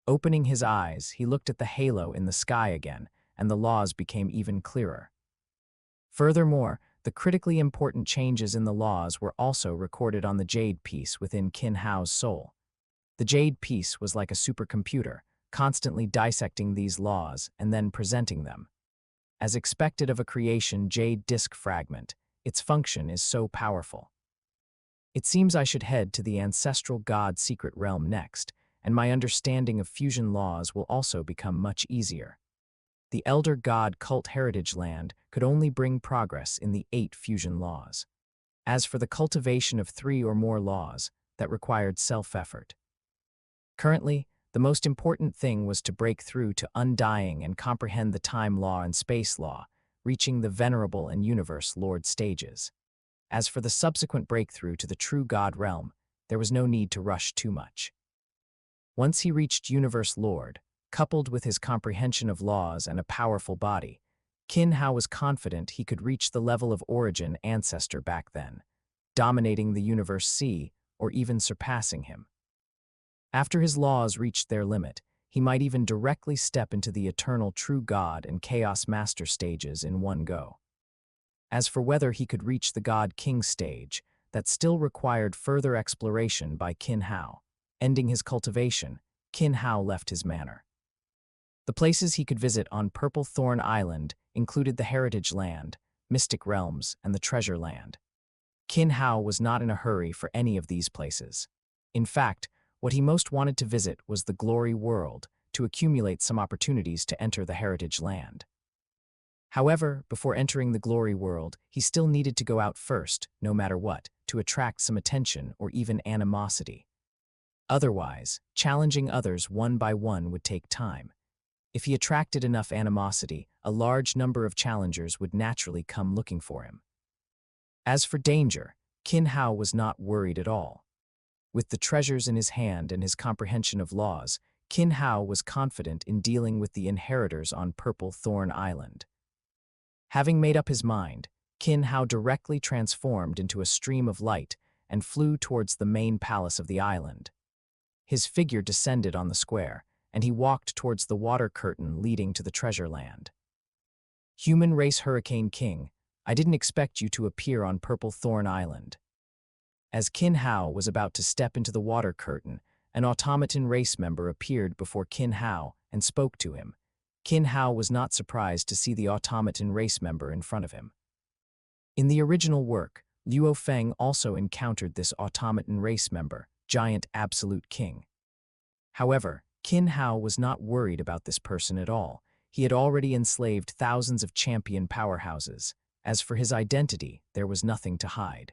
Speaker 1: Opening his eyes, he looked at the halo in the sky again, and the laws became even clearer. Furthermore, the critically important changes in the laws were also recorded on the jade piece within Qin Hao's soul. The jade piece was like a supercomputer, constantly dissecting these laws and then presenting them. As expected of a creation jade disk fragment, its function is so powerful. It seems I should head to the ancestral god secret realm next, and my understanding of fusion laws will also become much easier. The Elder God Cult Heritage Land could only bring progress in the 8 fusion laws. As for the cultivation of 3 or more laws, that required self-effort. Currently, the most important thing was to break through to undying and comprehend the time law and space law, reaching the venerable and universe lord stages. As for the subsequent breakthrough to the true God realm, there was no need to rush too much. Once he reached universe lord, coupled with his comprehension of laws and a powerful body, Qin Hao was confident he could reach the level of origin ancestor back then, dominating the universe sea or even surpassing him. After his laws reached their limit, he might even directly step into the eternal true God and chaos master stages in one go. As for whether he could reach the God King stage, that still required further exploration by Qin Hao. Ending his cultivation, Qin Hao left his manor. The places he could visit on Purple Thorn Island included the Heritage Land, Mystic Realms, and the Treasure Land. Qin Hao was not in a hurry for any of these places. In fact, what he most wanted to visit was the Glory World, to accumulate some opportunities to enter the Heritage Land. However, before entering the glory world, he still needed to go out first, no matter what, to attract some attention or even animosity. Otherwise, challenging others one by one would take time. If he attracted enough animosity, a large number of challengers would naturally come looking for him. As for danger, Qin Hao was not worried at all. With the treasures in his hand and his comprehension of laws, Qin Hao was confident in dealing with the inheritors on Purple Thorn Island. Having made up his mind, Qin Hao directly transformed into a stream of light and flew towards the main palace of the island. His figure descended on the square, and he walked towards the water curtain leading to the treasure land. Human race Hurricane King, I didn't expect you to appear on Purple Thorn Island. As Qin Hao was about to step into the water curtain, an automaton race member appeared before Qin Hao and spoke to him. Qin Hao was not surprised to see the automaton race member in front of him. In the original work, Luo Feng also encountered this automaton race member, Giant Absolute King. However, Qin Hao was not worried about this person at all. He had already enslaved thousands of champion powerhouses. As for his identity, there was nothing to hide.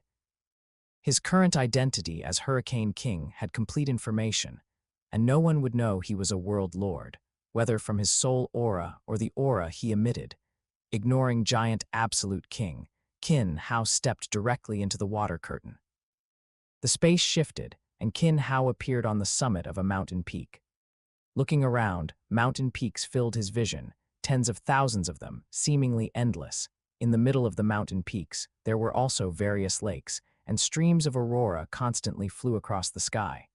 Speaker 1: His current identity as Hurricane King had complete information, and no one would know he was a world lord, whether from his soul aura or the aura he emitted. Ignoring Giant Absolute King, Qin Hao stepped directly into the water curtain. The space shifted, and Qin Hao appeared on the summit of a mountain peak. Looking around, mountain peaks filled his vision, tens of thousands of them, seemingly endless. In the middle of the mountain peaks, there were also various lakes, and streams of aurora constantly flew across the sky.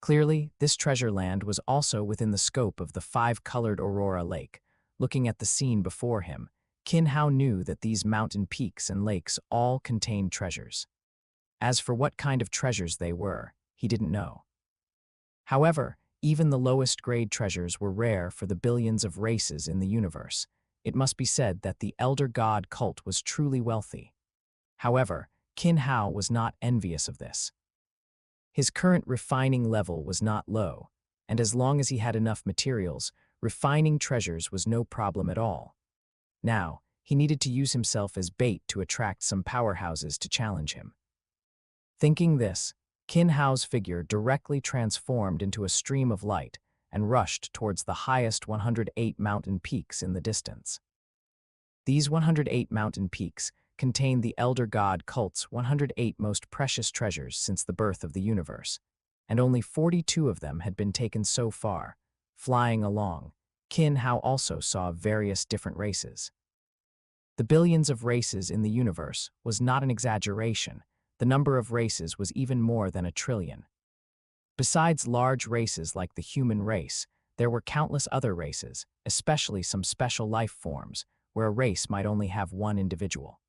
Speaker 1: Clearly, this treasure land was also within the scope of the five-colored Aurora Lake. Looking at the scene before him, Qin Hao knew that these mountain peaks and lakes all contained treasures. As for what kind of treasures they were, he didn't know. However, even the lowest-grade treasures were rare for the billions of races in the universe. It must be said that the Elder God cult was truly wealthy. However, Qin Hao was not envious of this. His current refining level was not low, and as long as he had enough materials, refining treasures was no problem at all. Now, he needed to use himself as bait to attract some powerhouses to challenge him. Thinking this, Qin Hao's figure directly transformed into a stream of light and rushed towards the highest 108 mountain peaks in the distance. These 108 mountain peaks contained the Elder God cult's 108 most precious treasures since the birth of the universe, and only 42 of them had been taken so far. Flying along, Qin Hao also saw various different races. The billions of races in the universe was not an exaggeration. The number of races was even more than 1 trillion. Besides large races like the human race, there were countless other races, especially some special life forms, where a race might only have one individual.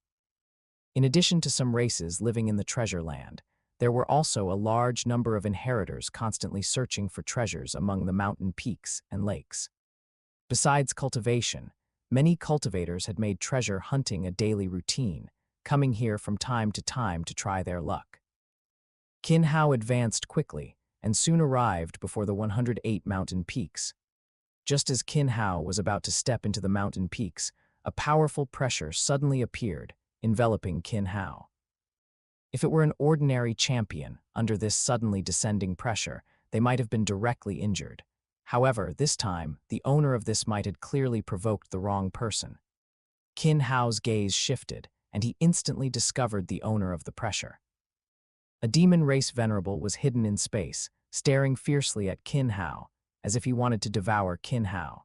Speaker 1: In addition to some races living in the treasure land, there were also a large number of inheritors constantly searching for treasures among the mountain peaks and lakes. Besides cultivation, many cultivators had made treasure hunting a daily routine, coming here from time to try their luck. Qin Hao advanced quickly and soon arrived before the 108 mountain peaks. Just as Qin Hao was about to step into the mountain peaks, a powerful pressure suddenly appeared, enveloping Qin Hao. If it were an ordinary champion, under this suddenly descending pressure, they might have been directly injured. However, this time, the owner of this might had clearly provoked the wrong person. Qin Hao's gaze shifted, and he instantly discovered the owner of the pressure. A demon race venerable was hidden in space, staring fiercely at Qin Hao, as if he wanted to devour Qin Hao.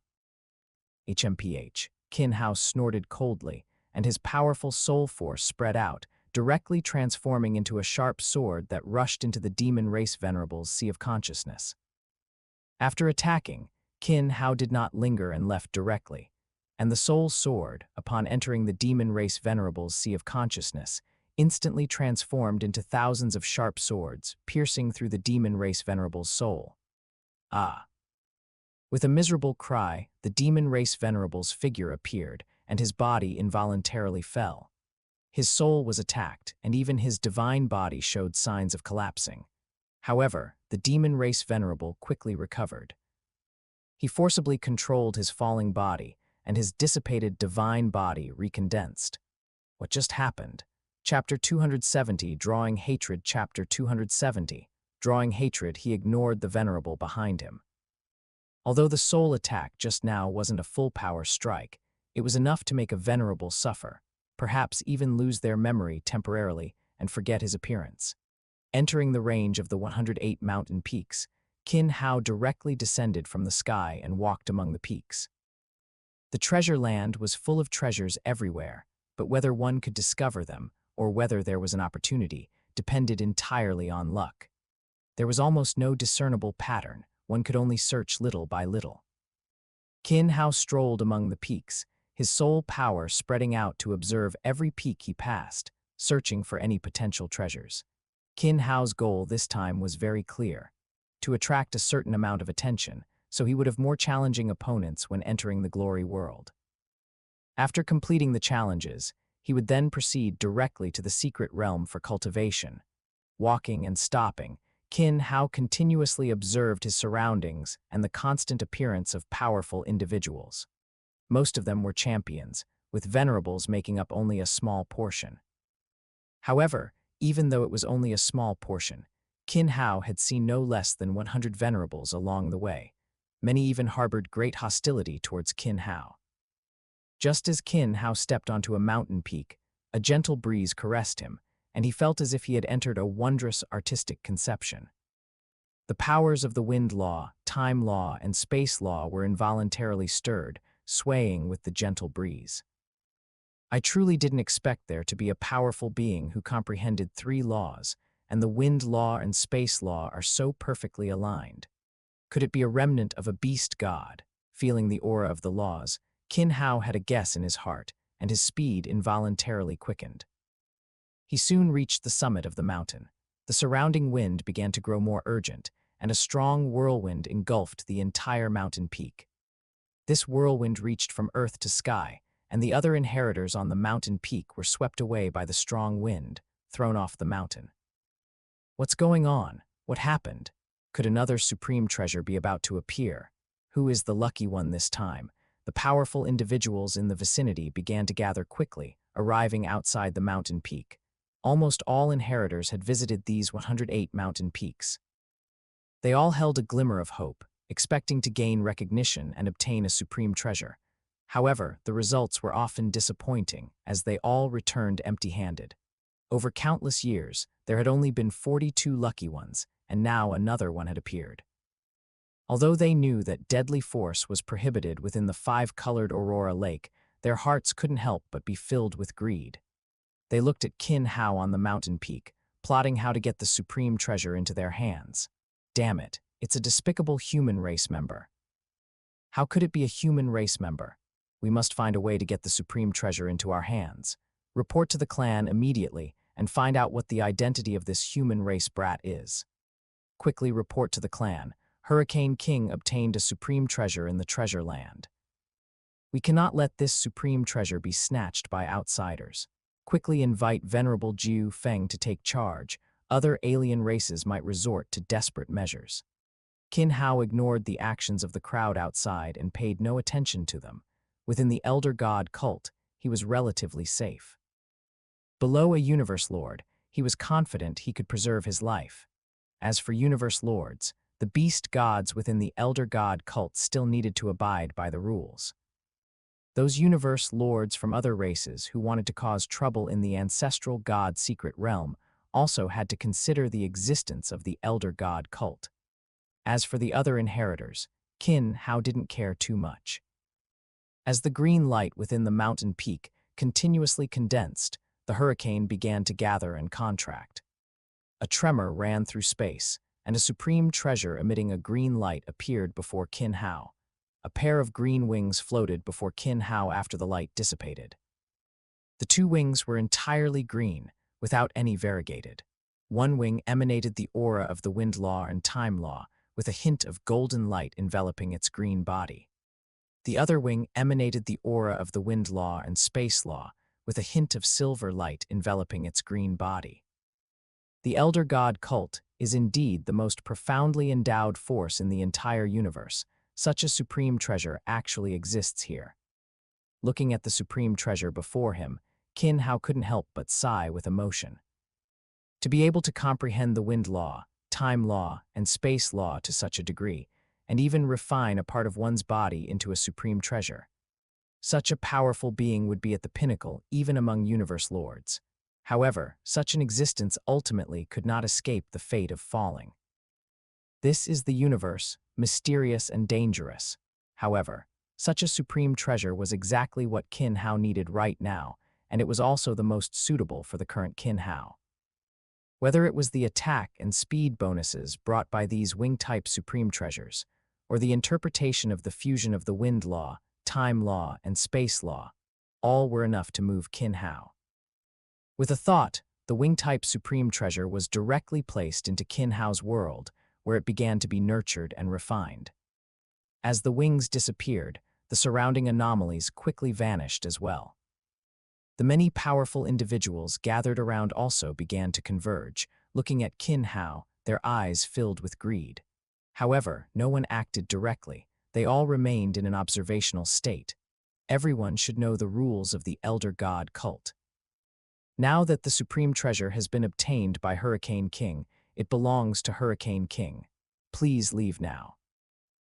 Speaker 1: HMPH. Qin Hao snorted coldly, and his powerful soul force spread out, directly transforming into a sharp sword that rushed into the demon race venerable's sea of consciousness. After attacking, Qin Hao did not linger and left directly, and the soul sword, upon entering the demon race venerable's sea of consciousness, instantly transformed into thousands of sharp swords, piercing through the demon race venerable's soul. Ah! With a miserable cry, the demon race venerable's figure appeared, and his body involuntarily fell. His soul was attacked, and even his divine body showed signs of collapsing. However, the demon race venerable quickly recovered. He forcibly controlled his falling body, and his dissipated divine body recondensed. What just happened? Chapter 270, Drawing Hatred. Chapter 270. Drawing hatred, he ignored the venerable behind him. Although the soul attack just now wasn't a full-power strike, it was enough to make a venerable suffer, perhaps even lose their memory temporarily and forget his appearance. Entering the range of the 108 mountain peaks, Qin Hao directly descended from the sky and walked among the peaks. The treasure land was full of treasures everywhere, but whether one could discover them, or whether there was an opportunity, depended entirely on luck. There was almost no discernible pattern, one could only search little by little. Qin Hao strolled among the peaks, his soul power spreading out to observe every peak he passed, searching for any potential treasures. Qin Hao's goal this time was very clear: to attract a certain amount of attention, so he would have more challenging opponents when entering the glory world. After completing the challenges, he would then proceed directly to the secret realm for cultivation. Walking and stopping, Qin Hao continuously observed his surroundings and the constant appearance of powerful individuals. Most of them were champions, with venerables making up only a small portion. However, even though it was only a small portion, Qin Hao had seen no less than 100 venerables along the way. Many even harbored great hostility towards Qin Hao. Just as Qin Hao stepped onto a mountain peak, a gentle breeze caressed him, and he felt as if he had entered a wondrous artistic conception. The powers of the wind law, time law, and space law were involuntarily stirred, swaying with the gentle breeze. I truly didn't expect there to be a powerful being who comprehended 3 laws, and the wind law and space law are so perfectly aligned. Could it be a remnant of a beast god? Feeling the aura of the laws, Qin Hao had a guess in his heart, and his speed involuntarily quickened. He soon reached the summit of the mountain. The surrounding wind began to grow more urgent, and a strong whirlwind engulfed the entire mountain peak. This whirlwind reached from earth to sky, and the other inheritors on the mountain peak were swept away by the strong wind, thrown off the mountain. What's going on? What happened? Could another supreme treasure be about to appear? Who is the lucky one this time? The powerful individuals in the vicinity began to gather quickly, arriving outside the mountain peak. Almost all inheritors had visited these 108 mountain peaks. They all held a glimmer of hope, expecting to gain recognition and obtain a supreme treasure. However, the results were often disappointing, as they all returned empty-handed. Over countless years, there had only been 42 lucky ones, and now another one had appeared. Although they knew that deadly force was prohibited within the 5-colored Aurora Lake, their hearts couldn't help but be filled with greed. They looked at Qin Hao on the mountain peak, plotting how to get the supreme treasure into their hands. Damn it, it's a despicable human race member. How could it be a human race member? We must find a way to get the supreme treasure into our hands. Report to the clan immediately and find out what the identity of this human race brat is. Quickly report to the clan. Hurricane King obtained a supreme treasure in the treasure land. We cannot let this supreme treasure be snatched by outsiders. Quickly invite Venerable Jiu Feng to take charge. Other alien races might resort to desperate measures. Qin Hao ignored the actions of the crowd outside and paid no attention to them. Within the Elder God cult, he was relatively safe. Below a Universe Lord, he was confident he could preserve his life. As for Universe Lords, the beast gods within the Elder God cult still needed to abide by the rules. Those Universe Lords from other races who wanted to cause trouble in the ancestral god secret realm also had to consider the existence of the Elder God cult. As for the other inheritors, Qin Hao didn't care too much. As the green light within the mountain peak continuously condensed, the hurricane began to gather and contract. A tremor ran through space, and a supreme treasure emitting a green light appeared before Qin Hao. A pair of green wings floated before Qin Hao after the light dissipated. The 2 wings were entirely green, without any variegated. One wing emanated the aura of the wind law and time law, with a hint of golden light enveloping its green body. The other wing emanated the aura of the wind law and space law, with a hint of silver light enveloping its green body. The Elder God cult is indeed the most profoundly endowed force in the entire universe. Such a supreme treasure actually exists here. Looking at the supreme treasure before him, Qin Hao couldn't help but sigh with emotion. To be able to comprehend the wind law, time law, and space law to such a degree, and even refine a part of one's body into a supreme treasure. Such a powerful being would be at the pinnacle even among universe lords. However, such an existence ultimately could not escape the fate of falling. This is the universe, mysterious and dangerous. However, such a supreme treasure was exactly what Qin Hao needed right now, and it was also the most suitable for the current Qin Hao. Whether it was the attack and speed bonuses brought by these wing-type supreme treasures, or the interpretation of the fusion of the wind law, time law, and space law, all were enough to move Qin Hao. With a thought, the wing-type supreme treasure was directly placed into Qin Hao's world, where it began to be nurtured and refined. As the wings disappeared, the surrounding anomalies quickly vanished as well. The many powerful individuals gathered around also began to converge, looking at Qin Hao, their eyes filled with greed. However, no one acted directly. They all remained in an observational state. Everyone should know the rules of the Elder God cult. Now that the supreme treasure has been obtained by Hurricane King, it belongs to Hurricane King. Please leave now.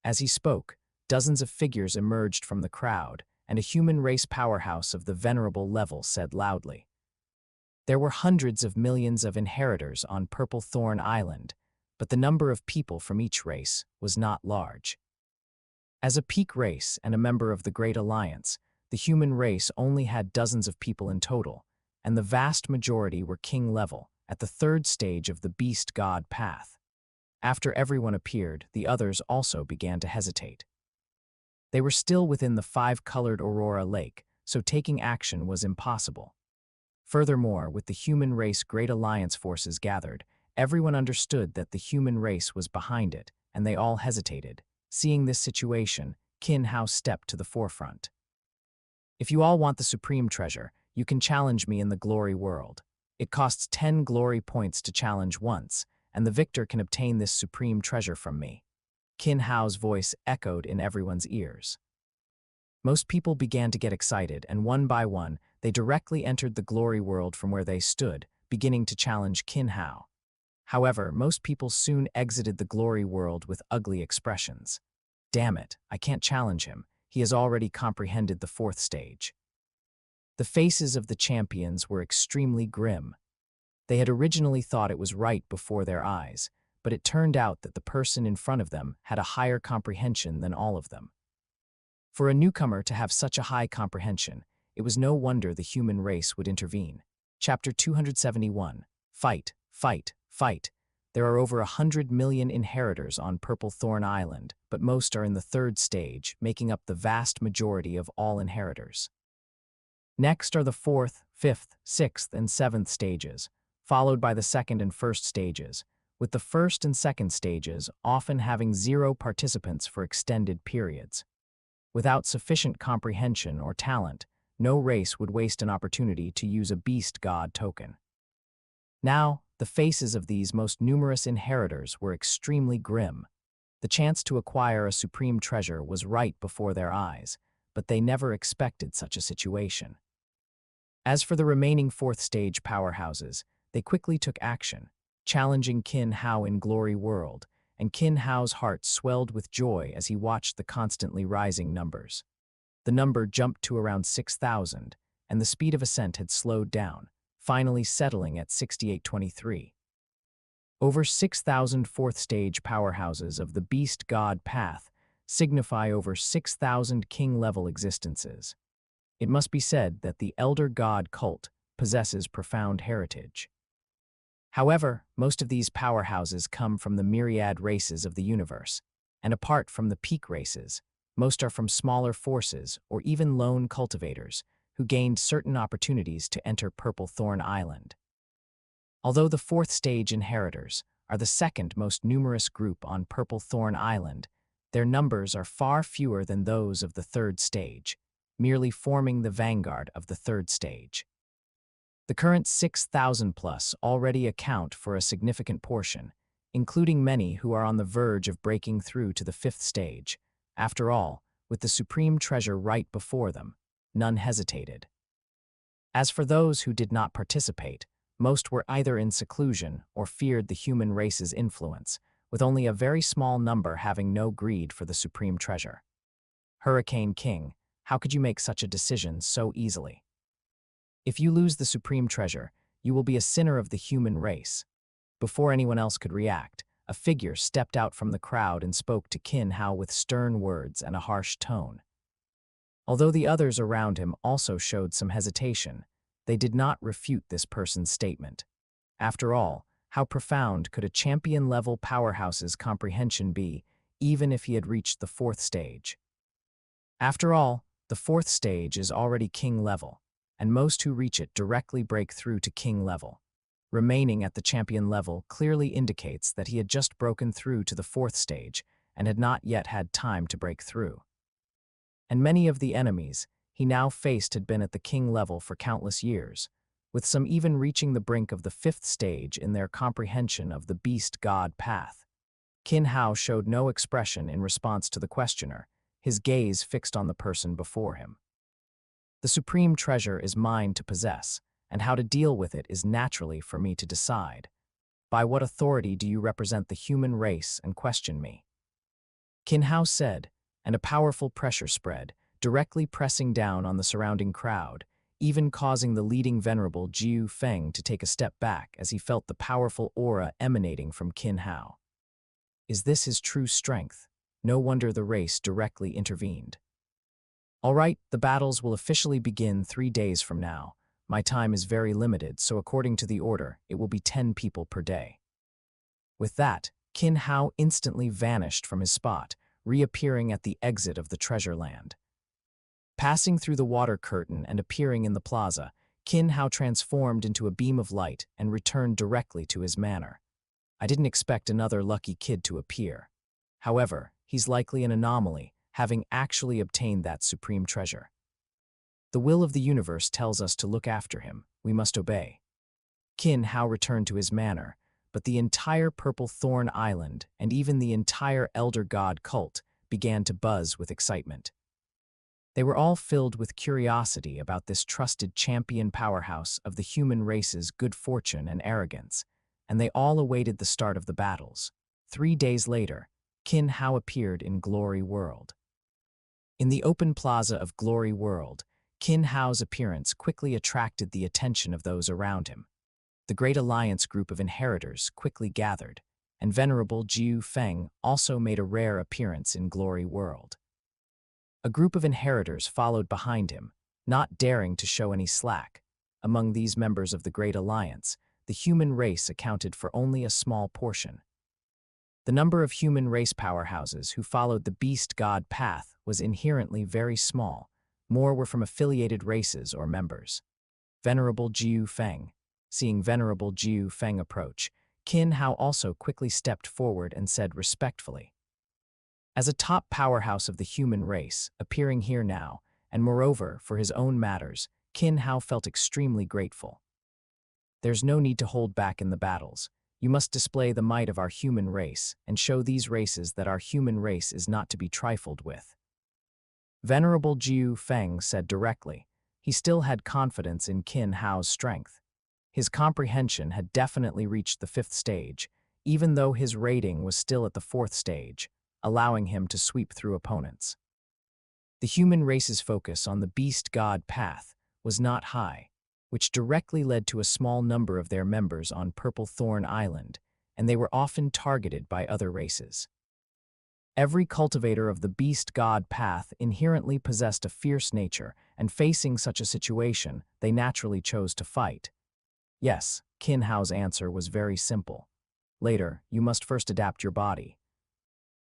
Speaker 1: As he spoke, dozens of figures emerged from the crowd, and a human race powerhouse of the venerable level said loudly. There were hundreds of millions of inheritors on Purple Thorn Island, but the number of people from each race was not large. As a peak race and a member of the Great Alliance, the human race only had dozens of people in total, and the vast majority were king level, at the third stage of the Beast God path. After everyone appeared, the others also began to hesitate. They were still within the five-colored Aurora Lake, so taking action was impossible. Furthermore, with the human race Great Alliance forces gathered, everyone understood that the human race was behind it, and they all hesitated. Seeing this situation, Qin Hao stepped to the forefront. If you all want the supreme treasure, you can challenge me in the glory world. It costs 10 glory points to challenge once, and the victor can obtain this supreme treasure from me. Qin Hao's voice echoed in everyone's ears. Most people began to get excited, and one by one, they directly entered the glory world from where they stood, beginning to challenge Qin Hao. However, most people soon exited the glory world with ugly expressions. Damn it, I can't challenge him. He has already comprehended the fourth stage. The faces of the champions were extremely grim. They had originally thought it was right before their eyes, but it turned out that the person in front of them had a higher comprehension than all of them. For a newcomer to have such a high comprehension, it was no wonder the human race would intervene. Chapter 271. Fight, fight, fight. There are over 100 million inheritors on Purple Thorn Island, but most are in the third stage, making up the vast majority of all inheritors. Next are the fourth, fifth, sixth, and seventh stages, followed by the second and first stages, with the first and second stages often having 0 participants for extended periods. Without sufficient comprehension or talent, no race would waste an opportunity to use a Beast God token. Now, the faces of these most numerous inheritors were extremely grim. The chance to acquire a supreme treasure was right before their eyes, but they never expected such a situation. As for the remaining fourth stage powerhouses, they quickly took action, challenging Qin Hao in Glory World, and Qin Hao's heart swelled with joy as he watched the constantly rising numbers. The number jumped to around 6,000, and the speed of ascent had slowed down, finally settling at 6823. Over 6,000 fourth-stage powerhouses of the Beast God path signify over 6,000 king-level existences. It must be said that the Elder God cult possesses profound heritage. However, most of these powerhouses come from the myriad races of the universe, and apart from the peak races, most are from smaller forces or even lone cultivators who gained certain opportunities to enter Purple Thorn Island. Although the fourth stage inheritors are the second most numerous group on Purple Thorn Island, their numbers are far fewer than those of the third stage, merely forming the vanguard of the third stage. The current 6,000 plus already account for a significant portion, including many who are on the verge of breaking through to the fifth stage. After all, with the supreme treasure right before them, none hesitated. As for those who did not participate, most were either in seclusion or feared the human race's influence, with only a very small number having no greed for the supreme treasure. Hurricane King, how could you make such a decision so easily? If you lose the supreme treasure, you will be a sinner of the human race. Before anyone else could react, a figure stepped out from the crowd and spoke to Qin Hao with stern words and a harsh tone. Although the others around him also showed some hesitation, they did not refute this person's statement. After all, how profound could a champion-level powerhouse's comprehension be, even if he had reached the fourth stage? After all, the fourth stage is already king level, and most who reach it directly break through to king level. Remaining at the champion level clearly indicates that he had just broken through to the fourth stage and had not yet had time to break through. And many of the enemies he now faced had been at the king level for countless years, with some even reaching the brink of the fifth stage in their comprehension of the beast-god path. Qin Hao showed no expression in response to the questioner, his gaze fixed on the person before him. The supreme treasure is mine to possess, and how to deal with it is naturally for me to decide. By what authority do you represent the human race and question me? Qin Hao said, and a powerful pressure spread, directly pressing down on the surrounding crowd, even causing the leading venerable Jiu Feng to take a step back as he felt the powerful aura emanating from Qin Hao. Is this his true strength? No wonder the race directly intervened. All right, the battles will officially begin 3 days from now. My time is very limited, so according to the order, it will be 10 people per day. With that, Qin Hao instantly vanished from his spot, reappearing at the exit of the treasure land. Passing through the water curtain and appearing in the plaza, Qin Hao transformed into a beam of light and returned directly to his manor. I didn't expect another lucky kid to appear. However, he's likely an anomaly, having actually obtained that supreme treasure. The will of the universe tells us to look after him. We must obey. Qin Hao returned to his manor, but the entire Purple Thorn Island and even the entire Elder God cult began to buzz with excitement. They were all filled with curiosity about this trusted champion powerhouse of the human race's good fortune and arrogance, and they all awaited the start of the battles. 3 days later, Qin Hao appeared in Glory World. In the open plaza of Glory World, Qin Hao's appearance quickly attracted the attention of those around him. The Great Alliance group of inheritors quickly gathered, and Venerable Jiu Feng also made a rare appearance in Glory World. A group of inheritors followed behind him, not daring to show any slack. Among these members of the Great Alliance, the human race accounted for only a small portion. The number of human race powerhouses who followed the beast-god path was inherently very small. More were from affiliated races or members. Venerable Jiu Feng. Seeing Venerable Jiu Feng approach, Qin Hao also quickly stepped forward and said respectfully, "As a top powerhouse of the human race, appearing here now, and moreover for his own matters, Qin Hao felt extremely grateful. There's no need to hold back in the battles. You must display the might of our human race and show these races that our human race is not to be trifled with." Venerable Jiu Feng said directly. He still had confidence in Qin Hao's strength. His comprehension had definitely reached the 5th stage, even though his rating was still at the 4th stage, allowing him to sweep through opponents. The human race's focus on the beast-god path was not high, which directly led to a small number of their members on Purple Thorn Island, and they were often targeted by other races. Every cultivator of the beast-god path inherently possessed a fierce nature, and facing such a situation, they naturally chose to fight. Yes, Qin Hao's answer was very simple. Later, you must first adapt your body.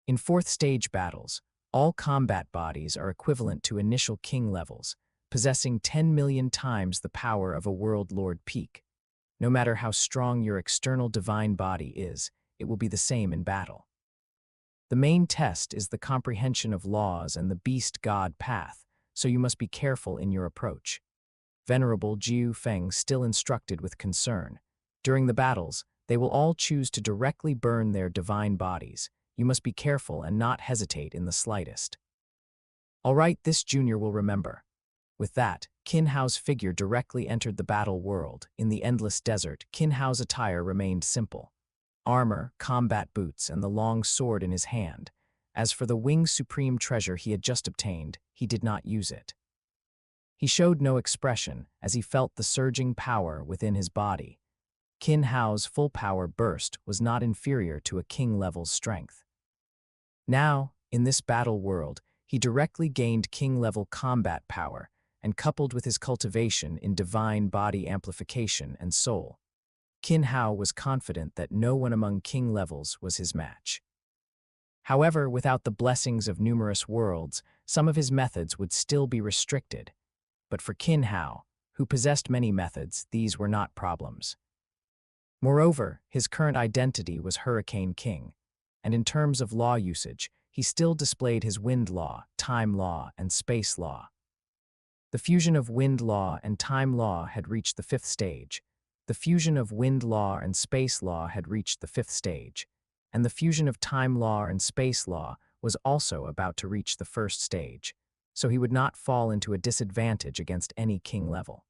Speaker 1: In 4th stage battles, all combat bodies are equivalent to initial king levels, possessing 10 million times the power of a World Lord peak. No matter how strong your external divine body is, it will be the same in battle. The main test is the comprehension of laws and the beast-god path, so you must be careful in your approach. Venerable Jiu Feng still instructed with concern. During the battles, they will all choose to directly burn their divine bodies. You must be careful and not hesitate in the slightest. All right, this junior will remember. With that, Qin Hao's figure directly entered the battle world. In the endless desert, Qin Hao's attire remained simple. Armor, combat boots, and the long sword in his hand. As for the Wing's supreme treasure he had just obtained, he did not use it. He showed no expression as he felt the surging power within his body. Qin Hao's full power burst was not inferior to a king-level strength. Now, in this battle world, he directly gained king-level combat power and coupled with his cultivation in divine body amplification and soul. Qin Hao was confident that no one among king levels was his match. However, without the blessings of numerous worlds, some of his methods would still be restricted. But for Qin Hao, who possessed many methods, these were not problems. Moreover, his current identity was Hurricane King, and in terms of law usage, he still displayed his wind law, time law, and space law. The fusion of wind law and time law had reached the 5th stage. The fusion of wind law and space law had reached the 5th stage, and the fusion of time law and space law was also about to reach the 1st stage, so he would not fall into a disadvantage against any king level.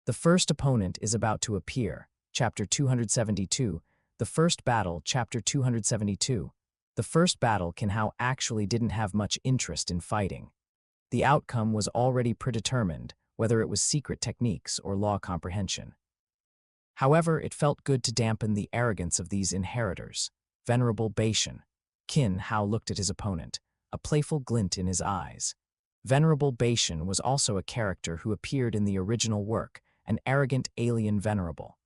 Speaker 1: The first opponent is about to appear, Chapter 272, The First Battle, Chapter 272. The first battle, Qin Hao actually didn't have much interest in fighting. The outcome was already predetermined, whether it was secret techniques or law comprehension. However, it felt good to dampen the arrogance of these inheritors. Venerable Beishan. Qin Hao looked at his opponent, a playful glint in his eyes. Venerable Beishan was also a character who appeared in the original work, an arrogant alien venerable.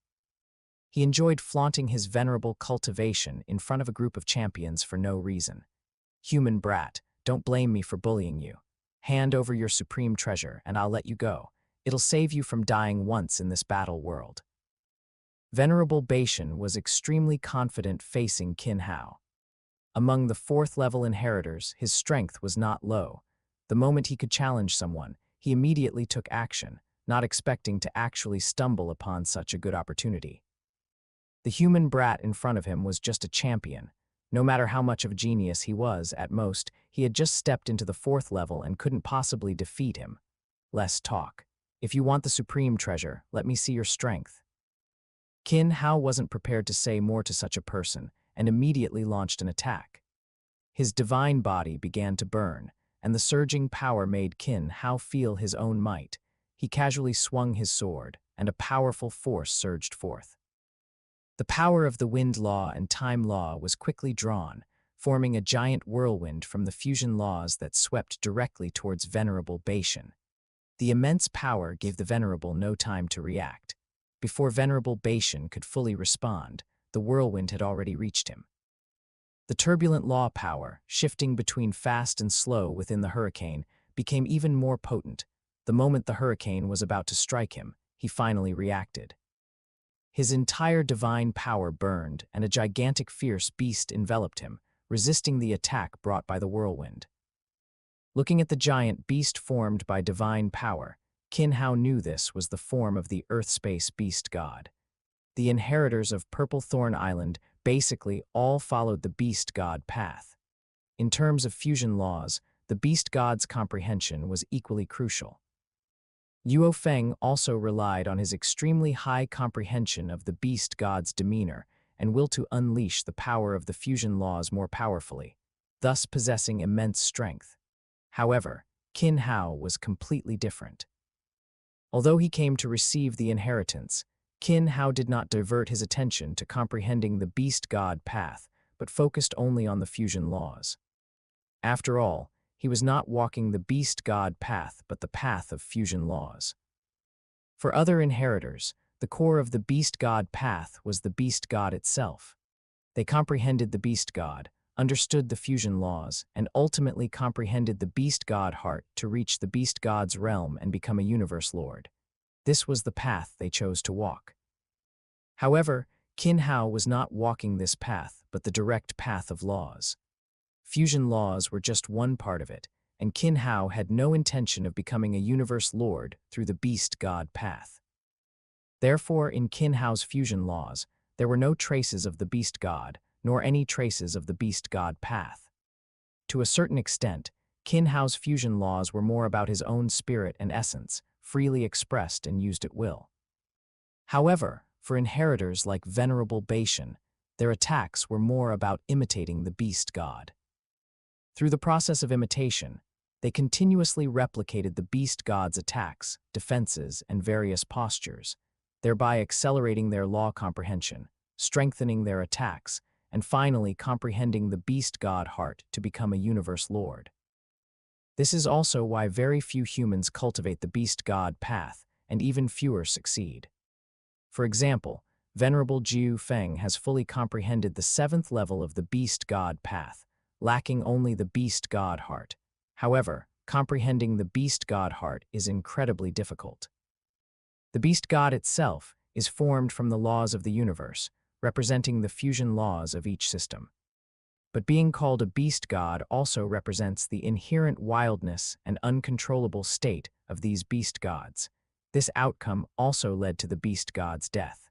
Speaker 1: He enjoyed flaunting his venerable cultivation in front of a group of champions for no reason. Human brat, don't blame me for bullying you. Hand over your supreme treasure and I'll let you go. It'll save you from dying once in this battle world. Venerable Beishan was extremely confident facing Qin Hao. Among the 4th-level inheritors, his strength was not low. The moment he could challenge someone, he immediately took action, not expecting to actually stumble upon such a good opportunity. The human brat in front of him was just a champion. No matter how much of a genius he was, at most, he had just stepped into the 4th level and couldn't possibly defeat him. Less talk. If you want the supreme treasure, let me see your strength. Qin Hao wasn't prepared to say more to such a person, and immediately launched an attack. His divine body began to burn, and the surging power made Qin Hao feel his own might. He casually swung his sword, and a powerful force surged forth. The power of the wind law and time law was quickly drawn, forming a giant whirlwind from the fusion laws that swept directly towards Venerable Beishan. The immense power gave the Venerable no time to react. Before Venerable Beishan could fully respond, the whirlwind had already reached him. The turbulent law power, shifting between fast and slow within the hurricane, became even more potent. The moment the hurricane was about to strike him, he finally reacted. His entire divine power burned, and a gigantic fierce beast enveloped him, resisting the attack brought by the whirlwind. Looking at the giant beast formed by divine power, Qin Hao knew this was the form of the Earth-space beast god. The inheritors of Purple Thorn Island basically all followed the beast god path. In terms of fusion laws, the beast god's comprehension was equally crucial. Yuo Feng also relied on his extremely high comprehension of the beast god's demeanor and will to unleash the power of the fusion laws more powerfully, thus possessing immense strength. However, Qin Hao was completely different. Although he came to receive the inheritance, Qin Hao did not divert his attention to comprehending the beast god path, but focused only on the fusion laws. After all, he was not walking the beast god path, but the path of fusion laws. For other inheritors, the core of the beast god path was the beast god itself. They comprehended the beast god, understood the fusion laws, and ultimately comprehended the beast god heart to reach the beast god's realm and become a universe lord. This was the path they chose to walk. However, Qin Hao was not walking this path, but the direct path of laws. Fusion laws were just one part of it, and Qin Hao had no intention of becoming a universe lord through the beast god path. Therefore, in Qin Hao's fusion laws, there were no traces of the beast god, nor any traces of the beast god path. To a certain extent, Qin Hao's fusion laws were more about his own spirit and essence, freely expressed and used at will. However, for inheritors like Venerable Beishan, their attacks were more about imitating the beast god. Through the process of imitation, they continuously replicated the beast god's attacks, defenses, and various postures, thereby accelerating their law comprehension, strengthening their attacks, and finally comprehending the beast god heart to become a universe lord. This is also why very few humans cultivate the beast god path, and even fewer succeed. For example, Venerable Jiu Feng has fully comprehended the 7th level of the beast god path, lacking only the beast god heart. However, comprehending the beast god heart is incredibly difficult. The beast god itself is formed from the laws of the universe, representing the fusion laws of each system. But being called a beast god also represents the inherent wildness and uncontrollable state of these beast gods. This outcome also led to the beast god's death.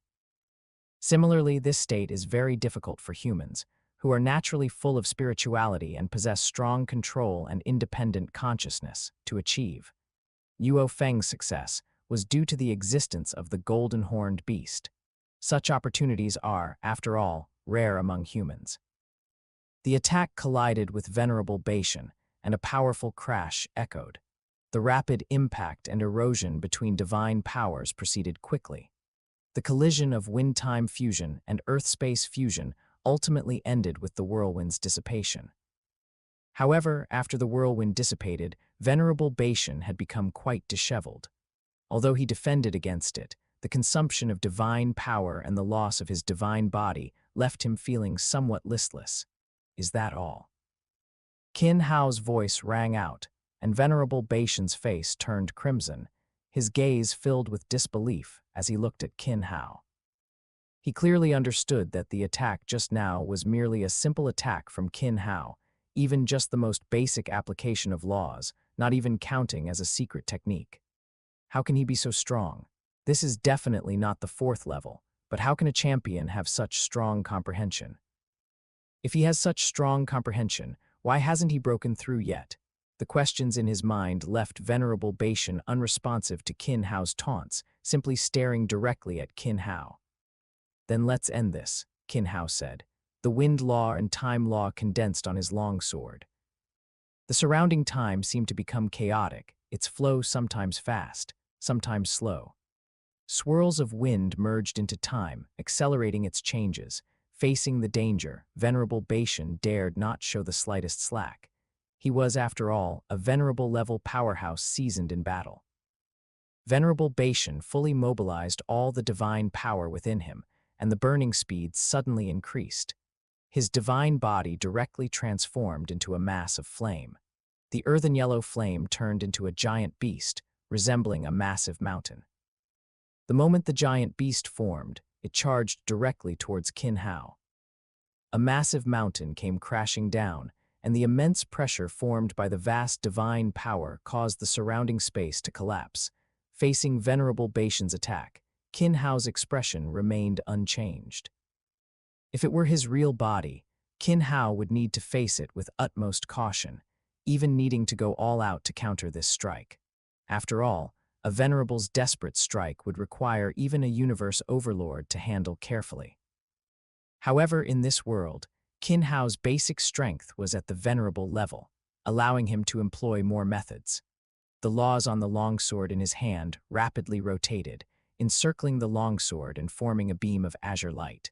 Speaker 1: Similarly, this state is very difficult for humans, who are naturally full of spirituality and possess strong control and independent consciousness, to achieve. Yuo Feng's success was due to the existence of the golden-horned beast. Such opportunities are, after all, rare among humans. The attack collided with Venerable Beishan, and a powerful crash echoed. The rapid impact and erosion between divine powers proceeded quickly. The collision of wind-time fusion and earth-space fusion ultimately ended with the whirlwind's dissipation. However, after the whirlwind dissipated, Venerable Beishan had become quite disheveled. Although he defended against it, the consumption of divine power and the loss of his divine body left him feeling somewhat listless. Is that all? Qin Hao's voice rang out, and Venerable Beishan's face turned crimson, his gaze filled with disbelief as he looked at Qin Hao. He clearly understood that the attack just now was merely a simple attack from Qin Hao, even just the most basic application of laws, not even counting as a secret technique. How can he be so strong? This is definitely not the 4th level, but how can a champion have such strong comprehension? If he has such strong comprehension, why hasn't he broken through yet? The questions in his mind left Venerable Beishan unresponsive to Qin Hao's taunts, simply staring directly at Qin Hao. Then let's end this, Qin Hao said, the wind law and time law condensed on his longsword. The surrounding time seemed to become chaotic, its flow sometimes fast, sometimes slow. Swirls of wind merged into time, accelerating its changes. Facing the danger, Venerable Beishan dared not show the slightest slack. He was, after all, a venerable-level powerhouse seasoned in battle. Venerable Beishan fully mobilized all the divine power within him, and the burning speed suddenly increased. His divine body directly transformed into a mass of flame. The earthen-yellow flame turned into a giant beast, resembling a massive mountain. The moment the giant beast formed, it charged directly towards Qin Hao. A massive mountain came crashing down, and the immense pressure formed by the vast divine power caused the surrounding space to collapse. Facing Venerable Beishan's attack, Qin Hao's expression remained unchanged. If it were his real body, Qin Hao would need to face it with utmost caution, even needing to go all out to counter this strike. After all, a Venerable's desperate strike would require even a universe overlord to handle carefully. However, in this world, Qin Hao's basic strength was at the Venerable level, allowing him to employ more methods. The laws on the longsword in his hand rapidly rotated, encircling the longsword and forming a beam of azure light.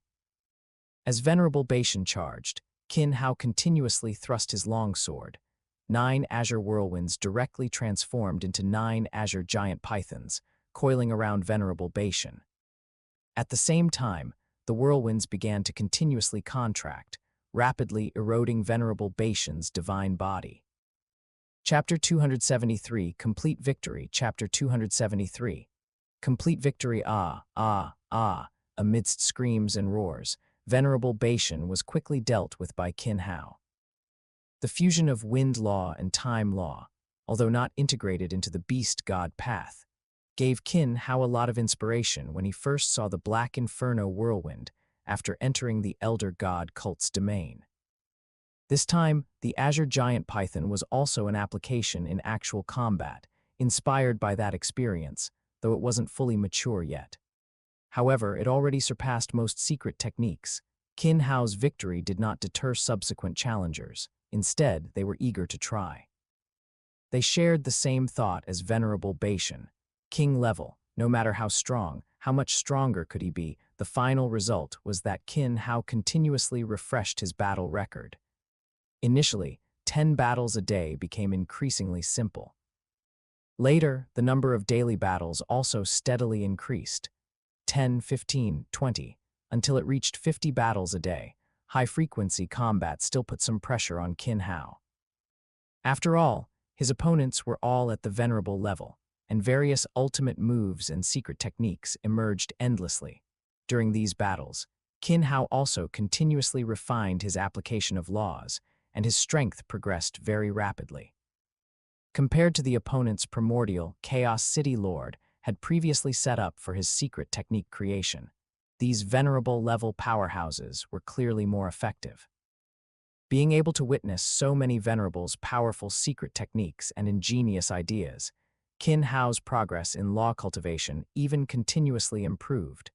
Speaker 1: As Venerable Beishan charged, Qin Hao continuously thrust his longsword. 9 azure whirlwinds directly transformed into 9 azure giant pythons, coiling around Venerable Beishan. At the same time, the whirlwinds began to continuously contract, rapidly eroding Venerable Beishan's divine body. Chapter 273, Complete Victory. Chapter 273. Complete victory. Amidst screams and roars, Venerable Beishan was quickly dealt with by Qin Hao. The fusion of wind law and time law, although not integrated into the beast god path, gave Qin Hao a lot of inspiration when he first saw the Black Inferno whirlwind after entering the Elder God cult's domain. This time, the Azure Giant Python was also an application in actual combat, inspired by that experience, though it wasn't fully mature yet. However, it already surpassed most secret techniques. Qin Hao's victory did not deter subsequent challengers. Instead, they were eager to try. They shared the same thought as Venerable Beishan. King level, no matter how strong, how much stronger could he be, the final result was that Qin Hao continuously refreshed his battle record. Initially, 10 battles a day became increasingly simple. Later, the number of daily battles also steadily increased. 10, 15, 20, until it reached 50 battles a day. High-frequency combat still put some pressure on Qin Hao. After all, his opponents were all at the venerable level, and various ultimate moves and secret techniques emerged endlessly. During these battles, Qin Hao also continuously refined his application of laws, and his strength progressed very rapidly. Compared to the opponent's primordial Chaos City Lord had previously set up for his secret technique creation, these venerable level powerhouses were clearly more effective. Being able to witness so many venerables' powerful secret techniques and ingenious ideas, Qin Hao's progress in law cultivation even continuously improved.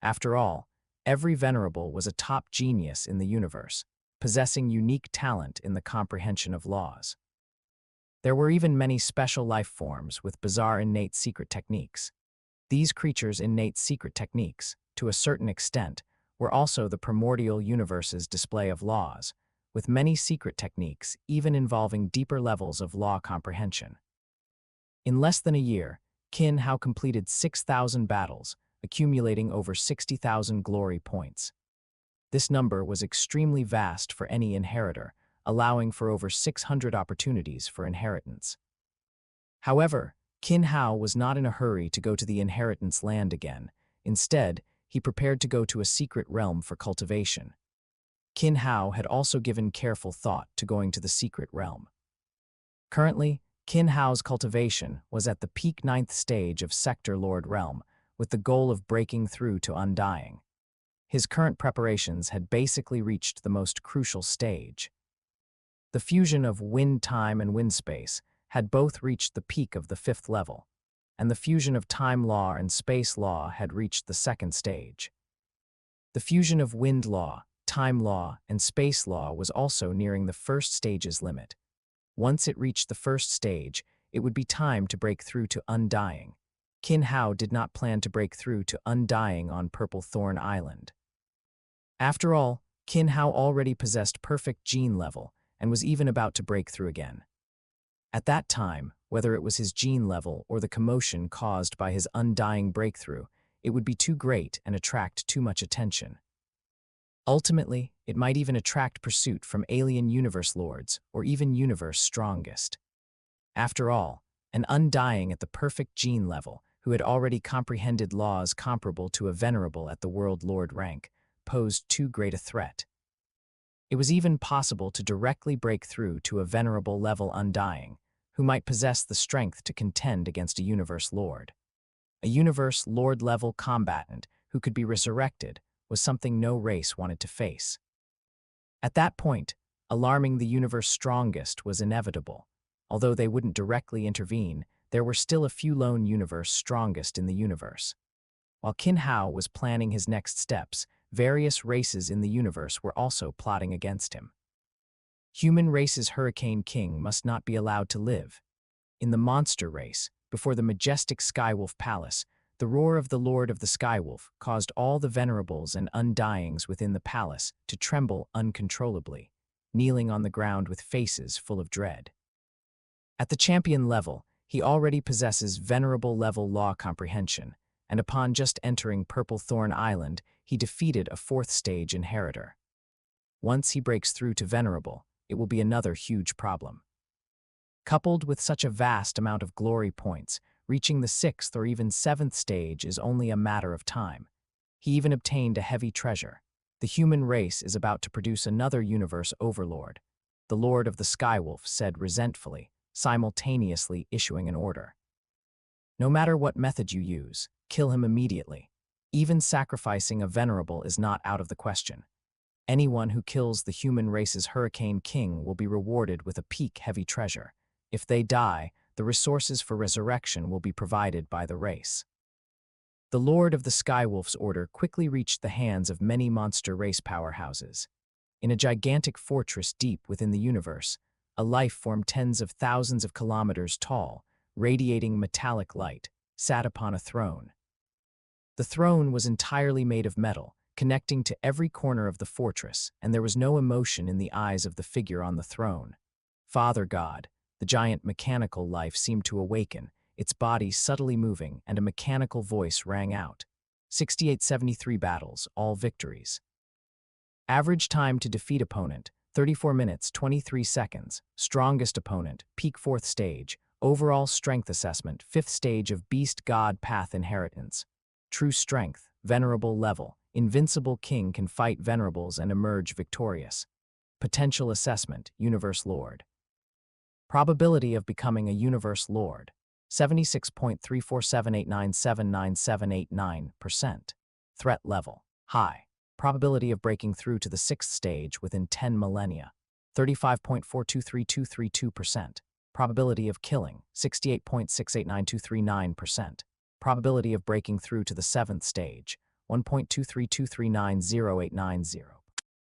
Speaker 1: After all, every venerable was a top genius in the universe, possessing unique talent in the comprehension of laws. There were even many special life forms with bizarre innate secret techniques. These creatures' innate secret techniques, to a certain extent, were also the primordial universe's display of laws, with many secret techniques even involving deeper levels of law comprehension. In less than a year, Qin Hao completed 6,000 battles, accumulating over 60,000 glory points. This number was extremely vast for any inheritor, allowing for over 600 opportunities for inheritance. However, Qin Hao was not in a hurry to go to the inheritance land again. Instead, he prepared to go to a secret realm for cultivation. Qin Hao had also given careful thought to going to the secret realm. Currently, Qin Hao's cultivation was at the peak 9th stage of Sector Lord Realm, with the goal of breaking through to Undying. His current preparations had basically reached the most crucial stage. The fusion of wind time and wind space had both reached the peak of the 5th level, and the fusion of time law and space law had reached the 2nd stage. The fusion of wind law, time law, and space law was also nearing the 1st stage's limit. Once it reached the 1st stage, it would be time to break through to Undying. Qin Hao did not plan to break through to Undying on Purple Thorn Island. After all, Qin Hao already possessed perfect gene level and was even about to break through again. At that time, whether it was his gene level or the commotion caused by his Undying breakthrough, it would be too great and attract too much attention. Ultimately, it might even attract pursuit from alien universe lords or even universe strongest. After all, an Undying at the perfect gene level, who had already comprehended laws comparable to a venerable at the World Lord rank, posed too great a threat. It was even possible to directly break through to a venerable level Undying, who might possess the strength to contend against a universe lord. A universe lord level combatant who could be resurrected was something no race wanted to face. At that point, alarming the universe strongest was inevitable. Although they wouldn't directly intervene, there were still a few lone universe strongest in the universe. While Qin Hao was planning his next steps, various races in the universe were also plotting against him. Human race's Hurricane King must not be allowed to live. In the monster race, before the majestic Skywolf Palace, the roar of the Lord of the Skywolf caused all the venerables and Undyings within the palace to tremble uncontrollably, kneeling on the ground with faces full of dread. At the champion level, he already possesses venerable level law comprehension, and upon just entering Purple Thorn Island, he defeated a 4th stage inheritor. Once he breaks through to venerable, it will be another huge problem. Coupled with such a vast amount of glory points, reaching the 6th or even 7th stage is only a matter of time. He even obtained a heavy treasure. The human race is about to produce another universe overlord. The Lord of the Skywolf said resentfully, simultaneously issuing an order. No matter what method you use, kill him immediately. Even sacrificing a venerable is not out of the question. Anyone who kills the human race's Hurricane King will be rewarded with a peak-heavy treasure. If they die, the resources for resurrection will be provided by the race. The Lord of the Skywolf's order quickly reached the hands of many monster race powerhouses. In a gigantic fortress deep within the universe, a life form tens of thousands of kilometers tall, radiating metallic light, sat upon a throne. The throne was entirely made of metal, connecting to every corner of the fortress, and there was no emotion in the eyes of the figure on the throne. Father God, the giant mechanical life seemed to awaken, its body subtly moving, and a mechanical voice rang out. 6873 battles, all victories. Average time to defeat opponent, 34 minutes, 23 seconds. Strongest opponent, peak 4th stage. Overall strength assessment, 5th stage of Beast God Path Inheritance. True strength, venerable level. Invincible king can fight venerables and emerge victorious. Potential assessment, Universe Lord. Probability of becoming a Universe Lord, 76.34789797989%. Threat level, high. Probability of breaking through to the 6th stage within 10 millennia, 35.4232232%. Probability of killing, 68.689239%. Probability of breaking through to the 7th stage, 1.232390890.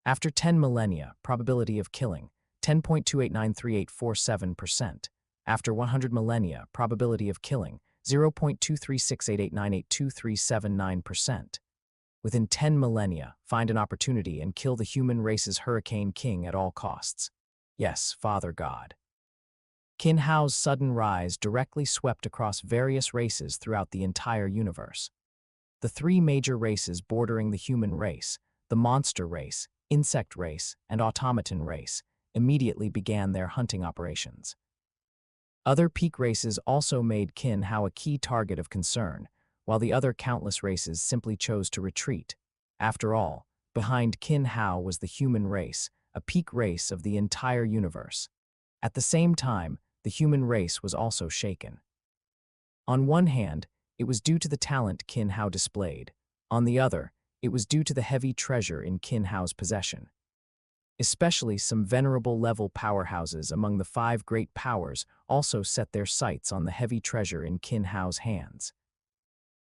Speaker 1: After 10 millennia, probability of killing, 10.28938447%. After 100 millennia, probability of killing, 0.23688982379%. Within 10 millennia, find an opportunity and kill the human race's Hurricane King at all costs. Yes, Father God. Qin Hao's sudden rise directly swept across various races throughout the entire universe. The three major races bordering the human race, the monster race, insect race, and automaton race, immediately began their hunting operations. Other peak races also made Qin Hao a key target of concern, while the other countless races simply chose to retreat. After all, behind Qin Hao was the human race, a peak race of the entire universe. At the same time, the human race was also shaken. On one hand, it was due to the talent Qin Hao displayed. On the other, it was due to the heavy treasure in Qin Hao's possession. Especially some venerable level powerhouses among the 5 great powers also set their sights on the heavy treasure in Qin Hao's hands.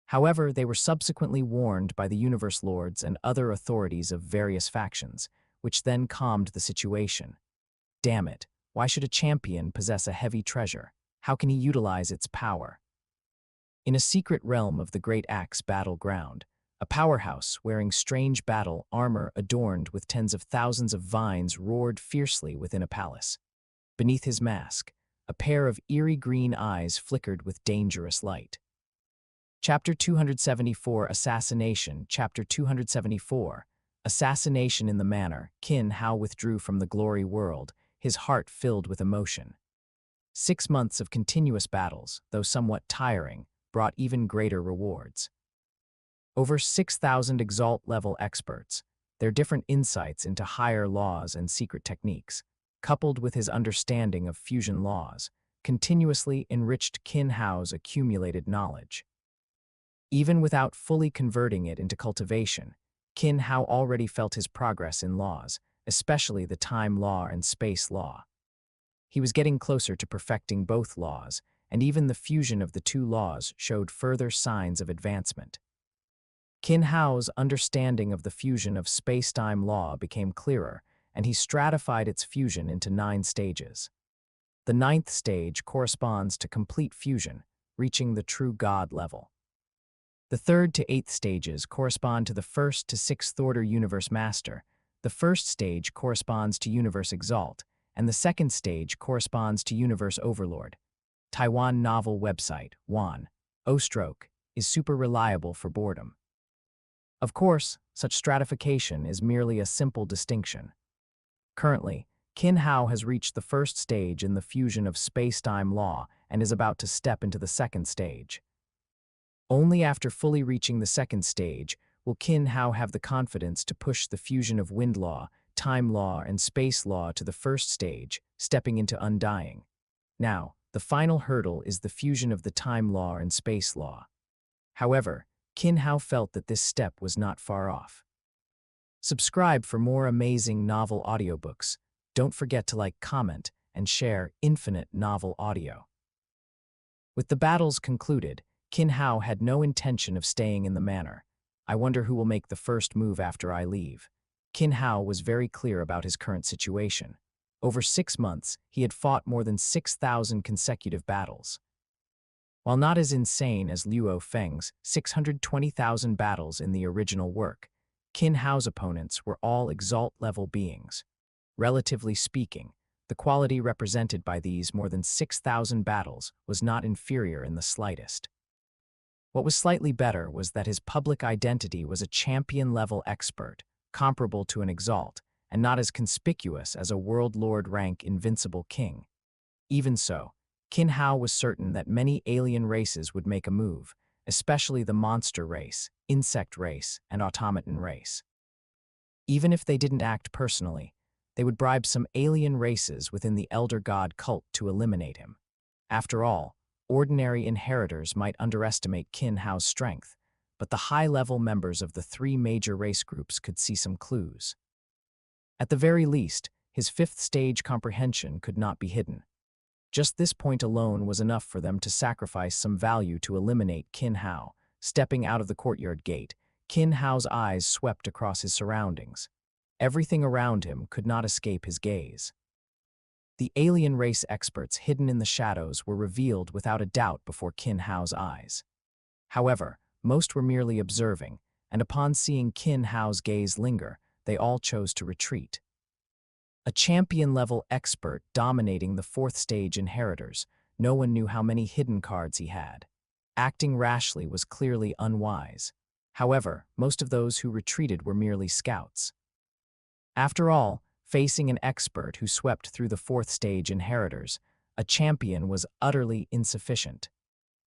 Speaker 1: However, they were subsequently warned by the Universe Lords and other authorities of various factions, which then calmed the situation. Damn it, why should a champion possess a heavy treasure? How can he utilize its power? In a secret realm of the Great Axe battleground, a powerhouse wearing strange battle armor adorned with tens of thousands of vines roared fiercely within a palace. Beneath his mask, a pair of eerie green eyes flickered with dangerous light. Chapter 274, Assassination. Chapter 274, Assassination. In the manner, Qin Hao withdrew from the glory world, his heart filled with emotion. 6 months of continuous battles, though somewhat tiring, brought even greater rewards. Over 6,000 Exalt-level experts, their different insights into higher laws and secret techniques, coupled with his understanding of fusion laws, continuously enriched Qin Hao's accumulated knowledge. Even without fully converting it into cultivation, Qin Hao already felt his progress in laws, especially the time law and space law. He was getting closer to perfecting both laws, and even the fusion of the two laws showed further signs of advancement. Qin Hao's understanding of the fusion of space-time law became clearer, and he stratified its fusion into 9 stages. The 9th stage corresponds to complete fusion, reaching the true God level. The 3rd to 8th stages correspond to the 1st to 6th order Universe Master. The 1st stage corresponds to Universe Exalt, and the 2nd stage corresponds to Universe Overlord. Taiwan novel website, Wan. O-stroke, is super reliable for boredom. Of course, such stratification is merely a simple distinction. Currently, Qin Hao has reached the 1st stage in the fusion of space-time law and is about to step into the 2nd stage. Only after fully reaching the 2nd stage will Qin Hao have the confidence to push the fusion of wind law, time law, and space law to the 1st stage, stepping into undying. Now, the final hurdle is the fusion of the time law and space law. However, Qin Hao felt that this step was not far off. Subscribe for more amazing novel audiobooks. Don't forget to like, comment, and share Infinite Novel Audio. With the battles concluded, Qin Hao had no intention of staying in the manor. I wonder who will make the first move after I leave. Qin Hao was very clear about his current situation. Over 6 months, he had fought more than 6,000 consecutive battles. While not as insane as Luo Feng's 620,000 battles in the original work, Qin Hao's opponents were all exalt-level beings. Relatively speaking, the quality represented by these more than 6,000 battles was not inferior in the slightest. What was slightly better was that his public identity was a champion-level expert, comparable to an exalt, and not as conspicuous as a world lord rank invincible king. Even so, Qin Hao was certain that many alien races would make a move, especially the monster race, insect race, and automaton race. Even if they didn't act personally, they would bribe some alien races within the Elder God cult to eliminate him. After all, ordinary inheritors might underestimate Qin Hao's strength, but the high-level members of the 3 major race groups could see some clues. At the very least, his 5th stage comprehension could not be hidden. Just this point alone was enough for them to sacrifice some value to eliminate Qin Hao. Stepping out of the courtyard gate, Qin Hao's eyes swept across his surroundings. Everything around him could not escape his gaze. The alien race experts hidden in the shadows were revealed without a doubt before Qin Hao's eyes. However, most were merely observing, and upon seeing Qin Hao's gaze linger, they all chose to retreat. A champion-level expert dominating the 4th stage inheritors, no one knew how many hidden cards he had. Acting rashly was clearly unwise. However, most of those who retreated were merely scouts. After all, facing an expert who swept through the 4th stage inheritors, a champion was utterly insufficient,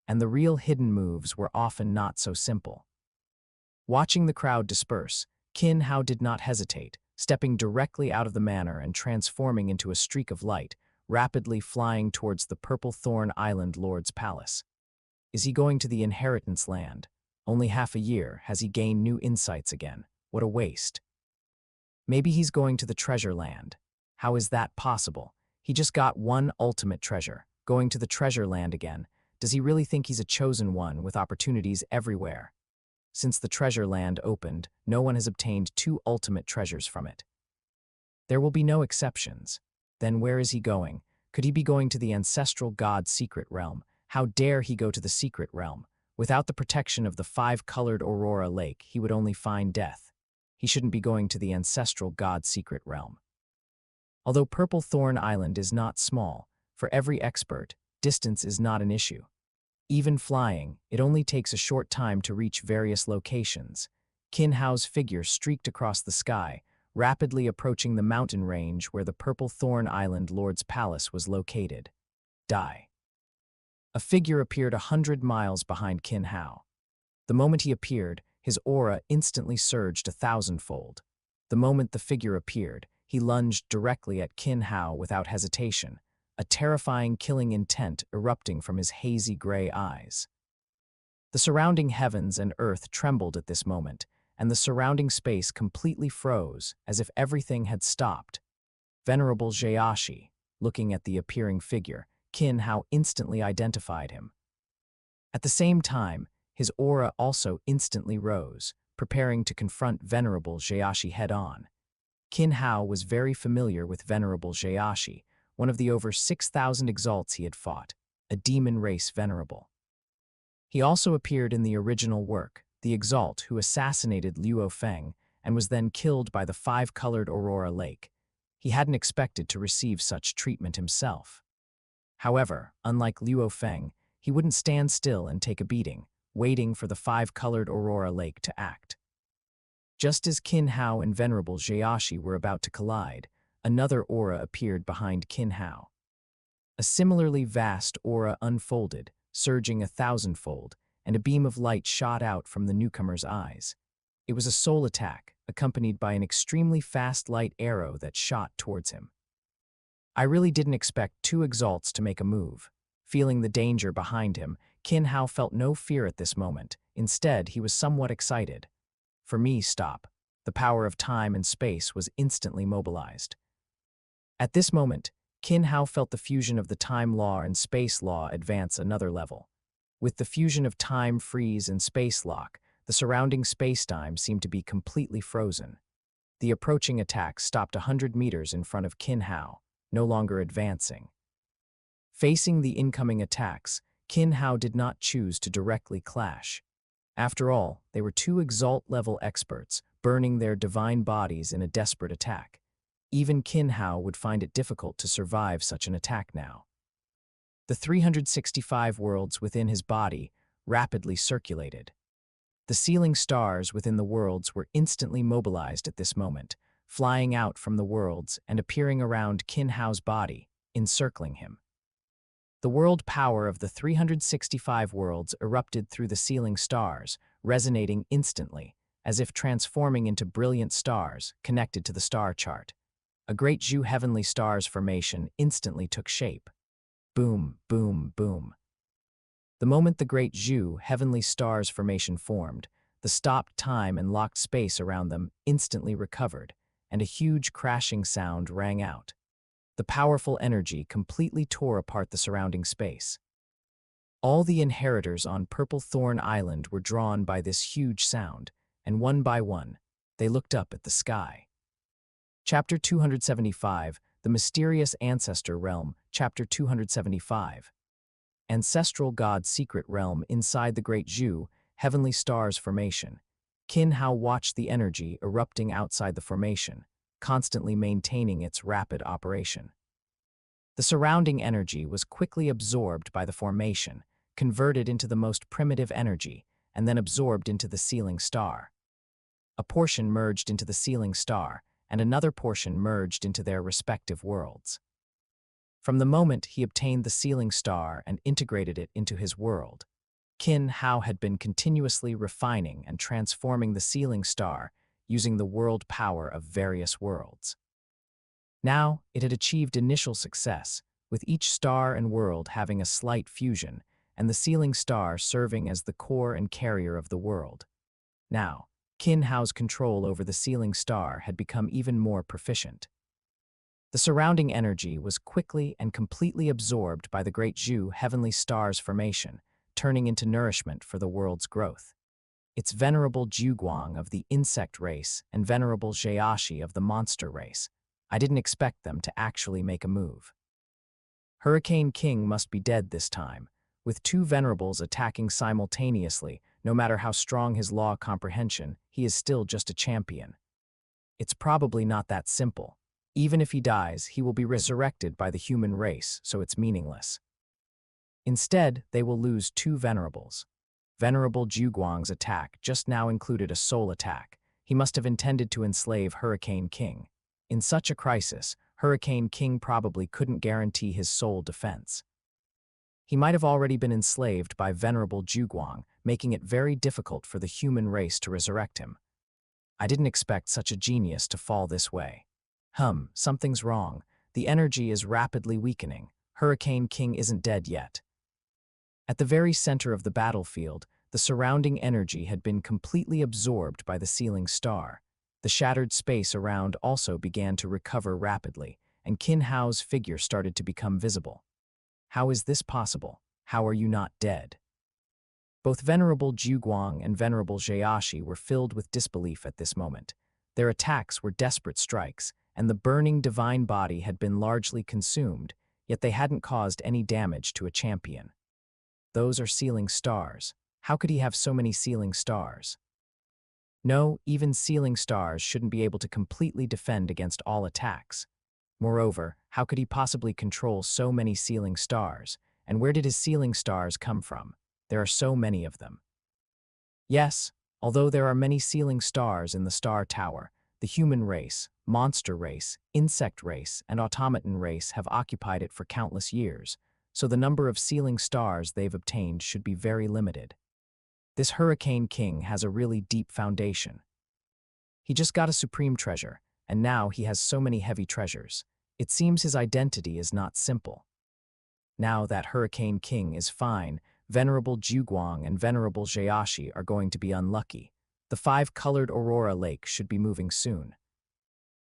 Speaker 1: and the real hidden moves were often not so simple. Watching the crowd disperse, Qin Hao did not hesitate, stepping directly out of the manor and transforming into a streak of light, rapidly flying towards the Purple Thorn Island Lord's palace. Is he going to the inheritance land? Only half a year has he gained new insights again. What a waste. Maybe he's going to the treasure land. How is that possible? He just got one ultimate treasure. Going to the treasure land again. Does he really think he's a chosen one with opportunities everywhere? Since the treasure land opened, no one has obtained 2 ultimate treasures from it. There will be no exceptions. Then where is he going? Could he be going to the ancestral god's secret realm? How dare he go to the secret realm? Without the protection of the 5-colored Aurora Lake, he would only find death. He shouldn't be going to the ancestral god's secret realm. Although Purple Thorn Island is not small, for every expert, distance is not an issue. Even flying, it only takes a short time to reach various locations. Qin Hao's figure streaked across the sky, rapidly approaching the mountain range where the Purple Thorn Island Lord's palace was located. Die. A figure appeared 100 miles behind Qin Hao. The moment he appeared, his aura instantly surged 1,000-fold. The moment the figure appeared, he lunged directly at Qin Hao without hesitation, a terrifying killing intent erupting from his hazy gray eyes. The surrounding heavens and earth trembled at this moment, and the surrounding space completely froze, as if everything had stopped. Venerable Jiashi, looking at the appearing figure, Qin Hao instantly identified him. At the same time, his aura also instantly rose, preparing to confront Venerable Jiashi head-on. Qin Hao was very familiar with Venerable Jiashi, one of the over 6,000 exalts he had fought, a demon race venerable. He also appeared in the original work, the exalt who assassinated Luo Feng and was then killed by the 5-colored Aurora Lake. He hadn't expected to receive such treatment himself. However, unlike Luo Feng, he wouldn't stand still and take a beating, waiting for the 5-colored Aurora Lake to act. Just as Qin Hao and Venerable Jiashi were about to collide, another aura appeared behind Qin Hao. A similarly vast aura unfolded, surging 1,000-fold, and a beam of light shot out from the newcomer's eyes. It was a soul attack, accompanied by an extremely fast light arrow that shot towards him. I really didn't expect 2 exalts to make a move. Feeling the danger behind him, Qin Hao felt no fear at this moment. Instead, he was somewhat excited. For me, stop. the power of time and space was instantly mobilized. At this moment, Qin Hao felt the fusion of the time law and space law advance another level. With the fusion of time freeze and space lock, the surrounding spacetime seemed to be completely frozen. The approaching attack stopped 100 meters in front of Qin Hao, no longer advancing. Facing the incoming attacks, Qin Hao did not choose to directly clash. After all, they were two Exalt-level experts, burning their divine bodies in a desperate attack. Even Qin Hao would find it difficult to survive such an attack now. The 365 worlds within his body rapidly circulated. The sealing stars within the worlds were instantly mobilized at this moment, flying out from the worlds and appearing around Qin Hao's body, encircling him. The world power of the 365 worlds erupted through the sealing stars, resonating instantly, as if transforming into brilliant stars connected to the star chart. A great Zhu heavenly stars formation instantly took shape. Boom, boom, boom. The moment the great Zhu heavenly stars formation formed, the stopped time and locked space around them instantly recovered, and a huge crashing sound rang out. The powerful energy completely tore apart the surrounding space. All the inheritors on Purple Thorn Island were drawn by this huge sound, and one by one, they looked up at the sky. Chapter 275, The Mysterious Ancestor Realm, Chapter 275. Ancestral God Secret Realm inside the Great Zhu, Heavenly Stars Formation. Qin Hao watched the energy erupting outside the formation, constantly maintaining its rapid operation. The surrounding energy was quickly absorbed by the formation, converted into the most primitive energy, and then absorbed into the sealing star. A portion merged into the sealing star, and another portion merged into their respective worlds. From the moment he obtained the sealing star and integrated it into his world, Qin Hao had been continuously refining and transforming the sealing star using the world power of various worlds. Now, it had achieved initial success, with each star and world having a slight fusion, and the sealing star serving as the core and carrier of the world. Now, Qin Hao's control over the sealing star had become even more proficient. The surrounding energy was quickly and completely absorbed by the Great Zhu Heavenly Stars Formation, turning into nourishment for the world's growth. Its venerable Zhuguang of the insect race and venerable Jiashi of the monster race. I didn't expect them to actually make a move. Hurricane King must be dead this time, with two venerables attacking simultaneously. No matter how strong his law comprehension, he is still just a champion. It's probably not that simple. Even if he dies, he will be resurrected by the human race, so it's meaningless. Instead, they will lose two venerables. Venerable Zhuguang's attack just now included a soul attack. He must have intended to enslave Hurricane King. In such a crisis, Hurricane King probably couldn't guarantee his soul defense. He might have already been enslaved by Venerable Zhuguang, making it very difficult for the human race to resurrect him. I didn't expect such a genius to fall this way. Something's wrong. The energy is rapidly weakening. Hurricane King isn't dead yet. At the very center of the battlefield, the surrounding energy had been completely absorbed by the sealing star. The shattered space around also began to recover rapidly, and Qin Hao's figure started to become visible. How is this possible? How are you not dead? Both Venerable Zhuguang and Venerable Jiashi were filled with disbelief at this moment. Their attacks were desperate strikes, and the burning divine body had been largely consumed, yet they hadn't caused any damage to a champion. Those are sealing stars. How could he have so many sealing stars? No, even sealing stars shouldn't be able to completely defend against all attacks. Moreover, how could he possibly control so many sealing stars? And where did his sealing stars come from? There are so many of them. Yes, although there are many sealing stars in the Star Tower, the human race, monster race, insect race, and automaton race have occupied it for countless years, so the number of sealing stars they've obtained should be very limited. This Hurricane King has a really deep foundation. He just got a supreme treasure, and now he has so many heavy treasures. It seems his identity is not simple. Now that Hurricane King is fine, Venerable Zhuguang and Venerable Jiashi are going to be unlucky. The five-colored Aurora Lake should be moving soon.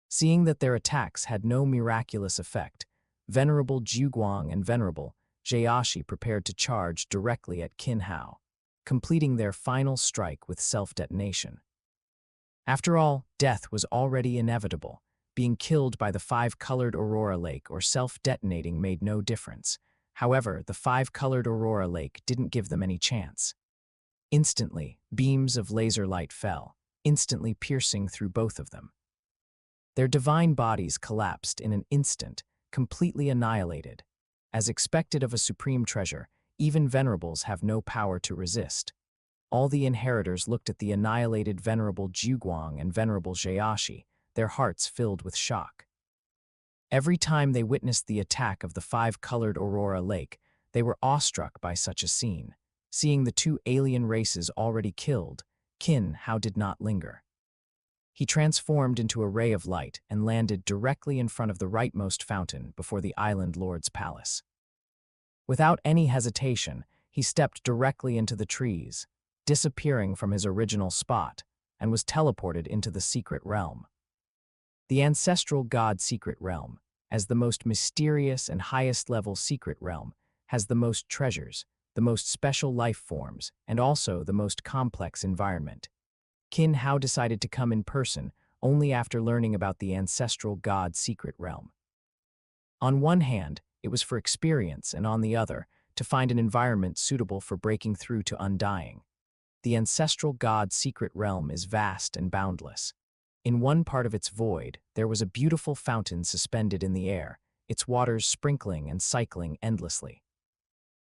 Speaker 1: Seeing that their attacks had no miraculous effect, Venerable Juguang and Venerable Jayashi prepared to charge directly at Qin Hao, completing their final strike with self-detonation. After all, death was already inevitable. Being killed by the five-colored Aurora Lake or self-detonating made no difference. However, the five-colored Aurora Lake didn't give them any chance. Instantly, beams of laser light fell, instantly piercing through both of them. Their divine bodies collapsed in an instant, completely annihilated. As expected of a supreme treasure, even venerables have no power to resist. All the inheritors looked at the annihilated Venerable Juguang and Venerable Jayashi, their hearts filled with shock. Every time they witnessed the attack of the five-colored Aurora Lake, they were awestruck by such a scene. Seeing the two alien races already killed, Qin Hao did not linger. He transformed into a ray of light and landed directly in front of the rightmost fountain before the Island Lord's palace. Without any hesitation, he stepped directly into the trees, disappearing from his original spot, and was teleported into the secret realm. The ancestral god secret realm, as the most mysterious and highest-level secret realm, has the most treasures, the most special life forms, and also the most complex environment. Qin Hao decided to come in person only after learning about the ancestral god secret realm. On one hand, it was for experience, and on the other, to find an environment suitable for breaking through to undying. The ancestral god secret realm is vast and boundless. In one part of its void, there was a beautiful fountain suspended in the air, its waters sprinkling and cycling endlessly.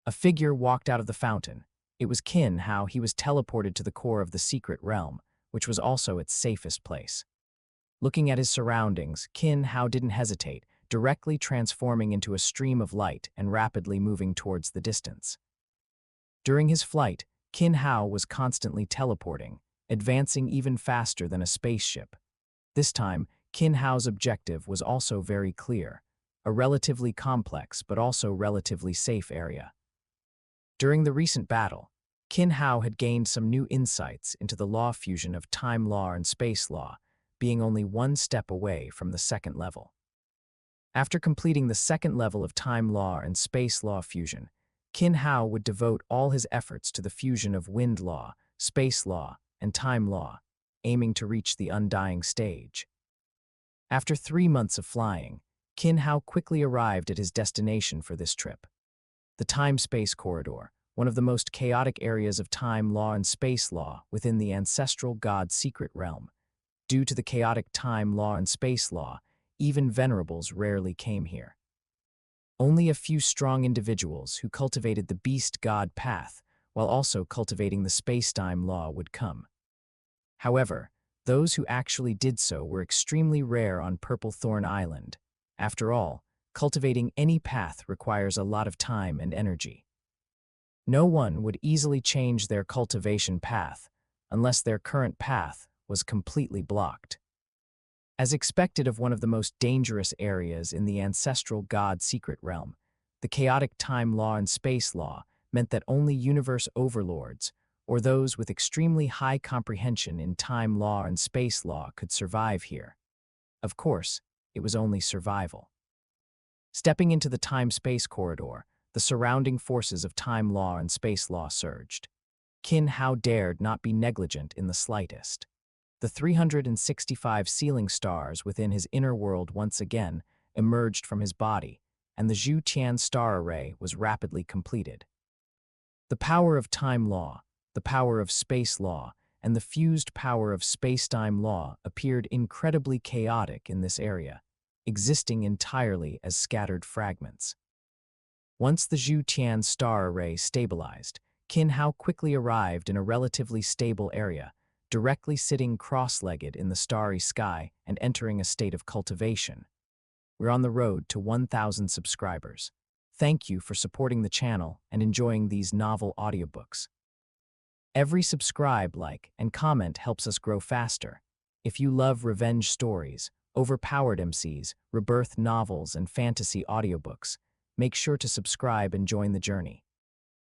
Speaker 1: A figure walked out of the fountain. It was Qin Hao. He was teleported to the core of the secret realm, which was also its safest place. Looking at his surroundings, Qin Hao didn't hesitate, directly transforming into a stream of light and rapidly moving towards the distance. During his flight, Qin Hao was constantly teleporting, advancing even faster than a spaceship. This time, Qin Hao's objective was also very clear, a relatively complex but also relatively safe area. During the recent battle, Qin Hao had gained some new insights into the law fusion of time law and space law, being only one step away from the second level. After completing the second level of time law and space law fusion, Qin Hao would devote all his efforts to the fusion of wind law, space law, and time law, aiming to reach the undying stage. After 3 months of flying, Qin Hao quickly arrived at his destination for this trip. The time-space corridor, one of the most chaotic areas of time law and space law within the ancestral god secret realm. Due to the chaotic time law and space law, even venerables rarely came here. Only a few strong individuals who cultivated the beast god path while also cultivating the space-time law would come. However, those who actually did so were extremely rare on Purple Thorn Island. After all, cultivating any path requires a lot of time and energy. No one would easily change their cultivation path unless their current path was completely blocked. As expected of one of the most dangerous areas in the ancestral god secret realm, the chaotic time law and space law meant that only universe overlords, or those with extremely high comprehension in time law and space law, could survive here. Of course, it was only survival. Stepping into the time-space corridor, the surrounding forces of time law and space law surged. Qin Hao dared not be negligent in the slightest. The 365 ceiling stars within his inner world once again emerged from his body, and the Zhu Tian star array was rapidly completed. The power of time law, the power of space law, and the fused power of space-time law appeared incredibly chaotic in this area, existing entirely as scattered fragments. Once the Zhu Tian star array stabilized, Qin Hao quickly arrived in a relatively stable area, directly sitting cross-legged in the starry sky and entering a state of cultivation. We're on the road to 1,000 subscribers. Thank you for supporting the channel and enjoying these novel audiobooks. Every subscribe, like, and comment helps us grow faster. If you love revenge stories, overpowered MCs, rebirth novels, and fantasy audiobooks, make sure to subscribe and join the journey.